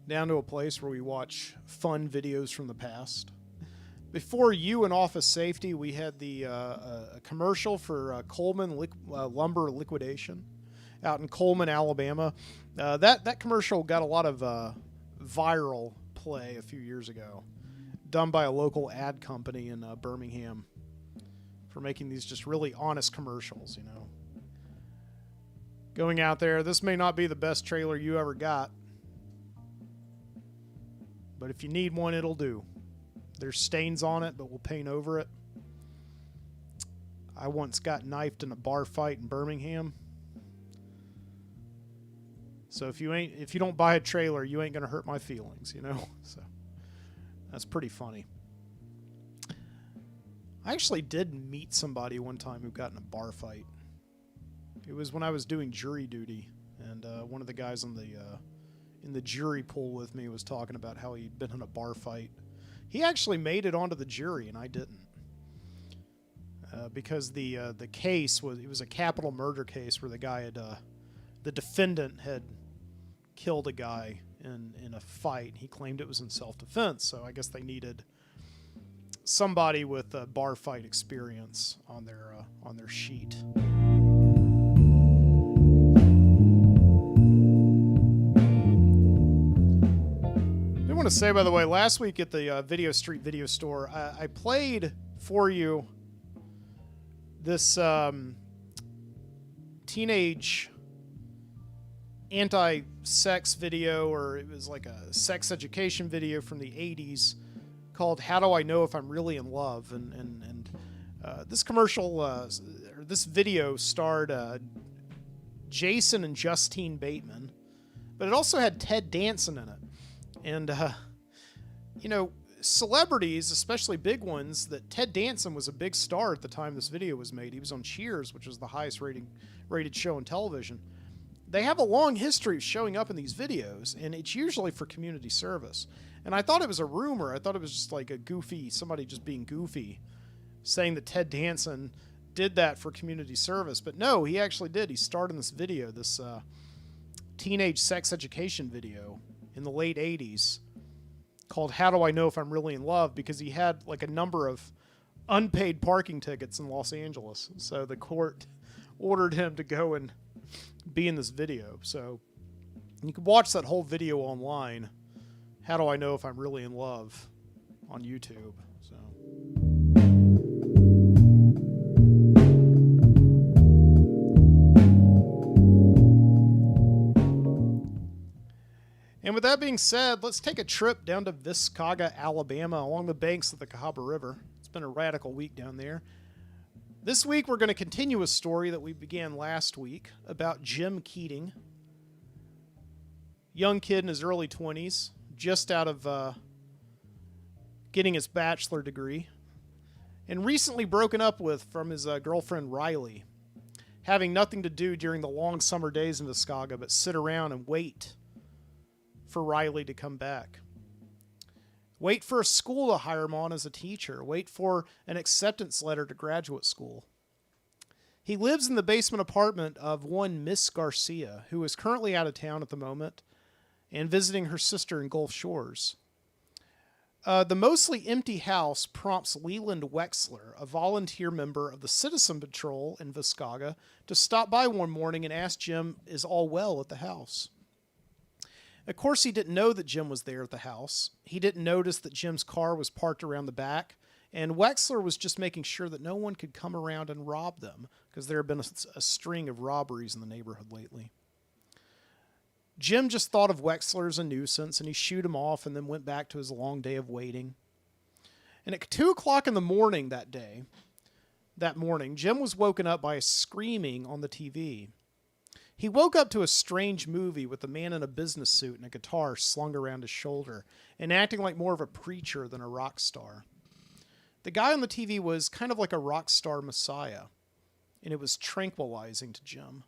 down to a place where we watch fun videos from the past. Before you and Office Safety, we had the a commercial for Cullman Lumber Liquidation. out in Cullman, Alabama. That commercial got a lot of viral play a few years ago, done by a local ad company in Birmingham for making these just really honest commercials, you know. Going out there, this may not be the best trailer you ever got, but if you need one, it'll do. There's stains on it, but we'll paint over it. I once got knifed in a bar fight in Birmingham. So if you don't buy a trailer, you ain't gonna hurt my feelings, you know? So that's pretty funny. I actually did meet somebody one time who got in a bar fight. It was when I was doing jury duty, and one of the guys on in the jury pool with me was talking about how he'd been in a bar fight. He actually made it onto the jury, and I didn't, because the case was a capital murder case where the guy the defendant had killed a guy in a fight. He claimed it was in self-defense, so I guess they needed somebody with a bar fight experience on their sheet. I want to say, by the way, last week at the Video Street Video Store, I played for you this teenage anti-sex video, or it was like a sex education video from the 80s called How Do I Know If I'm Really in Love? And this commercial, or this video starred Jason and Justine Bateman, but it also had Ted Danson in it. And, you know, celebrities, especially big ones, that Ted Danson was a big star at the time this video was made. He was on Cheers, which was the highest rated show on television. They have a long history of showing up in these videos, and it's usually for community service. And I thought it was a rumor. I thought it was just like somebody just being goofy, saying that Ted Danson did that for community service. But no, he actually did. He starred in this video, this teenage sex education video in the late 80s called How Do I Know If I'm Really in Love? Because he had like a number of unpaid parking tickets in Los Angeles. So the court ordered him to go and be in this video. So you can watch that whole video online, How Do I Know If I'm Really in Love, on YouTube. So and with that being said, let's take a trip down to Viscaga, Alabama, along the banks of the Cahaba River. It's been a radical week down there. This week, we're going to continue a story that we began last week about Jim Keating. Young kid in his early 20s, just out of getting his bachelor degree, and recently broken up with from his girlfriend Riley, having nothing to do during the long summer days in Viscaga but sit around and wait for Riley to come back. Wait for a school to hire him on as a teacher. Wait for an acceptance letter to graduate school. He lives in the basement apartment of one Miss Garcia, who is currently out of town at the moment and visiting her sister in Gulf Shores. The mostly empty house prompts Leland Wexler, a volunteer member of the Citizen Patrol in Viscaga, to stop by one morning and ask Jim is all well at the house. Of course, he didn't know that Jim was there at the house. He didn't notice that Jim's car was parked around the back, and Wexler was just making sure that no one could come around and rob them, because there had been a string of robberies in the neighborhood lately. Jim just thought of Wexler as a nuisance, and he shooed him off and then went back to his long day of waiting. And at 2 o'clock in the morning that morning, Jim was woken up by a screaming on the TV. He woke up to a strange movie with a man in a business suit and a guitar slung around his shoulder and acting like more of a preacher than a rock star. The guy on the TV was kind of like a rock star messiah, and it was tranquilizing to Jim.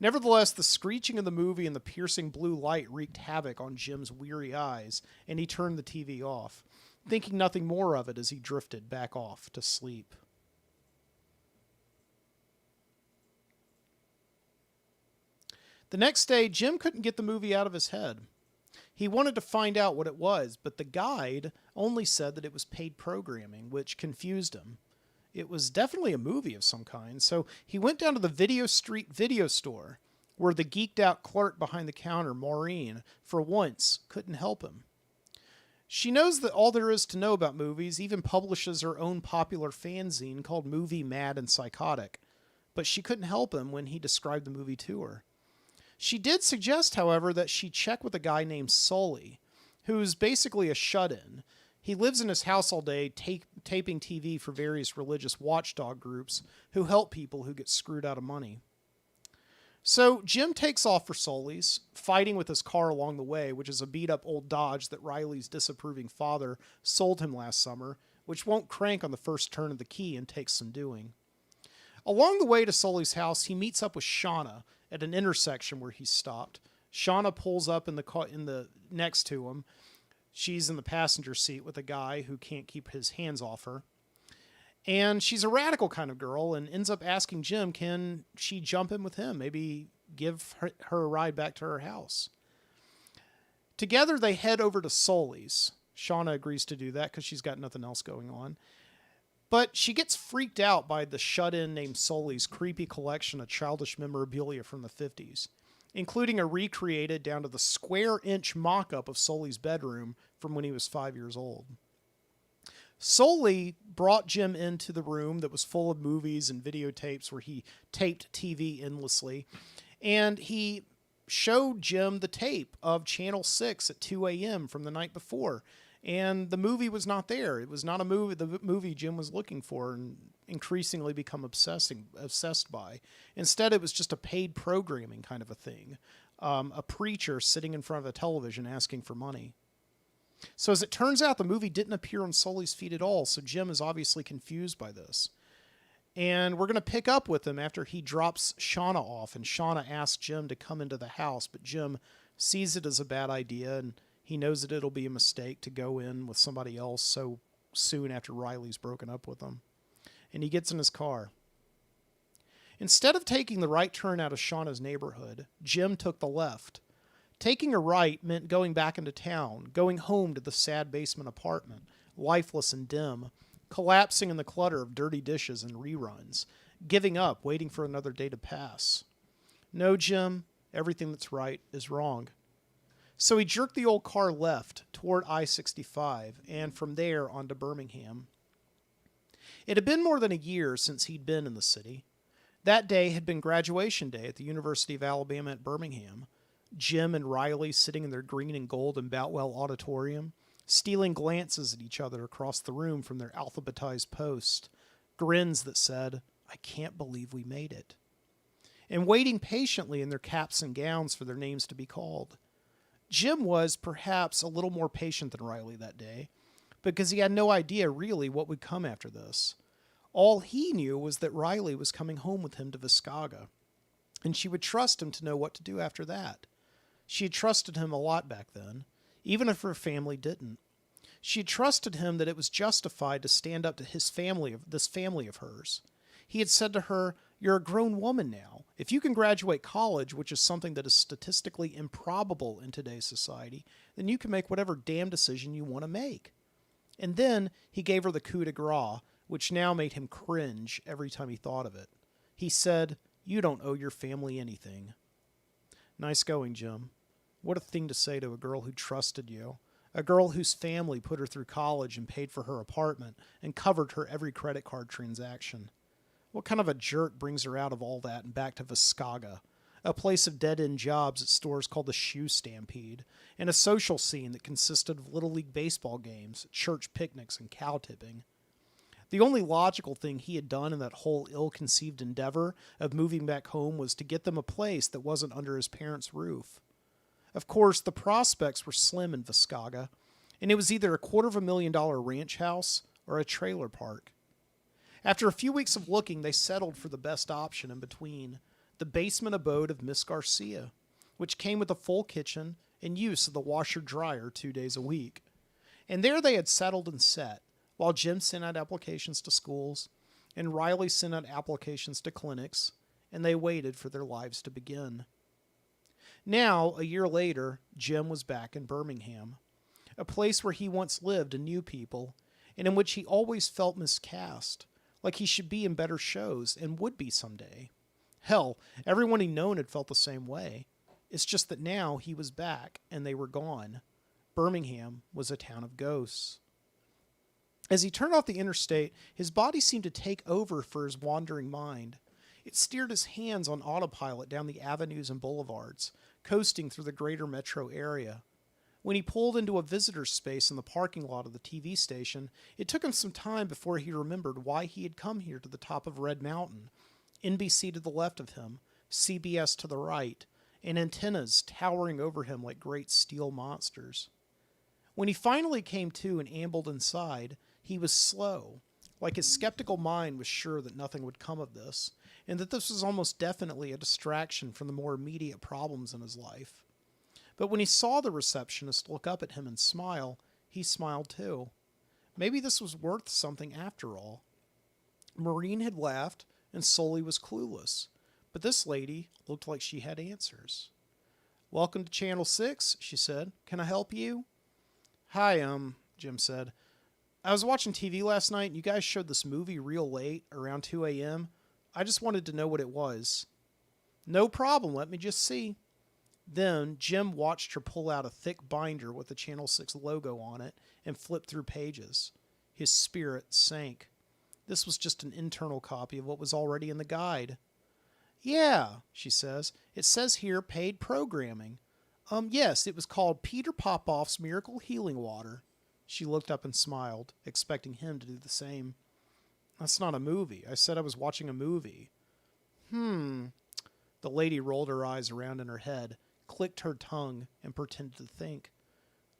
Nevertheless, the screeching of the movie and the piercing blue light wreaked havoc on Jim's weary eyes, and he turned the TV off, thinking nothing more of it as he drifted back off to sleep. The next day, Jim couldn't get the movie out of his head. He wanted to find out what it was, but the guide only said that it was paid programming, which confused him. It was definitely a movie of some kind, so he went down to the Video Street Video Store where the geeked-out clerk behind the counter, Maureen, for once couldn't help him. She knows that all there is to know about movies, even publishes her own popular fanzine called Movie Mad and Psychotic, but she couldn't help him when he described the movie to her. She did suggest, however, that she check with a guy named Sully, who's basically a shut-in. He lives in his house all day, taping TV for various religious watchdog groups who help people who get screwed out of money. So Jim takes off for Sully's, fighting with his car along the way, which is a beat-up old Dodge that Riley's disapproving father sold him last summer, which won't crank on the first turn of the key and takes some doing. Along the way to Sully's house, he meets up with Shauna at an intersection where he's stopped. Shauna pulls up in the next to him. She's in the passenger seat with a guy who can't keep his hands off her. And she's a radical kind of girl and ends up asking Jim, can she jump in with him? Maybe give her a ride back to her house. Together, they head over to Sully's. Shauna agrees to do that because she's got nothing else going on. But she gets freaked out by the shut-in named Sully's creepy collection of childish memorabilia from the 50s, including a recreated down to the square-inch mock-up of Sully's bedroom from when he was 5 years old. Sully brought Jim into the room that was full of movies and videotapes where he taped TV endlessly, and he showed Jim the tape of Channel 6 at 2 a.m. from the night before, and the movie was not there. It was not the movie Jim was looking for and increasingly become obsessed by. Instead, it was just a paid programming kind of a thing, a preacher sitting in front of a television asking for money. So as it turns out, the movie didn't appear on Sully's feed at all, so Jim is obviously confused by this. And we're going to pick up with him after he drops Shauna off, and Shauna asks Jim to come into the house, but Jim sees it as a bad idea, and he knows that it'll be a mistake to go in with somebody else so soon after Riley's broken up with him. And he gets in his car. Instead of taking the right turn out of Shauna's neighborhood, Jim took the left. Taking a right meant going back into town, going home to the sad basement apartment, lifeless and dim, collapsing in the clutter of dirty dishes and reruns, giving up, waiting for another day to pass. No, Jim, everything that's right is wrong. So he jerked the old car left toward I-65 and from there on to Birmingham. It had been more than a year since he'd been in the city. That day had been graduation day at the University of Alabama at Birmingham. Jim and Riley sitting in their green and gold in Boutwell Auditorium, stealing glances at each other across the room from their alphabetized posts, grins that said, "I can't believe we made it," and waiting patiently in their caps and gowns for their names to be called. Jim was, perhaps, a little more patient than Riley that day, because he had no idea really what would come after this. All he knew was that Riley was coming home with him to Viscaga, and she would trust him to know what to do after that. She had trusted him a lot back then, even if her family didn't. She had trusted him that it was justified to stand up to this family of hers. He had said to her, "You're a grown woman now. If you can graduate college, which is something that is statistically improbable in today's society, then you can make whatever damn decision you want to make." And then he gave her the coup de grace, which now made him cringe every time he thought of it. He said, "You don't owe your family anything." Nice going, Jim. What a thing to say to a girl who trusted you. A girl whose family put her through college and paid for her apartment and covered her every credit card transaction. What kind of a jerk brings her out of all that and back to Viscaga, a place of dead-end jobs at stores called the Shoe Stampede, and a social scene that consisted of Little League baseball games, church picnics, and cow tipping? The only logical thing he had done in that whole ill-conceived endeavor of moving back home was to get them a place that wasn't under his parents' roof. Of course, the prospects were slim in Viscaga, and it was either a $250,000 ranch house or a trailer park. After a few weeks of looking, they settled for the best option in between, the basement abode of Miss Garcia, which came with a full kitchen and use of the washer-dryer 2 days a week. And there they had settled and set, while Jim sent out applications to schools, and Riley sent out applications to clinics, and they waited for their lives to begin. Now, a year later, Jim was back in Birmingham, a place where he once lived and knew people, and in which he always felt miscast, like he should be in better shows and would be someday. Hell, everyone he'd known had felt the same way. It's just that now he was back, and they were gone. Birmingham was a town of ghosts. As he turned off the interstate, his body seemed to take over for his wandering mind. It steered his hands on autopilot down the avenues and boulevards, coasting through the greater metro area. When he pulled into a visitor's space in the parking lot of the TV station, it took him some time before he remembered why he had come here to the top of Red Mountain. NBC to the left of him, CBS to the right, and antennas towering over him like great steel monsters. When he finally came to and ambled inside, he was slow, like his skeptical mind was sure that nothing would come of this, and that this was almost definitely a distraction from the more immediate problems in his life. But when he saw the receptionist look up at him and smile, he smiled too. Maybe this was worth something after all. Maureen had laughed, and Sully was clueless, but this lady looked like she had answers. "Welcome to Channel 6, she said. "Can I help you?" "Hi, Jim said. "I was watching TV last night, and you guys showed this movie real late, around 2 a.m. I just wanted to know what it was." "No problem, let me just see." Then Jim watched her pull out a thick binder with the Channel 6 logo on it and flip through pages. His spirit sank. This was just an internal copy of what was already in the guide. "Yeah," she says. "It says here paid programming. Yes, it was called Peter Popoff's Miracle Healing Water." She looked up and smiled, expecting him to do the same. "That's not a movie. I said I was watching a movie." The lady rolled her eyes around in her head, clicked her tongue, and pretended to think.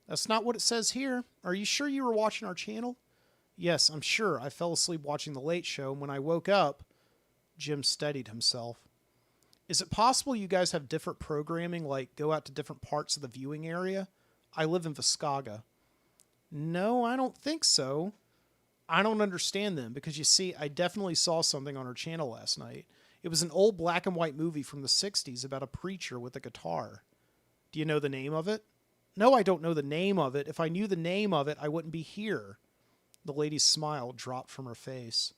"That's not what it says here. Are you sure you were watching our channel?" "Yes, I'm sure. I fell asleep watching The Late Show, and when I woke up..." Jim steadied himself. "Is it possible you guys have different programming, like go out to different parts of the viewing area? I live in Viscaga." "No, I don't think so." "I don't understand them, because you see, I definitely saw something on our channel last night. It was an old black and white movie from the 60s about a preacher with a guitar." "Do you know the name of it?" "No, I don't know the name of it. If I knew the name of it, I wouldn't be here." The lady's smile dropped from her face.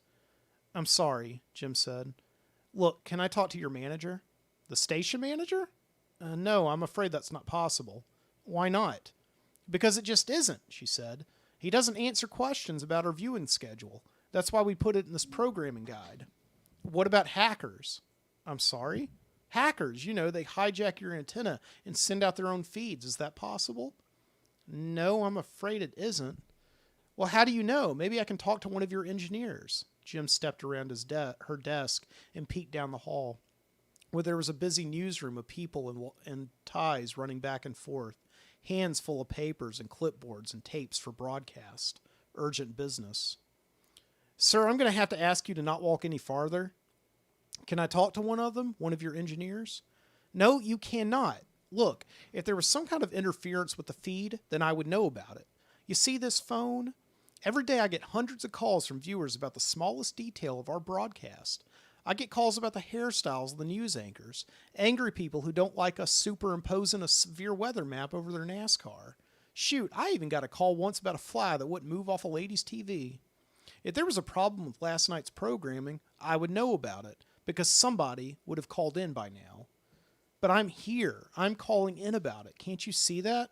"I'm sorry," Jim said. "Look, can I talk to your manager?" "The station manager?" No, I'm afraid that's not possible." "Why not?" "Because it just isn't," she said. "He doesn't answer questions about our viewing schedule. That's why we put it in this programming guide." "What about hackers?" "I'm sorry?" "Hackers, they hijack your antenna and send out their own feeds. Is that possible?" "No, I'm afraid it isn't." "Well, how do you know? Maybe I can talk to one of your engineers." Jim stepped around her desk and peeked down the hall, where there was a busy newsroom of people in ties running back and forth, hands full of papers and clipboards and tapes for broadcast. Urgent business. "Sir, I'm going to have to ask you to not walk any farther." "Can I talk to one of them? One of your engineers?" "No, you cannot. Look, if there was some kind of interference with the feed, then I would know about it. You see this phone? Every day I get hundreds of calls from viewers about the smallest detail of our broadcast. I get calls about the hairstyles of the news anchors, angry people who don't like us superimposing a severe weather map over their NASCAR. Shoot, I even got a call once about a fly that wouldn't move off a lady's TV. If there was a problem with last night's programming, I would know about it, because somebody would have called in by now. But I'm here. I'm calling in about it. Can't you see that?"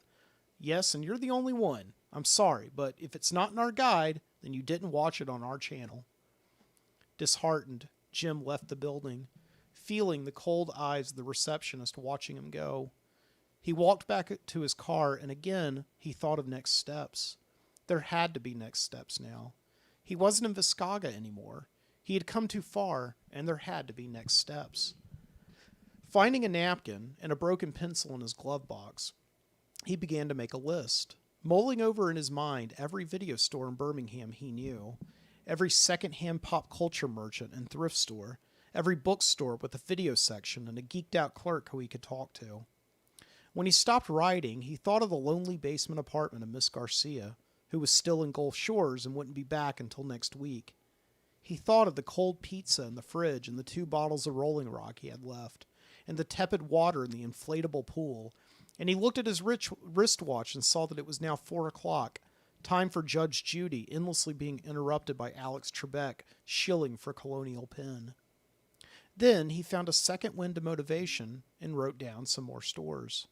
"Yes, and you're the only one. I'm sorry, but if it's not in our guide, then you didn't watch it on our channel." Disheartened, Jim left the building, feeling the cold eyes of the receptionist watching him go. He walked back to his car, and again he thought of next steps. There had to be next steps now. He wasn't in Viscaga anymore. He had come too far, and there had to be next steps. Finding a napkin and a broken pencil in his glove box, he began to make a list, mulling over in his mind every video store in Birmingham he knew, every second-hand pop culture merchant and thrift store, every bookstore with a video section and a geeked-out clerk who he could talk to. When he stopped writing, he thought of the lonely basement apartment of Miss Garcia, who was still in Gulf Shores and wouldn't be back until next week. He thought of the cold pizza in the fridge and the 2 bottles of Rolling Rock he had left, and the tepid water in the inflatable pool, and he looked at his wristwatch and saw that it was now 4 o'clock, time for Judge Judy endlessly being interrupted by Alex Trebek shilling for Colonial Penn. Then he found a second wind of motivation and wrote down some more stores.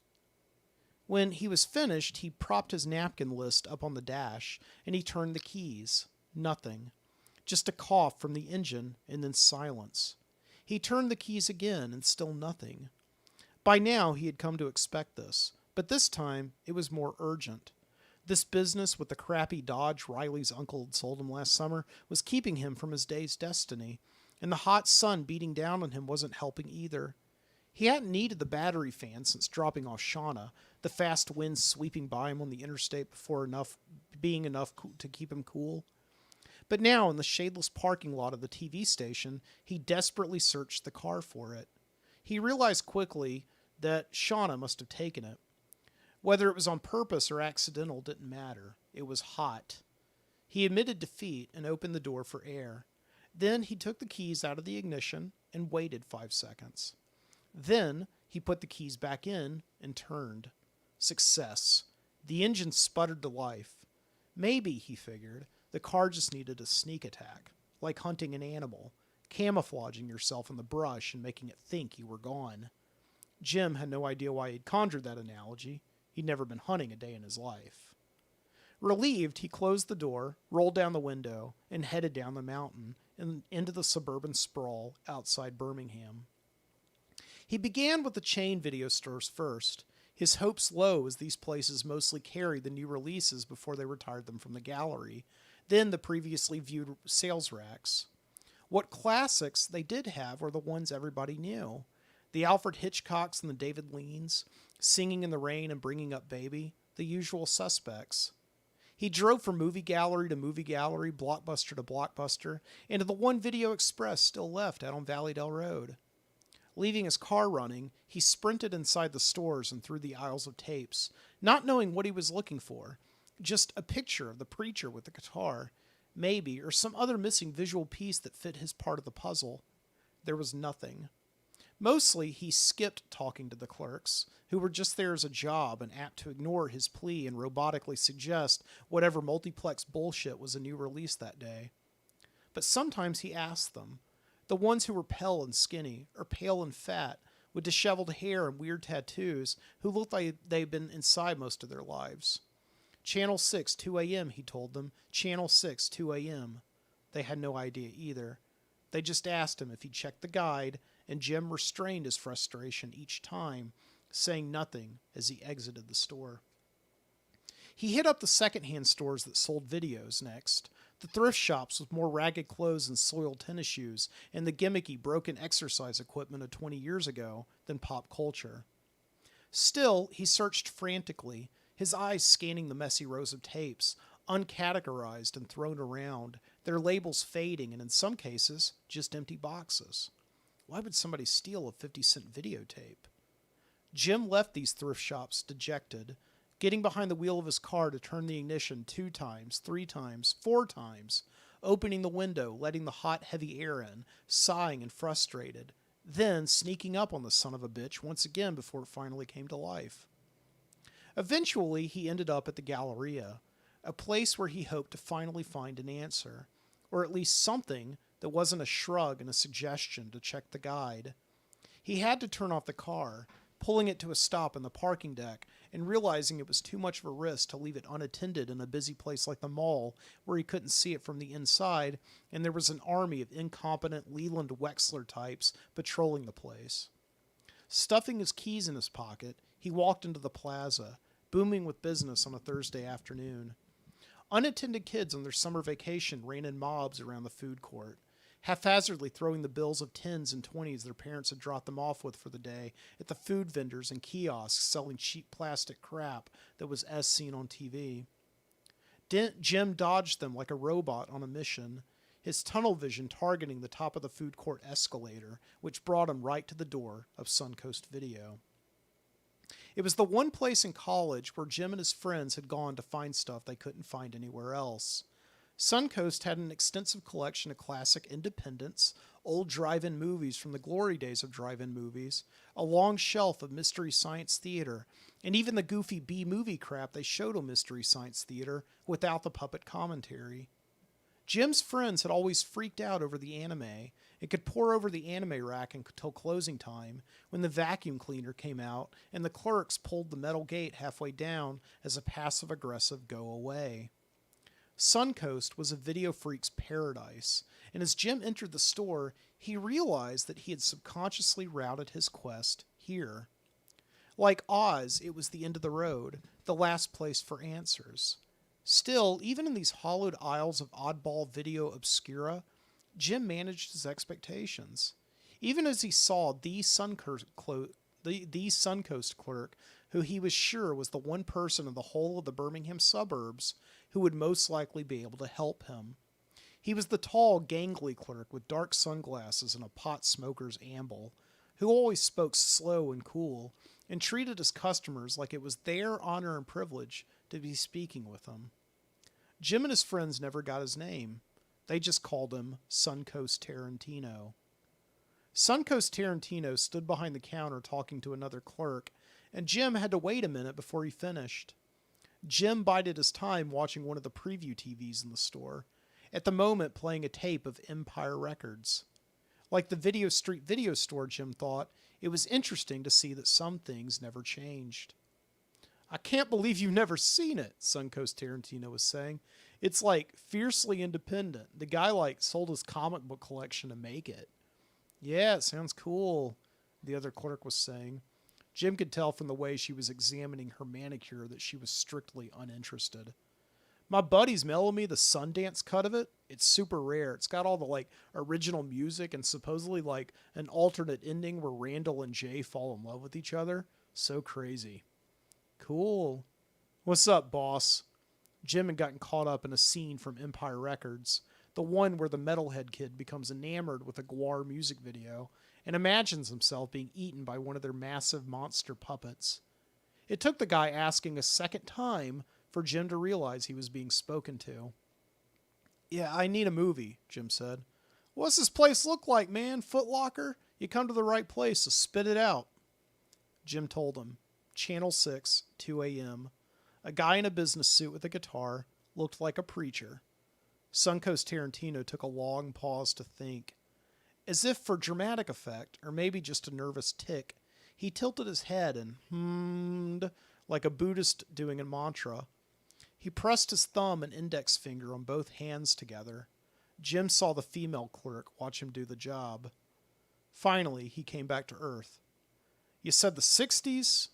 When he was finished, he propped his napkin list up on the dash and he turned the keys. Nothing. Just a cough from the engine and then silence. He turned the keys again and still nothing. By now he had come to expect this, but this time it was more urgent. This business with the crappy Dodge Riley's uncle had sold him last summer was keeping him from his day's destiny, and the hot sun beating down on him wasn't helping either. He hadn't needed the battery fan since dropping off Shauna, the fast winds sweeping by him on the interstate before being enough to keep him cool. But now, in the shadeless parking lot of the TV station, he desperately searched the car for it. He realized quickly that Shauna must have taken it. Whether it was on purpose or accidental didn't matter. It was hot. He admitted defeat and opened the door for air. Then he took the keys out of the ignition and waited 5 seconds. Then he put the keys back in and turned. Success. The engine sputtered to life. Maybe, he figured, the car just needed a sneak attack, like hunting an animal, camouflaging yourself in the brush and making it think you were gone. Jim had no idea why he'd conjured that analogy. He'd never been hunting a day in his life. Relieved, he closed the door, rolled down the window, and headed down the mountain and into the suburban sprawl outside Birmingham. He began with the chain video stores first, his hopes low as these places mostly carried the new releases before they retired them from the gallery, then the previously viewed sales racks. What classics they did have were the ones everybody knew. The Alfred Hitchcocks and the David Leans, Singing in the Rain and Bringing Up Baby, the usual suspects. He drove from movie gallery to movie gallery, blockbuster to blockbuster, and to the one Video Express still left out on Valleydale Road. Leaving his car running, he sprinted inside the stores and through the aisles of tapes, not knowing what he was looking for. Just a picture of the preacher with the guitar, maybe, or some other missing visual piece that fit his part of the puzzle. There was nothing. Mostly, he skipped talking to the clerks, who were just there as a job and apt to ignore his plea and robotically suggest whatever multiplex bullshit was a new release that day. But sometimes he asked them, the ones who were pale and skinny, or pale and fat, with disheveled hair and weird tattoos, who looked like they'd been inside most of their lives. Channel 6, 2 a.m., he told them. Channel 6, 2 a.m. They had no idea either. They just asked him if he'd checked the guide, and Jim restrained his frustration each time, saying nothing as he exited the store. He hit up the second-hand stores that sold videos next, the thrift shops with more ragged clothes and soiled tennis shoes, and the gimmicky, broken exercise equipment of 20 years ago than pop culture. Still, he searched frantically, his eyes scanning the messy rows of tapes, uncategorized and thrown around, their labels fading and in some cases, just empty boxes. Why would somebody steal a 50-cent videotape? Jim left these thrift shops dejected, getting behind the wheel of his car to turn the ignition 2 times, 3 times, 4 times, opening the window, letting the hot, heavy air in, sighing and frustrated, then sneaking up on the son of a bitch once again before it finally came to life. Eventually, he ended up at the Galleria, a place where he hoped to finally find an answer, or at least something that wasn't a shrug and a suggestion to check the guide. He had to turn off the car, pulling it to a stop in the parking deck and realizing it was too much of a risk to leave it unattended in a busy place like the mall where he couldn't see it from the inside and there was an army of incompetent Leland Wexler types patrolling the place. Stuffing his keys in his pocket, he walked into the plaza, booming with business on a Thursday afternoon. Unattended kids on their summer vacation ran in mobs around the food court, haphazardly throwing the bills of 10s and 20s their parents had dropped them off with for the day at the food vendors and kiosks selling cheap plastic crap that was as seen on TV. Jim dodged them like a robot on a mission, his tunnel vision targeting the top of the food court escalator, which brought him right to the door of Suncoast Video. It was the one place in college where Jim and his friends had gone to find stuff they couldn't find anywhere else. Suncoast had an extensive collection of classic independents, old drive-in movies from the glory days of drive-in movies, a long shelf of Mystery Science Theater, and even the goofy B-movie crap they showed on Mystery Science Theater without the puppet commentary. Jim's friends had always freaked out over the anime and could pour over the anime rack until closing time when the vacuum cleaner came out and the clerks pulled the metal gate halfway down as a passive-aggressive go away. Suncoast was a video freak's paradise, and as Jim entered the store, he realized that he had subconsciously routed his quest here. Like Oz, it was the end of the road, the last place for answers. Still, even in these hollowed aisles of oddball video obscura, Jim managed his expectations. Even as he saw the Suncoast clerk, who he was sure was the one person in the whole of the Birmingham suburbs who would most likely be able to help him. He was the tall, gangly clerk with dark sunglasses and a pot smoker's amble, who always spoke slow and cool and treated his customers like it was their honor and privilege to be speaking with him. Jim and his friends never got his name. They just called him Suncoast Tarantino. Suncoast Tarantino stood behind the counter talking to another clerk, and Jim had to wait a minute before he finished. Jim bided his time watching one of the preview TVs in the store, at the moment playing a tape of Empire Records. Like the Video Street video store, Jim thought, it was interesting to see that some things never changed. "I can't believe you've never seen it," Suncoast Tarantino was saying. "It's like fiercely independent. The guy sold his comic book collection to make it." "Yeah, it sounds cool," the other clerk was saying. Jim could tell from the way she was examining her manicure that she was strictly uninterested. "My buddy's mailing me the Sundance cut of it. It's super rare. It's got all the original music and supposedly an alternate ending where Randall and Jay fall in love with each other. So crazy." "Cool. What's up, boss?" Jim had gotten caught up in a scene from Empire Records, the one where the metalhead kid becomes enamored with a Gwar music video and imagines himself being eaten by one of their massive monster puppets. It took the guy asking a second time for Jim to realize he was being spoken to. "Yeah, I need a movie," Jim said. "What's this place look like, man? Foot Locker? You come to the right place, so spit it out." Jim told him. Channel 6, 2 a.m. A guy in a business suit with a guitar looked like a preacher. Suncoast Tarantino took a long pause to think. As if for dramatic effect, or maybe just a nervous tic, he tilted his head and hummed like a Buddhist doing a mantra. He pressed his thumb and index finger on both hands together. Jim saw the female clerk watch him do the job. Finally, he came back to earth. "You said the 60s?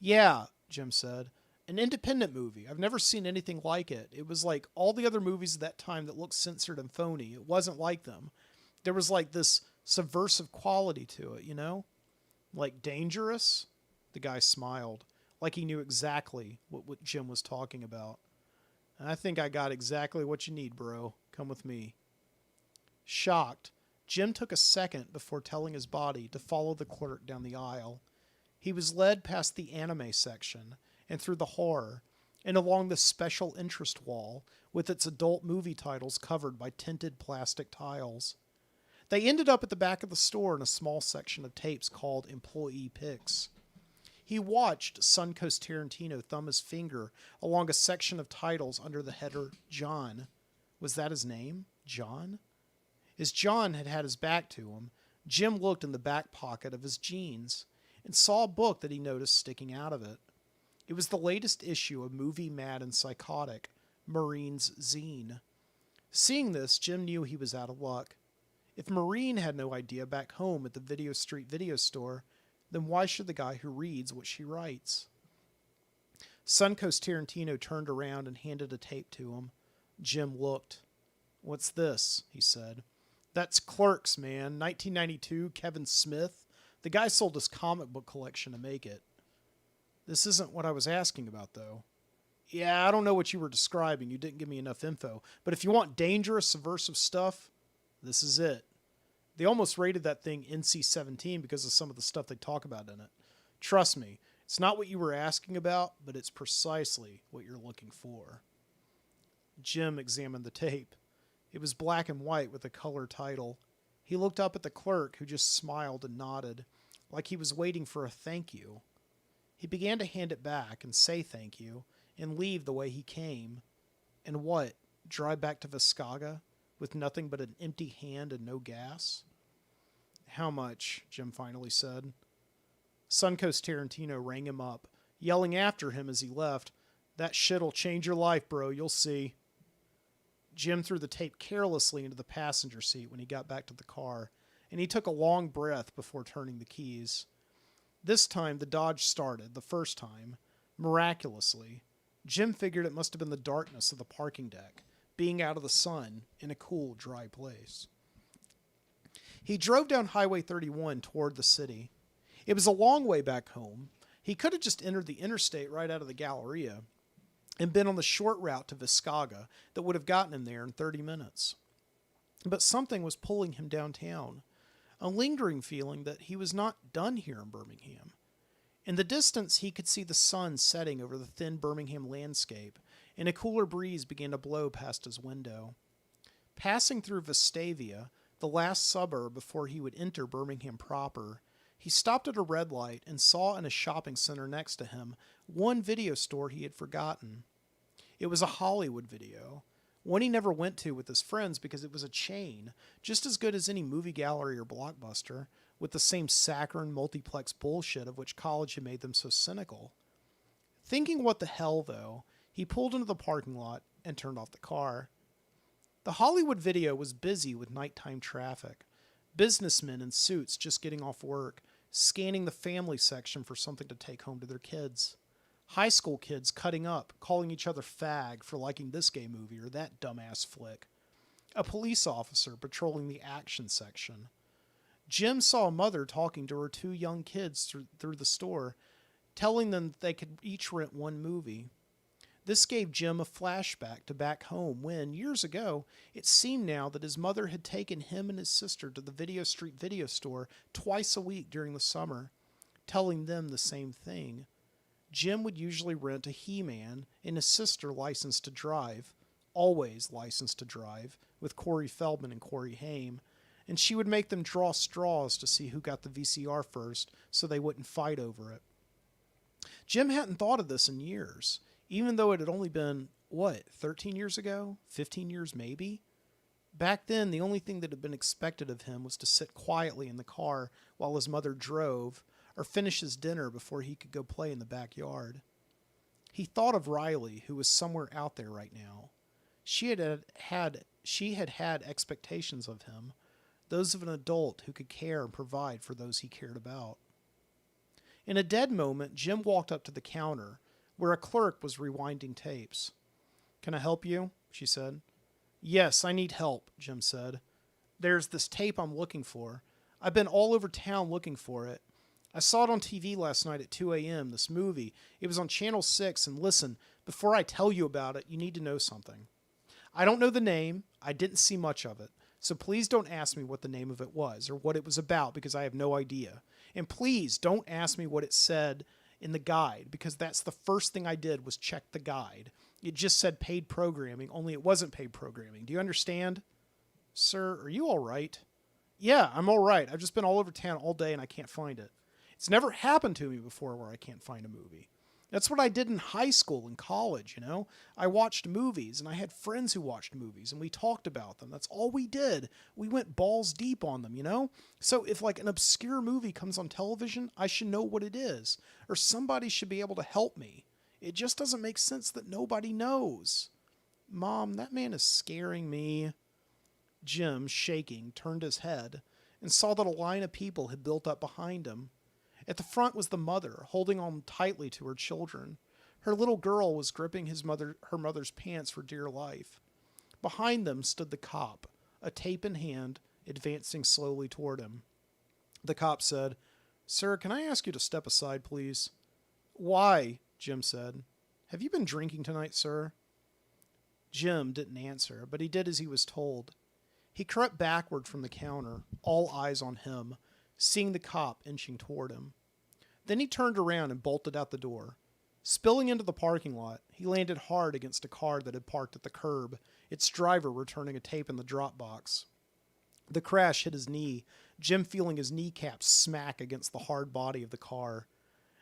"Yeah," Jim said. "An independent movie. I've never seen anything like it. It was like all the other movies at that time that looked censored and phony. It wasn't like them. There was this subversive quality to it, you know? Like dangerous?" The guy smiled, like he knew exactly what Jim was talking about. "I think I got exactly what you need, bro. Come with me." Shocked, Jim took a second before telling his body to follow the clerk down the aisle. He was led past the anime section and through the horror and along the special interest wall with its adult movie titles covered by tinted plastic tiles. They ended up at the back of the store in a small section of tapes called Employee Picks. He watched Suncoast Tarantino thumb his finger along a section of titles under the header John. Was that his name? John? As John had his back to him, Jim looked in the back pocket of his jeans and saw a book that he noticed sticking out of it. It was the latest issue of Movie Mad and Psychotic, Marine's zine. Seeing this, Jim knew he was out of luck. If Marine had no idea back home at the Video Street video store, then why should the guy who reads what she writes? Suncoast Tarantino turned around and handed a tape to him. Jim looked. "What's this?" he said. "That's Clerks, man. 1992, Kevin Smith. The guy sold his comic book collection to make it." "This isn't what I was asking about, though." "Yeah, I don't know what you were describing. You didn't give me enough info. But if you want dangerous, subversive stuff, this is it." They almost rated that thing NC-17 because of some of the stuff they talk about in it. Trust me, it's not what you were asking about, but it's precisely what you're looking for. Jim examined the tape. It was black and white with a color title. He looked up at the clerk, who just smiled and nodded, like he was waiting for a thank you. He began to hand it back and say thank you, and leave the way he came. And what? Drive back to Viscaga? with nothing but an empty hand and no gas. How much? Jim finally said. Suncoast Tarantino rang him up, yelling after him as he left, "That shit'll change your life, bro, you'll see." Jim threw the tape carelessly into the passenger seat when he got back to the car, and he took a long breath before turning the keys. This time the Dodge started, the first time, miraculously. Jim figured it must have been the darkness of the parking deck, being out of the sun in a cool, dry place. He drove down Highway 31 toward the city. It was a long way back home. He could have just entered the interstate right out of the Galleria and been on the short route to Viscaga that would have gotten him there in 30 minutes. But something was pulling him downtown, a lingering feeling that he was not done here in Birmingham. In the distance, he could see the sun setting over the thin Birmingham landscape, and a cooler breeze began to blow past his window. Passing through Vestavia, the last suburb before he would enter Birmingham proper, he stopped at a red light and saw in a shopping center next to him one video store he had forgotten. It was a Hollywood video, one he never went to with his friends because it was a chain, just as good as any movie gallery or Blockbuster, with the same saccharine multiplex bullshit of which college had made them so cynical. Thinking what the hell, though, he pulled into the parking lot and turned off the car. The Hollywood video was busy with nighttime traffic. Businessmen in suits just getting off work, scanning the family section for something to take home to their kids. High school kids cutting up, calling each other fag for liking this gay movie or that dumbass flick. A police officer patrolling the action section. Jim saw a mother talking to her two young kids through the store, telling them that they could each rent one movie. This gave Jim a flashback to back home when, years ago, it seemed now that his mother had taken him and his sister to the Video Street video store twice a week during the summer, telling them the same thing. Jim would usually rent a He-Man and his sister licensed to drive, always licensed to drive, with Corey Feldman and Corey Haim, and she would make them draw straws to see who got the VCR first so they wouldn't fight over it. Jim hadn't thought of this in years, even though it had only been, 13 years ago? 15 years maybe? Back then, the only thing that had been expected of him was to sit quietly in the car while his mother drove, or finish his dinner before he could go play in the backyard. He thought of Riley, who was somewhere out there right now. She had had expectations of him, those of an adult who could care and provide for those he cared about. In a dead moment, Jim walked up to the counter, where a clerk was rewinding tapes. "Can I help you?" she said. "Yes, I need help," Jim said. "There's this tape I'm looking for. I've been all over town looking for it. I saw it on TV last night at 2 a.m., this movie. It was on Channel 6, and listen, before I tell you about it, you need to know something. I don't know the name, I didn't see much of it, so please don't ask me what the name of it was or what it was about because I have no idea. And please don't ask me what it said in the guide, because that's the first thing I did was check the guide. It just said paid programming, only it wasn't paid programming. Do you understand?" "Sir, are you all right?" "Yeah, I'm all right. I've just been all over town all day and I can't find it. It's never happened to me before where I can't find a movie. That's what I did in high school and college, you know? I watched movies, and I had friends who watched movies, and we talked about them. That's all we did. We went balls deep on them, you know? So if, like, an obscure movie comes on television, I should know what it is. Or somebody should be able to help me. It just doesn't make sense that nobody knows." "Mom, that man is scaring me." Jim, shaking, turned his head and saw that a line of people had built up behind him. At the front was the mother, holding on tightly to her children. Her little girl was gripping her mother's pants for dear life. Behind them stood the cop, a tape in hand, advancing slowly toward him. The cop said, "Sir, can I ask you to step aside, please?" "Why?" Jim said. "Have you been drinking tonight, sir?" Jim didn't answer, but he did as he was told. He crept backward from the counter, all eyes on him, seeing the cop inching toward him. Then he turned around and bolted out the door. Spilling into the parking lot, he landed hard against a car that had parked at the curb, its driver returning a tape in the drop box. The crash hit his knee, Jim feeling his kneecaps smack against the hard body of the car.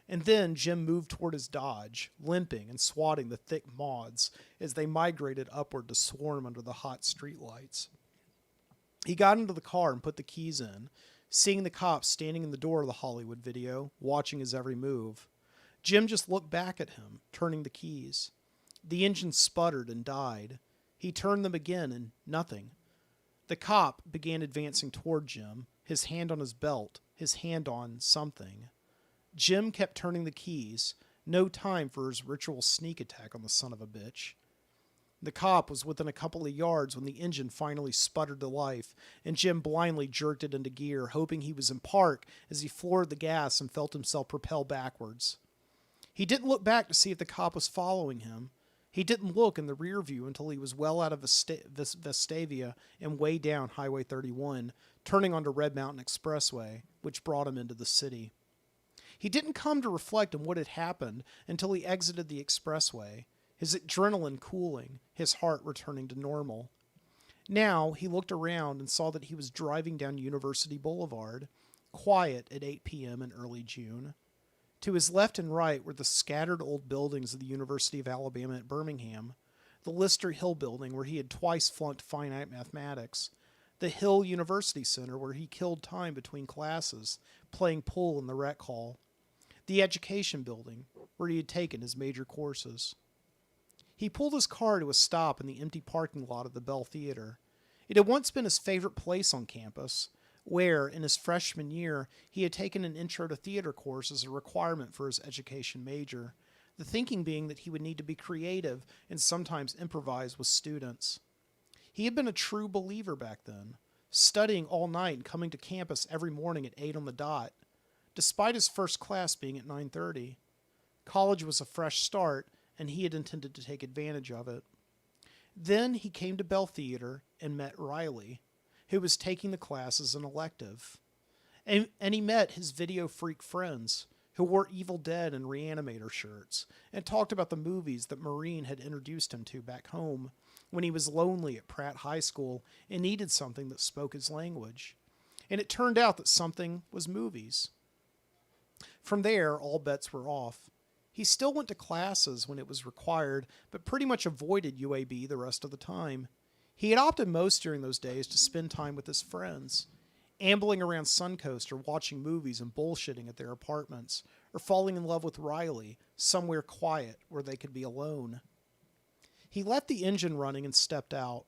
And then Jim moved toward his Dodge, limping and swatting the thick moths as they migrated upward to swarm under the hot streetlights. He got into the car and put the keys in, seeing the cops standing in the door of the Hollywood video, watching his every move. Jim just looked back at him, turning the keys. The engine sputtered and died. He turned them again, and nothing. The cop began advancing toward Jim, his hand on his belt, his hand on something. Jim kept turning the keys. No time for his ritual sneak attack on the son of a bitch. The cop was within a couple of yards when the engine finally sputtered to life, and Jim blindly jerked it into gear, hoping he was in park as he floored the gas and felt himself propel backwards. He didn't look back to see if the cop was following him. He didn't look in the rear view until he was well out of Vestavia and way down Highway 31, turning onto Red Mountain Expressway, which brought him into the city. He didn't come to reflect on what had happened until he exited the expressway, his adrenaline cooling, his heart returning to normal. Now he looked around and saw that he was driving down University Boulevard, quiet at 8 p.m. in early June. To his left and right were the scattered old buildings of the University of Alabama at Birmingham, the Lister Hill building where he had twice flunked finite mathematics, the Hill University Center where he killed time between classes, playing pool in the rec hall, the Education building where he had taken his major courses. He pulled his car to a stop in the empty parking lot of the Bell Theater. It had once been his favorite place on campus, where, in his freshman year, he had taken an Intro to Theater course as a requirement for his education major, the thinking being that he would need to be creative and sometimes improvise with students. He had been a true believer back then, studying all night and coming to campus every morning at 8 on the dot, despite his first class being at 9:30. College was a fresh start, and he had intended to take advantage of it. Then he came to Bell Theater and met Riley, who was taking the class as an elective. And he met his video freak friends, who wore Evil Dead and Reanimator shirts, and talked about the movies that Maureen had introduced him to back home when he was lonely at Pratt High School and needed something that spoke his language. And it turned out that something was movies. From there, all bets were off. He still went to classes when it was required, but pretty much avoided UAB the rest of the time. He had opted most during those days to spend time with his friends, ambling around Suncoast or watching movies and bullshitting at their apartments, or falling in love with Riley, somewhere quiet where they could be alone. He left the engine running and stepped out.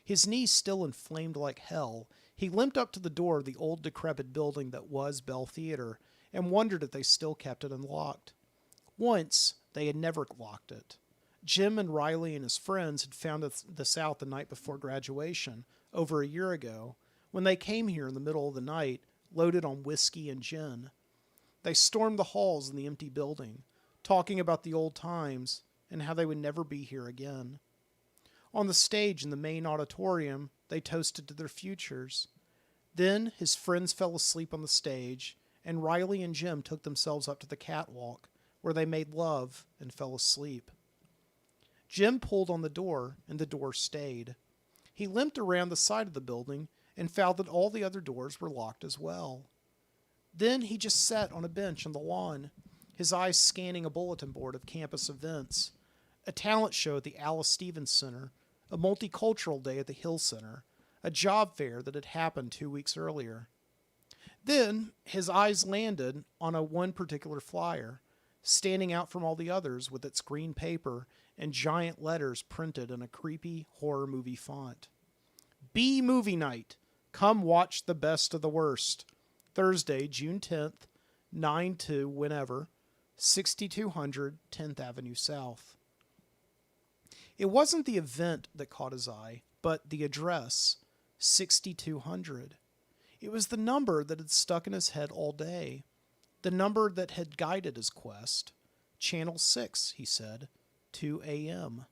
His knees still inflamed like hell, he limped up to the door of the old decrepit building that was Bell Theater, and wondered if they still kept it unlocked. Once, they had never locked it. Jim and Riley and his friends had found this out the night before graduation, over a year ago, when they came here in the middle of the night, loaded on whiskey and gin. They stormed the halls in the empty building, talking about the old times and how they would never be here again. On the stage in the main auditorium, they toasted to their futures. Then his friends fell asleep on the stage, and Riley and Jim took themselves up to the catwalk, where they made love and fell asleep. Jim pulled on the door, and the door stayed. He limped around the side of the building and found that all the other doors were locked as well. Then he just sat on a bench on the lawn, his eyes scanning a bulletin board of campus events, a talent show at the Alice Stevens Center, a multicultural day at the Hill Center, a job fair that had happened 2 weeks earlier. Then his eyes landed on one particular flyer, standing out from all the others with its green paper and giant letters printed in a creepy horror movie font. B Movie Night. Come watch the best of the worst. Thursday, June 10th, 9 to whenever, 6200 10th Avenue South. It wasn't the event that caught his eye, but the address, 6200. It was the number that had stuck in his head all day, the number that had guided his quest. Channel 6, he said, 2 a.m.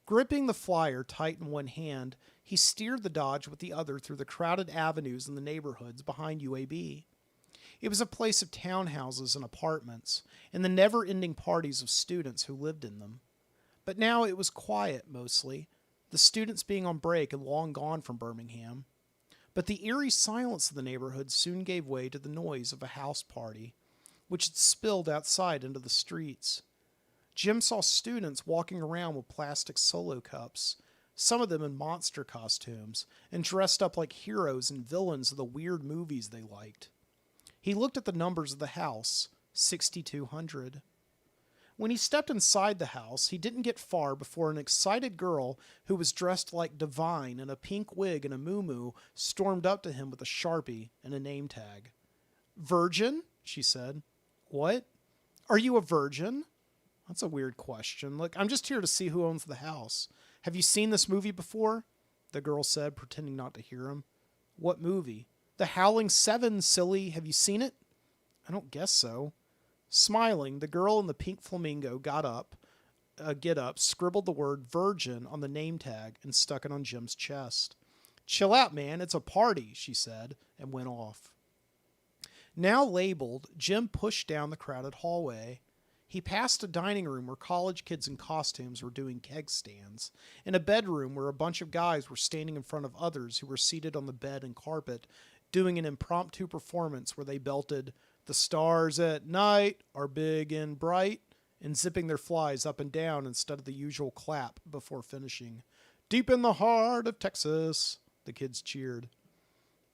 Gripping the flyer tight in one hand, he steered the Dodge with the other through the crowded avenues in the neighborhoods behind UAB. It was a place of townhouses and apartments, and the never-ending parties of students who lived in them. But now it was quiet, mostly, the students being on break and long gone from Birmingham. But the eerie silence of the neighborhood soon gave way to the noise of a house party, which had spilled outside into the streets. Jim saw students walking around with plastic solo cups, some of them in monster costumes, and dressed up like heroes and villains of the weird movies they liked. He looked at the numbers of the house, 6,200. When he stepped inside the house, he didn't get far before an excited girl who was dressed like Divine in a pink wig and a muumuu stormed up to him with a Sharpie and a name tag. "Virgin?" she said. "What? Are you a virgin?" "That's a weird question. Look, I'm just here to see who owns the house. Have you seen this movie before?" the girl said, pretending not to hear him. "What movie?" "The Howling Seven, silly. Have you seen it?" "I don't guess so." Smiling, the girl in the pink flamingo got up, scribbled the word virgin on the name tag, and stuck it on Jim's chest. "Chill out, man. It's a party," she said, and went off. Now labeled, Jim pushed down the crowded hallway. He passed a dining room where college kids in costumes were doing keg stands, and a bedroom where a bunch of guys were standing in front of others who were seated on the bed and carpet, doing an impromptu performance where they belted "The stars at night are big and bright," and zipping their flies up and down instead of the usual clap before finishing. "Deep in the heart of Texas," the kids cheered.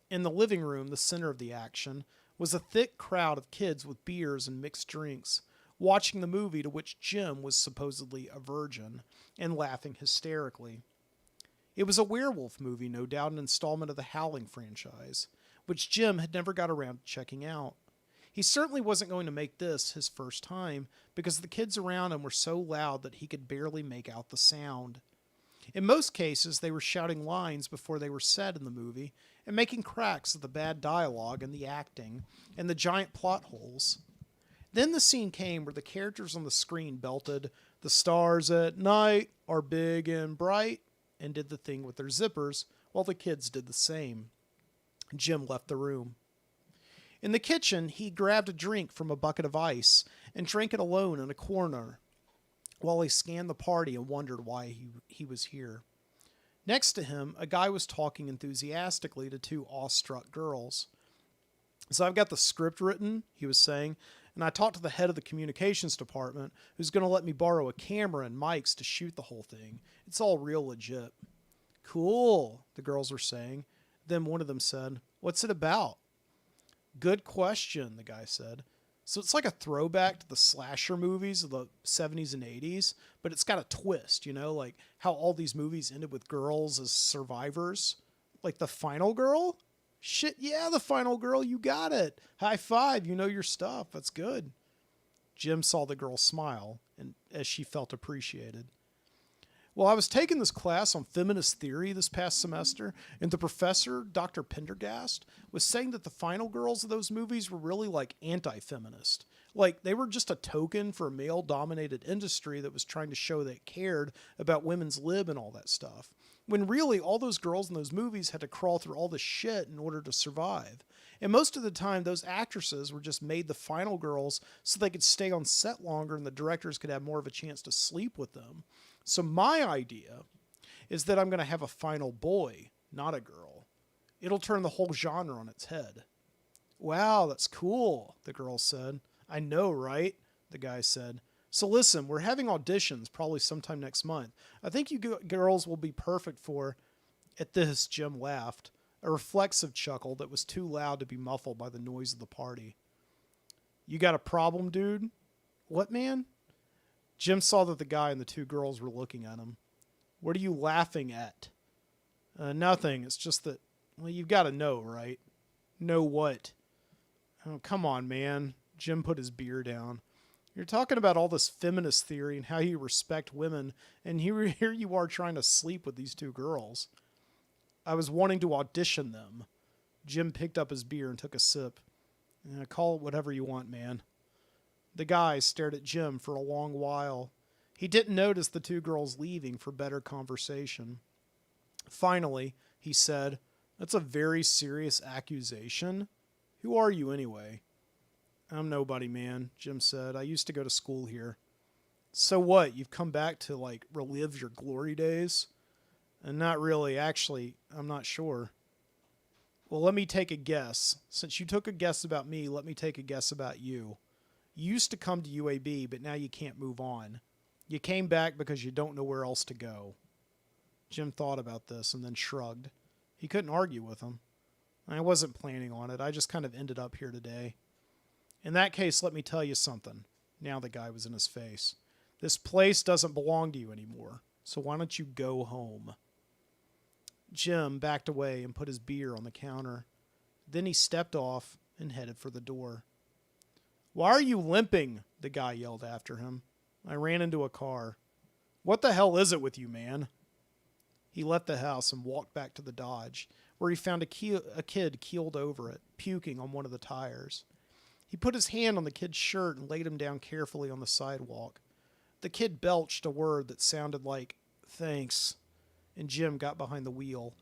In the living room, the center of the action, was a thick crowd of kids with beers and mixed drinks, watching the movie to which Jim was supposedly a virgin, and laughing hysterically. It was a werewolf movie, no doubt an installment of the Howling franchise, which Jim had never got around to checking out. He certainly wasn't going to make this his first time, because the kids around him were so loud that he could barely make out the sound. In most cases, they were shouting lines before they were said in the movie, and making cracks at the bad dialogue and the acting, and the giant plot holes. Then the scene came where the characters on the screen belted "The stars at night are big and bright," and did the thing with their zippers, while the kids did the same. Jim left the room. In the kitchen, he grabbed a drink from a bucket of ice and drank it alone in a corner while he scanned the party and wondered why he was here. Next to him, a guy was talking enthusiastically to two awestruck girls. "So I've got the script written," he was saying, "and I talked to the head of the communications department, who's going to let me borrow a camera and mics to shoot the whole thing. It's all real legit." "Cool," the girls were saying. Then one of them said, "What's it about?" "Good question," the guy said. "So it's like a throwback to the slasher movies of the 70s and 80s, but it's got a twist, like how all these movies ended with girls as survivors. Like The Final Girl?" "Shit, yeah, The Final Girl, you got it. High five, you know your stuff. That's good." Jim saw the girl smile, and as she felt appreciated. "Well, I was taking this class on feminist theory this past semester, and the professor, Dr. Pendergast, was saying that the final girls of those movies were really like anti-feminist. Like they were just a token for a male-dominated industry that was trying to show that it cared about women's lib and all that stuff. When really all those girls in those movies had to crawl through all this shit in order to survive. And most of the time, those actresses were just made the final girls so they could stay on set longer and the directors could have more of a chance to sleep with them. So my idea is that I'm going to have a final boy, not a girl. It'll turn the whole genre on its head." "Wow, that's cool," the girl said. "I know, right?" the guy said. "So listen, we're having auditions probably sometime next month. I think you girls will be perfect for..." At this, Jim laughed, a reflexive chuckle that was too loud to be muffled by the noise of the party. "You got a problem, dude?" "What, man?" Jim saw that the guy and the two girls were looking at him. "What are you laughing at?" Nothing. It's just that, well, you've got to know, right?" "Know what?" "Oh, come on, man." Jim put his beer down. "You're talking about all this feminist theory and how you respect women, and here you are trying to sleep with these two girls." "I was wanting to audition them." Jim picked up his beer and took a sip. Call it whatever you want, man." The guy stared at Jim for a long while. He didn't notice the two girls leaving for better conversation. Finally, he said, "That's a very serious accusation. Who are you anyway?" "I'm nobody, man," Jim said. "I used to go to school here." "So what? You've come back to, relive your glory days?" "And not really. Actually, I'm not sure." "Well, let me take a guess. Since you took a guess about me, let me take a guess about you. You used to come to UAB, but now you can't move on. You came back because you don't know where else to go." Jim thought about this and then shrugged. He couldn't argue with him. I wasn't planning on it. I just kind of ended up here today. In that case, let me tell you something. Now the guy was in his face. This place doesn't belong to you anymore, so why don't you go home? Jim backed away and put his beer on the counter. Then he stepped off and headed for the door. Why are you limping? The guy yelled after him. I ran into a car. What the hell is it with you, man? He left the house and walked back to the Dodge, where he found a kid keeled over it, puking on one of the tires. He put his hand on the kid's shirt and laid him down carefully on the sidewalk. The kid belched a word that sounded like, thanks, and Jim got behind the wheel.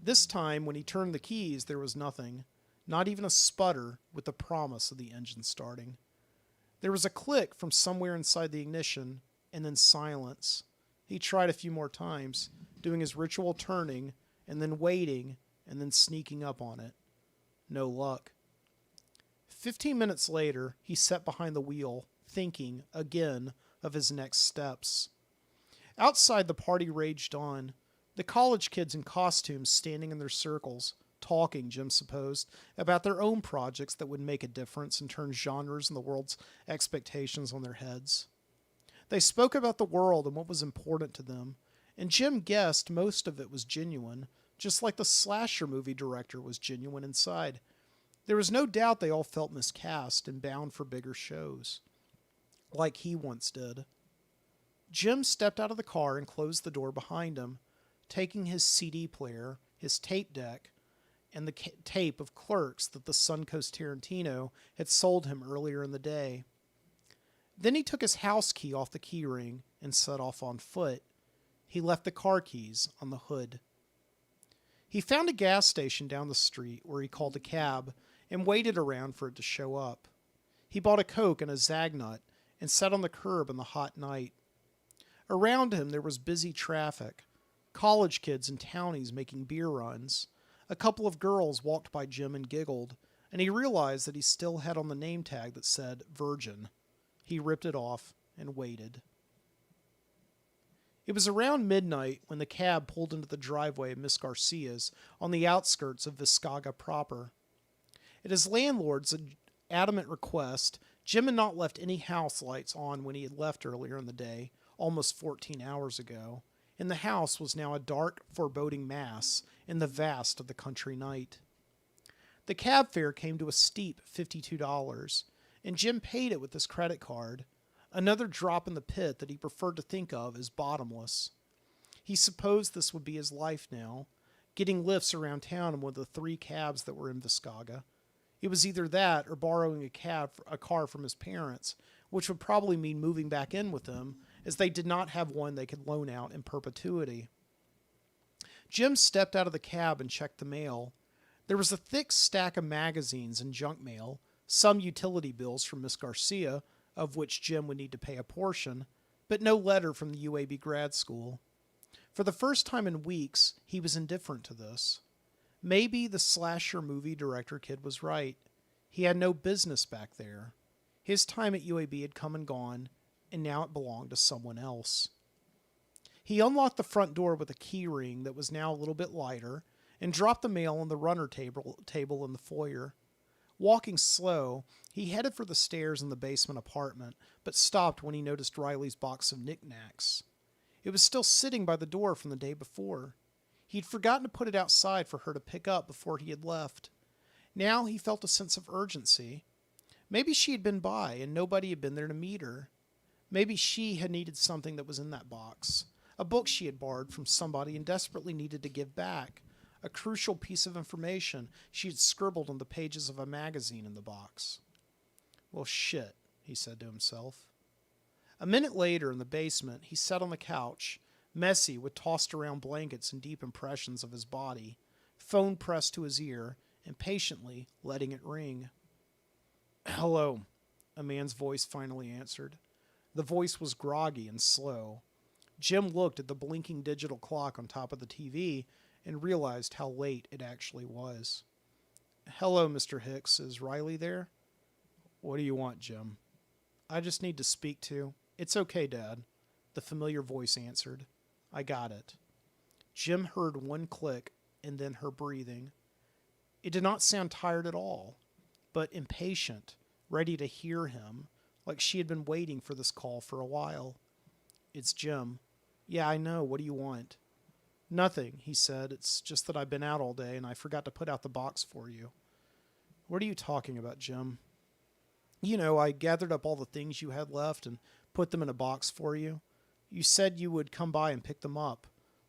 This time, when he turned the keys, there was nothing, not even a sputter with the promise of the engine starting. There was a click from somewhere inside the ignition, and then silence. He tried a few more times, doing his ritual turning, and then waiting, and then sneaking up on it. No luck. 15 minutes later, he sat behind the wheel, thinking, again, of his next steps. Outside, the party raged on. The college kids in costumes standing in their circles, talking, Jim supposed, about their own projects that would make a difference and turn genres and the world's expectations on their heads. They spoke about the world and what was important to them, and Jim guessed most of it was genuine, just like the slasher movie director was genuine inside. There was no doubt they all felt miscast and bound for bigger shows, like he once did. Jim stepped out of the car and closed the door behind him, taking his CD player, his tape deck, and the tape of Clerks that the Suncoast Tarantino had sold him earlier in the day. Then he took his house key off the key ring and set off on foot. He left the car keys on the hood. He found a gas station down the street where he called a cab and waited around for it to show up. He bought a Coke and a Zagnut and sat on the curb in the hot night. Around him there was busy traffic, college kids and townies making beer runs. A couple of girls walked by Jim and giggled, and he realized that he still had on the name tag that said Virgin. He ripped it off and waited. It was around midnight when the cab pulled into the driveway of Miss Garcia's on the outskirts of Viscaga proper. At his landlord's adamant request, Jim had not left any house lights on when he had left earlier in the day, almost 14 hours ago, and the house was now a dark, foreboding mass in the vast of the country night. The cab fare came to a steep $52, and Jim paid it with his credit card, another drop in the pit that he preferred to think of as bottomless. He supposed this would be his life now, getting lifts around town in one of the 3 cabs that were in Viscaga. It was either that or borrowing a car from his parents, which would probably mean moving back in with them, as they did not have one they could loan out in perpetuity. Jim stepped out of the cab and checked the mail. There was a thick stack of magazines and junk mail, some utility bills from Miss Garcia, of which Jim would need to pay a portion, but no letter from the UAB grad school. For the first time in weeks, he was indifferent to this. Maybe the slasher movie director kid was right. He had no business back there. His time at UAB had come and gone, and now it belonged to someone else. He unlocked the front door with a key ring that was now a little bit lighter, and dropped the mail on the runner table in the foyer. Walking slow, he headed for the stairs in the basement apartment, but stopped when he noticed Riley's box of knickknacks. It was still sitting by the door from the day before. He'd forgotten to put it outside for her to pick up before he had left. Now he felt a sense of urgency. Maybe she had been by and nobody had been there to meet her. Maybe she had needed something that was in that box, a book she had borrowed from somebody and desperately needed to give back, a crucial piece of information she had scribbled on the pages of a magazine in the box. Well, shit, he said to himself. A minute later in the basement, he sat on the couch, messy with tossed around blankets and deep impressions of his body, phone pressed to his ear, and patiently letting it ring. Hello, a man's voice finally answered. The voice was groggy and slow. Jim looked at the blinking digital clock on top of the TV and realized how late it actually was. Hello, Mr. Hicks. Is Riley there? What do you want, Jim? I just need to speak to... It's okay, Dad, the familiar voice answered. I got it. Jim heard one click and then her breathing. It did not sound tired at all, but impatient, ready to hear him, like she had been waiting for this call for a while. It's Jim. Yeah, I know. What do you want? Nothing, he said. It's just that I've been out all day and I forgot to put out the box for you. What are you talking about, Jim? You know, I gathered up all the things you had left and put them in a box for you. You said you would come by and pick them up.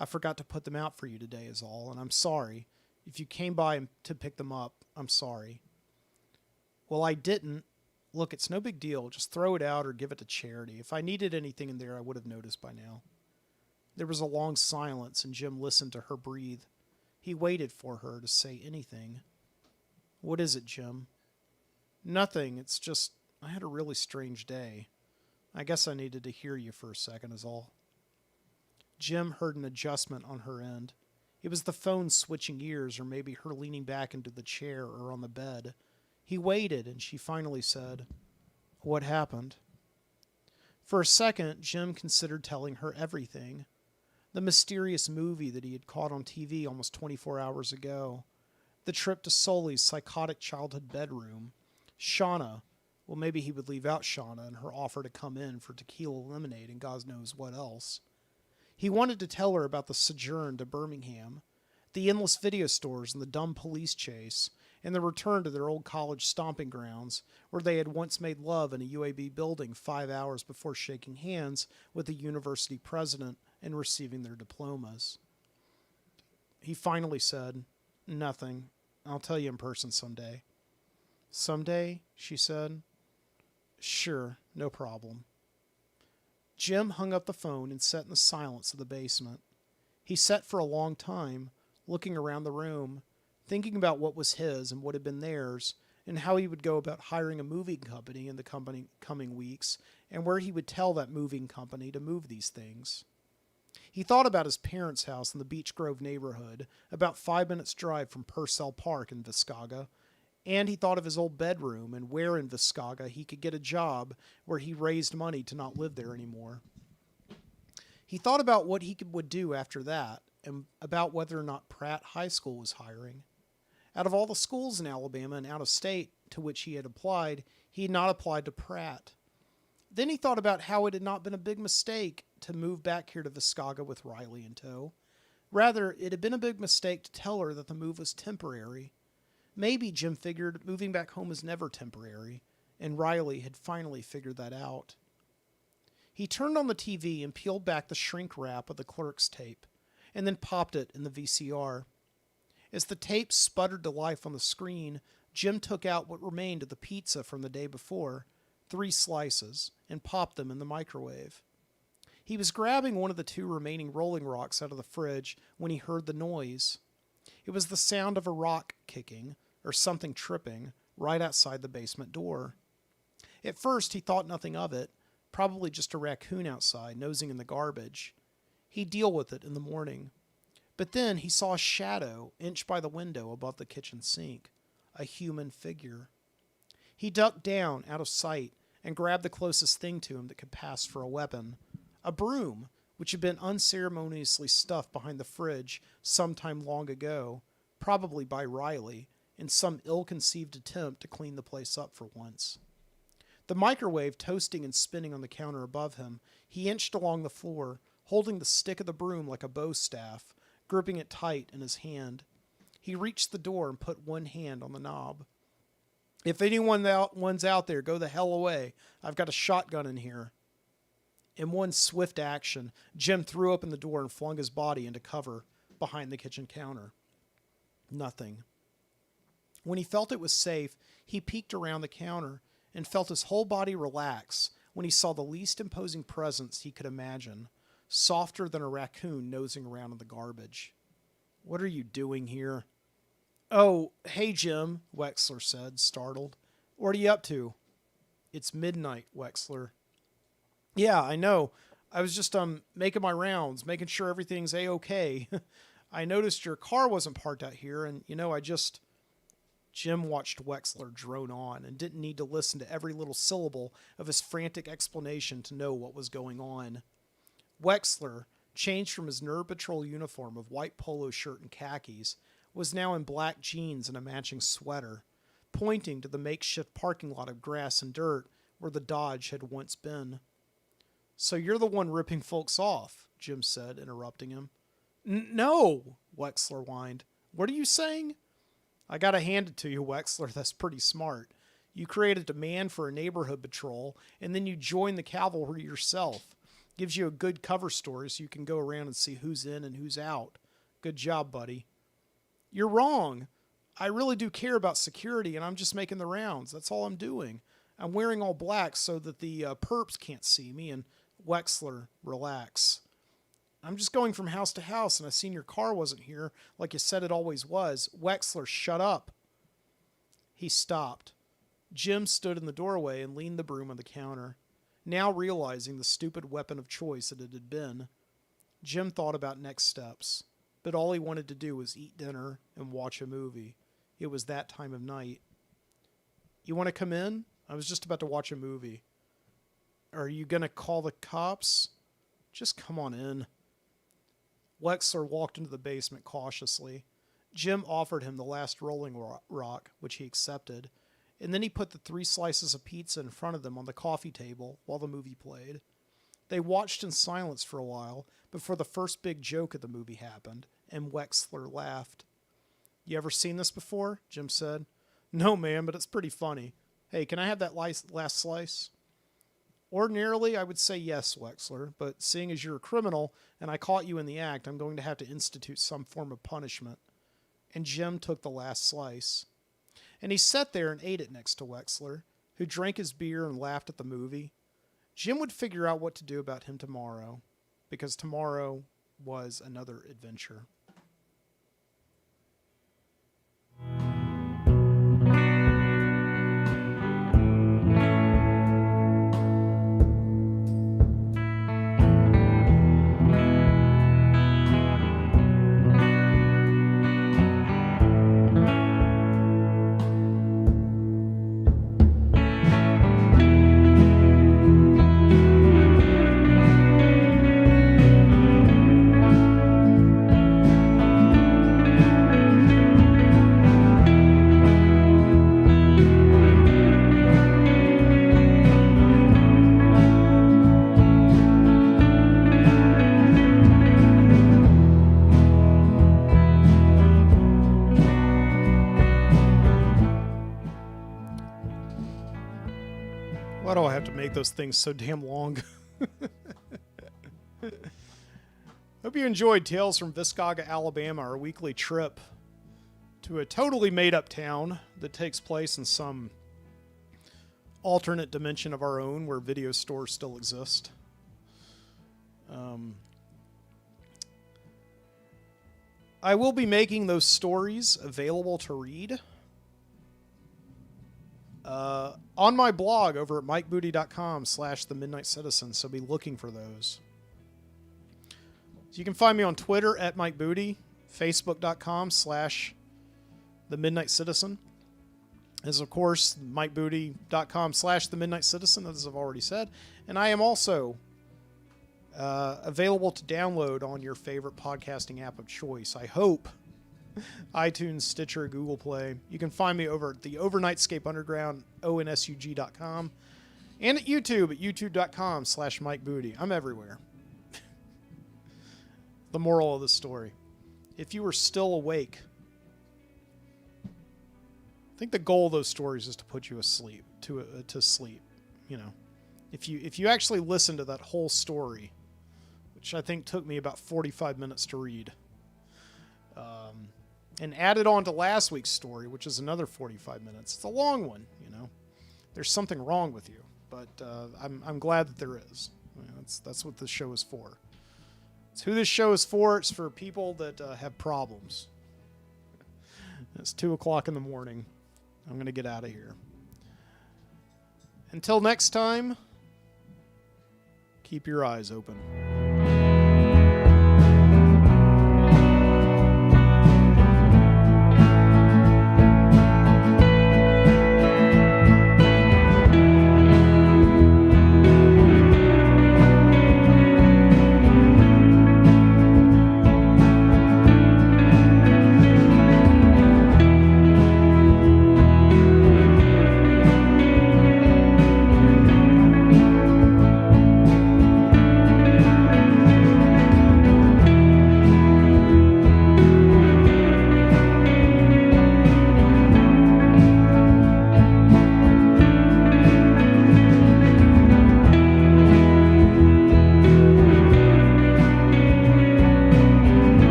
I forgot to put them out for you today is all, and I'm sorry. If you came by to pick them up, I'm sorry. Well, I didn't. Look, it's no big deal. Just throw it out or give it to charity. If I needed anything in there, I would have noticed by now. There was a long silence, and Jim listened to her breathe. He waited for her to say anything. What is it, Jim? Nothing. It's just, I had a really strange day. I guess I needed to hear you for a second is all. Jim heard an adjustment on her end. It was the phone switching ears, or maybe her leaning back into the chair or on the bed. He waited, and she finally said, What happened? For a second, Jim considered telling her everything. The mysterious movie that he had caught on TV almost 24 hours ago. The trip to Sully's psychotic childhood bedroom. Shauna. Well, maybe he would leave out Shauna and her offer to come in for tequila lemonade and God knows what else. He wanted to tell her about the sojourn to Birmingham, the endless video stores and the dumb police chase, and the return to their old college stomping grounds, where they had once made love in a UAB building 5 hours before shaking hands with the university president and receiving their diplomas. He finally said, Nothing. I'll tell you in person someday. Someday? She said. Sure, no problem. Jim hung up the phone and sat in the silence of the basement. He sat for a long time, looking around the room, thinking about what was his and what had been theirs, and how he would go about hiring a moving company in the coming weeks, and where he would tell that moving company to move these things. He thought about his parents' house in the Beech Grove neighborhood, about 5 minutes' drive from Purcell Park in Viscaga, and he thought of his old bedroom and where in Viscaga he could get a job where he raised money to not live there anymore. He thought about what he would do after that, and about whether or not Pratt High School was hiring. Out of all the schools in Alabama and out of state to which he had applied, he had not applied to Pratt. Then he thought about how it had not been a big mistake to move back here to Viscaga with Riley in tow. Rather, it had been a big mistake to tell her that the move was temporary. Maybe, Jim figured, moving back home is never temporary, and Riley had finally figured that out. He turned on the TV and peeled back the shrink wrap of the clerk's tape, and then popped it in the VCR. As the tape sputtered to life on the screen, Jim took out what remained of the pizza from the day before, 3 slices, and popped them in the microwave. He was grabbing one of the 2 remaining Rolling Rocks out of the fridge when he heard the noise. It was the sound of a rock kicking, or something tripping, right outside the basement door. At first, he thought nothing of it, probably just a raccoon outside, nosing in the garbage. He'd deal with it in the morning. But then he saw a shadow inch by the window above the kitchen sink, a human figure. He ducked down, out of sight, and grabbed the closest thing to him that could pass for a weapon, a broom, which had been unceremoniously stuffed behind the fridge some time long ago, probably by Riley, in some ill-conceived attempt to clean the place up for once. The microwave toasting and spinning on the counter above him, he inched along the floor, holding the stick of the broom like a bow staff, gripping it tight in his hand. He reached the door and put one hand on the knob. If anyone's out there, go the hell away. I've got a shotgun in here. In one swift action, Jim threw open the door and flung his body into cover behind the kitchen counter. Nothing. When he felt it was safe, he peeked around the counter and felt his whole body relax when he saw the least imposing presence he could imagine, softer than a raccoon nosing around in the garbage. What are you doing here? Oh, hey, Jim, Wexler said, startled. What are you up to? It's midnight, Wexler. Yeah, I know. I was just making my rounds, making sure everything's A-okay. I noticed your car wasn't parked out here, and, Jim watched Wexler drone on and didn't need to listen to every little syllable of his frantic explanation to know what was going on. Wexler, changed from his Nerve Patrol uniform of white polo shirt and khakis, was now in black jeans and a matching sweater, pointing to the makeshift parking lot of grass and dirt where the Dodge had once been. "So you're the one ripping folks off," Jim said, interrupting him. "No," Wexler whined. "What are you saying?" "I gotta hand it to you, Wexler. That's pretty smart. You create a demand for a neighborhood patrol, and then you join the cavalry yourself. Gives you a good cover story so you can go around and see who's in and who's out. Good job, buddy." "You're wrong. I really do care about security, and I'm just making the rounds. That's all I'm doing. I'm wearing all black so that the perps can't see me." And Wexler, relax. "I'm just going from house to house, and I seen your car wasn't here like you said it always was." "Wexler, shut up." He stopped. Jim stood in the doorway and leaned the broom on the counter, now realizing the stupid weapon of choice that it had been. Jim thought about next steps, but all he wanted to do was eat dinner and watch a movie. It was that time of night. "You want to come in? I was just about to watch a movie." "Are you going to call the cops?" "Just come on in." Wexler walked into the basement cautiously. Jim offered him the last Rolling Rock, which he accepted, and then he put the 3 slices of pizza in front of them on the coffee table while the movie played. They watched in silence for a while before the first big joke of the movie happened, and Wexler laughed. "You ever seen this before?" Jim said. "No, man, but it's pretty funny. Hey, can I have that last slice?" "Ordinarily, I would say yes, Wexler, but seeing as you're a criminal and I caught you in the act, I'm going to have to institute some form of punishment." And Jim took the last slice. And he sat there and ate it next to Wexler, who drank his beer and laughed at the movie. Jim would figure out what to do about him tomorrow, because tomorrow was another adventure. Why do I have to make those things so damn long? Hope you enjoyed Tales from Viscaga, Alabama, our weekly trip to a totally made-up town that takes place in some alternate dimension of our own where video stores still exist. I will be making those stories available to read on my blog over at mikebooty.com/themidnightcitizen, so be looking for those. So you can find me on Twitter at mikebooty, facebook.com/themidnightcitizen, as of course mikebooty.com/themidnightcitizen, as I've already said, and I am also available to download on your favorite podcasting app of choice. I hope iTunes, Stitcher, Google Play. You can find me over at the Overnightscape Underground, onsug.com, and at YouTube at youtube.com/MikeBooty. I'm everywhere. The moral of the story: if you were still awake, I think the goal of those stories is to put you asleep, to sleep. You know, if you actually listen to that whole story, which I think took me about 45 minutes to read, and added on to last week's story, which is another 45 minutes. It's a long one, you know. There's something wrong with you, but I'm glad that there is. You know, that's what this show is for. It's who this show is for. It's for people that have problems. It's 2 o'clock in the morning. I'm going to get out of here. Until next time, keep your eyes open.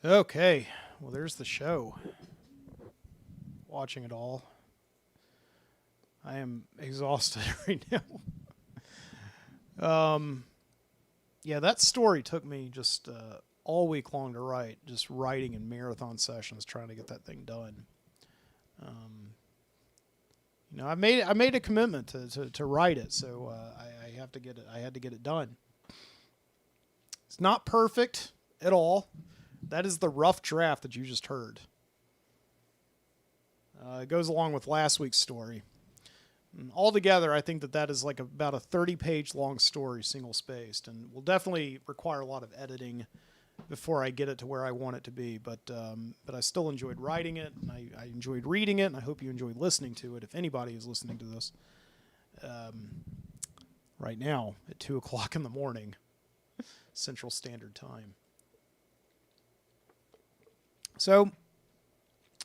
Okay, well, there's the show. Watching it all. I am exhausted right now. Yeah, that story took me just all week long to write, just writing in marathon sessions, trying to get that thing done. You know, I made a commitment to write it, so I have to get it. I had to get it done. It's not perfect at all. That is the rough draft that you just heard. It goes along with last week's story. And altogether, I think that is like about a 30-page long story, single-spaced, and will definitely require a lot of editing before I get it to where I want it to be. But I still enjoyed writing it, and I enjoyed reading it, and I hope you enjoyed listening to it. If anybody is listening to this right now at 2 o'clock in the morning, Central Standard Time. So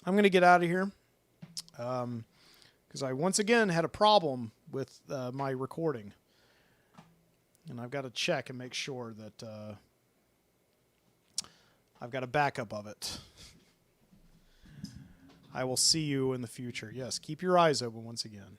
I'm going to get out of here because I once again had a problem with my recording. And I've got to check and make sure that I've got a backup of it. I will see you in the future. Yes, keep your eyes open once again.